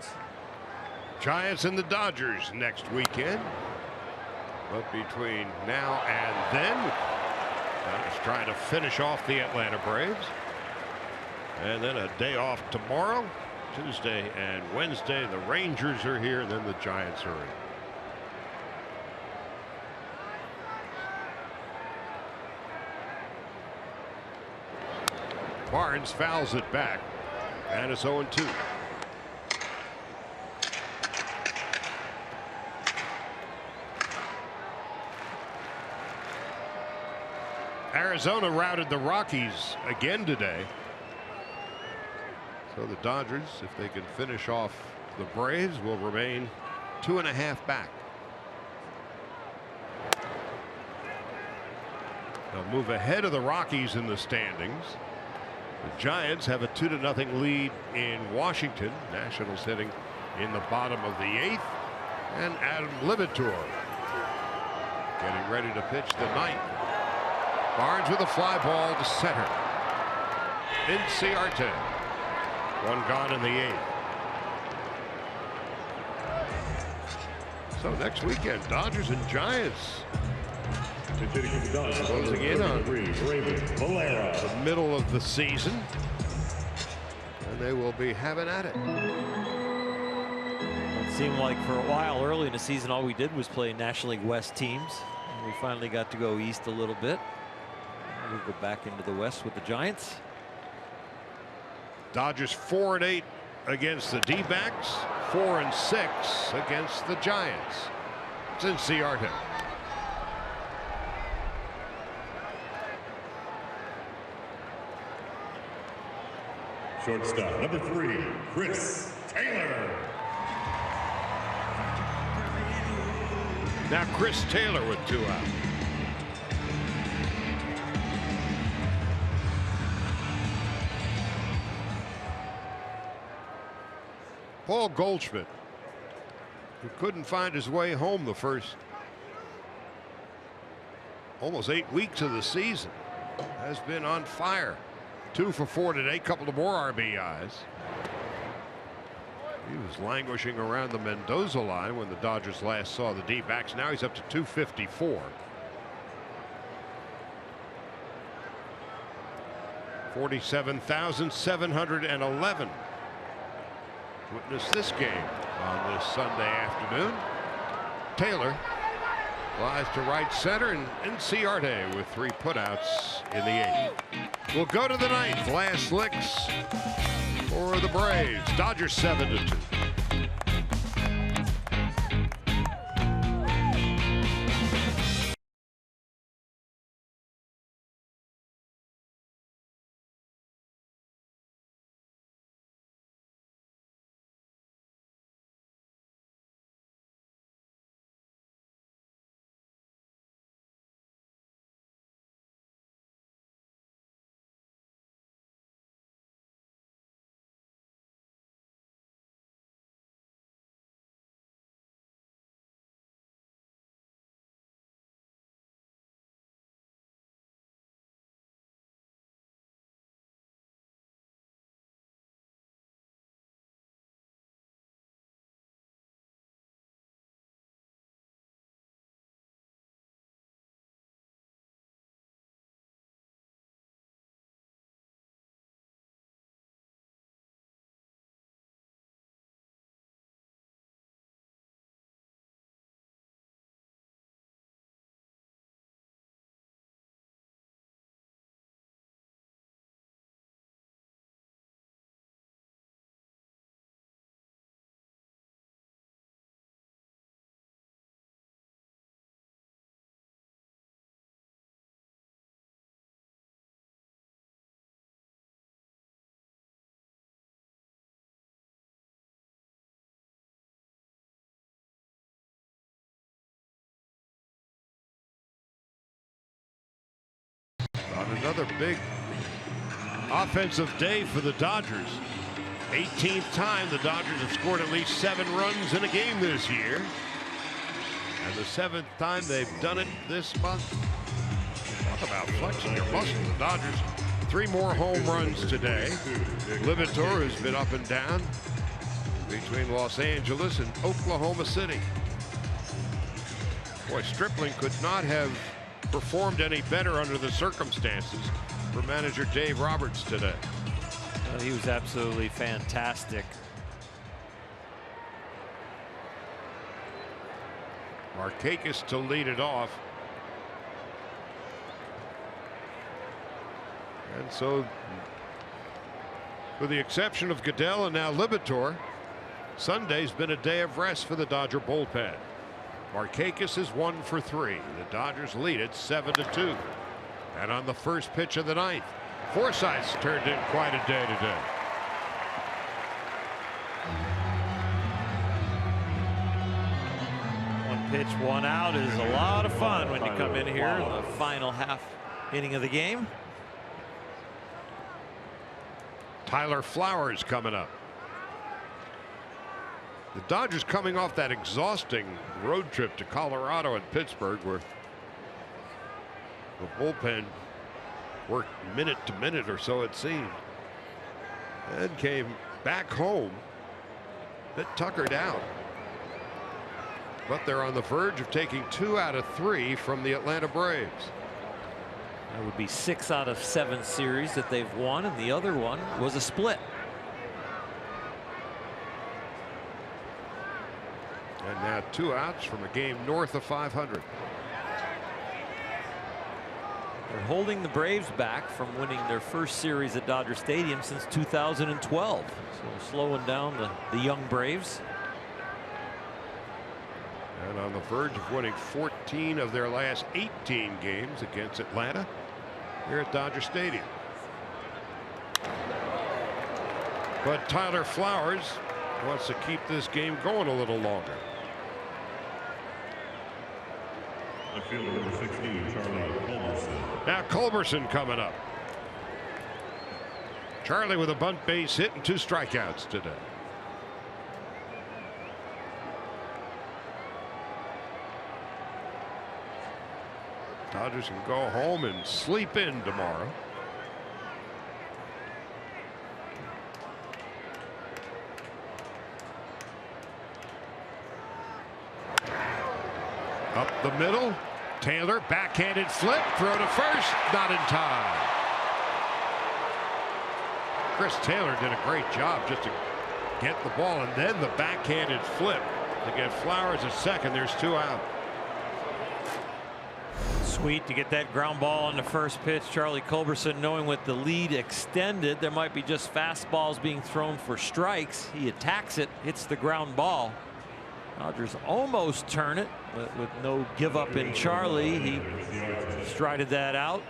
Giants and the Dodgers next weekend. But between now and then, Dodgers trying to finish off the Atlanta Braves. And then a day off tomorrow, Tuesday and Wednesday. The Rangers are here, and then the Giants are in. Barnes fouls it back, and it's 0-2. Arizona routed the Rockies again today. So the Dodgers, if they can finish off the Braves, will remain 2.5 back. They'll move ahead of the Rockies in the standings. The Giants have a 2-0 lead in Washington. Nationals hitting in the bottom of the 8th. And Adam Livitor getting ready to pitch the 9th. Barnes with a fly ball to center. Inciarte. One gone in the 8th. So next weekend, Dodgers and Giants closing in on the middle of the season, and they will be having at it. It seemed like for a while early in the season all we did was play National League West teams, and we finally got to go east a little bit. We'll go back into the West with the Giants. Dodgers 4-8 against the D-backs, 4-6 against the Giants. It's in Ciarte. Shortstop, number 3, Chris Taylor. Now Chris Taylor with 2 out. Paul Goldschmidt, who couldn't find his way home the first almost 8 weeks of the season, has been on fire. 2 for 4 today, couple of more RBIs. He was languishing around the Mendoza line when the Dodgers last saw the D-backs. Now he's up to 254. 47,711 witness this game on this Sunday afternoon. Taylor flies to right center and Ciarte with 3 putouts in the 8th. We'll go to the 9th. Last licks for the Braves. Dodgers 7-2. On another big offensive day for the Dodgers. 18th time the Dodgers have scored at least 7 runs in a game this year. And the 7th time they've done it this month. Talk about flexing your muscle. The Dodgers 3 more home runs today. Libator has been up and down between Los Angeles and Oklahoma City. Boy, Stripling could not have performed any better under the circumstances for manager Dave Roberts today. Well, he was absolutely fantastic. Markakis to lead it off. And so, with the exception of Goodell and now Libator, Sunday's been a day of rest for the Dodger bullpen. Markakis is 1 for 3. The Dodgers lead it 7-2. And on the first pitch of the 9th, Forsythe's turned in quite a day today. One pitch, 1 out is a lot of fun when you come in here in the final half inning of the game. Tyler Flowers coming up. The Dodgers coming off that exhausting road trip to Colorado and Pittsburgh, where the bullpen worked minute to minute or so it seemed, and came back home a bit tuckered out. But they're on the verge of taking 2 out of 3 from the Atlanta Braves. That would be 6 out of 7 series that they've won, and the other one was a split. And now 2 outs from a game north of 500. They're holding the Braves back from winning their first series at Dodger Stadium since 2012. So slowing down the young Braves. And on the verge of winning 14 of their last 18 games against Atlanta here at Dodger Stadium. But Tyler Flowers wants to keep this game going a little longer. Fielder number 16, Charlie Culberson. Now Culberson coming up. Charlie with a bunt base hit and 2 strikeouts today. Dodgers can go home and sleep in tomorrow. Up the middle. Taylor, backhanded flip, throw to first, not in time. Chris Taylor did a great job just to get the ball, and then the backhanded flip to get Flowers at second. There's 2 out. Sweet to get that ground ball on the first pitch. Charlie Culberson, knowing with the lead extended, there might be just fastballs being thrown for strikes. He attacks it, hits the ground ball. Dodgers almost turn it, but with no give up in Charlie, he strided that out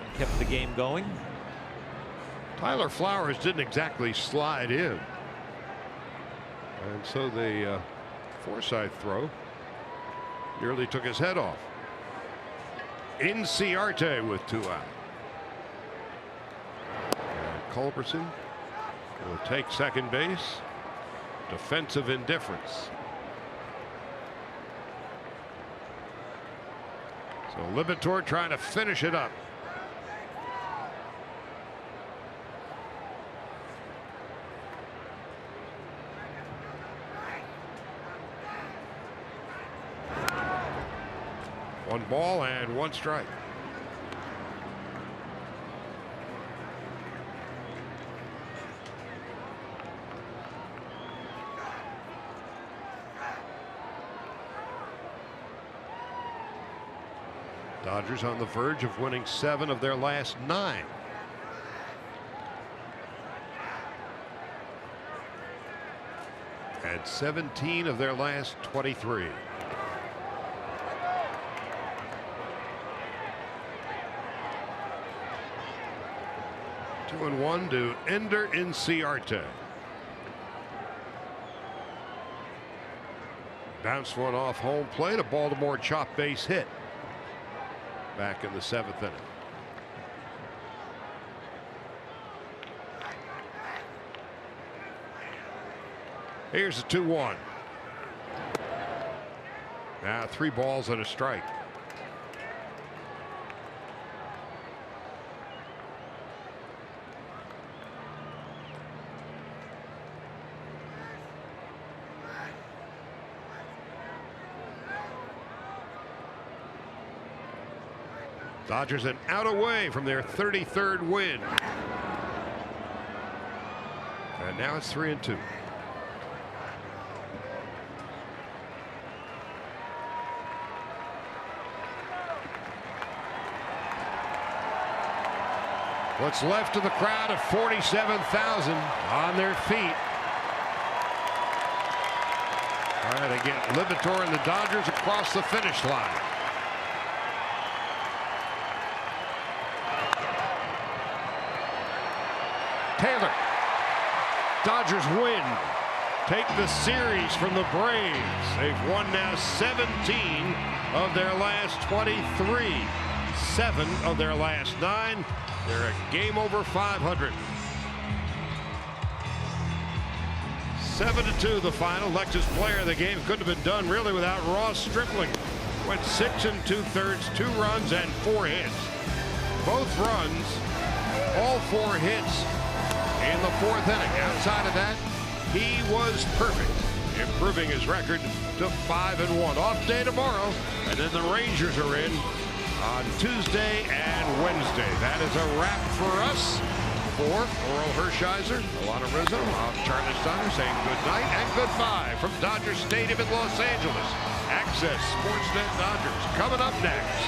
and kept the game going. Tyler Flowers didn't exactly slide in, and so the Forsythe throw nearly took his head off. Inciarte with 2 out. And Culberson will take second base. Defensive indifference. So Liberatore trying to finish it up. One ball and 1 strike. Dodgers on the verge of winning 7 of their last 9. And 17 of their last 23. Two and 1 to Ender Inciarte. Bounced one off home plate, a Baltimore chop base hit back in the 7th inning. Here's the 2-1. Now 3 balls and a strike. Dodgers an out away from their 33rd win. And now it's 3-2. What's left of the crowd of 47,000 on their feet. All right, again, Liberatore and the Dodgers across the finish line. Taylor. Dodgers win. Take the series from the Braves. They've won now 17 of their last 23. 7 of their last 9. They're a game over 500. 7-2 the final. Lexus player of the game. Couldn't have been done really without Ross Stripling. Went 6 2/3, 2 runs and 4 hits. Both runs, all 4 hits in the 4th inning. Outside of that, he was perfect, improving his record to 5-1. Off day tomorrow, and then the Rangers are in on Tuesday and Wednesday. That is a wrap for us. For Oral Hershiser, Alana Rizzo, I'm Charlie Steiner saying good night and goodbye from Dodger Stadium in Los Angeles. Access Sportsnet Dodgers coming up next.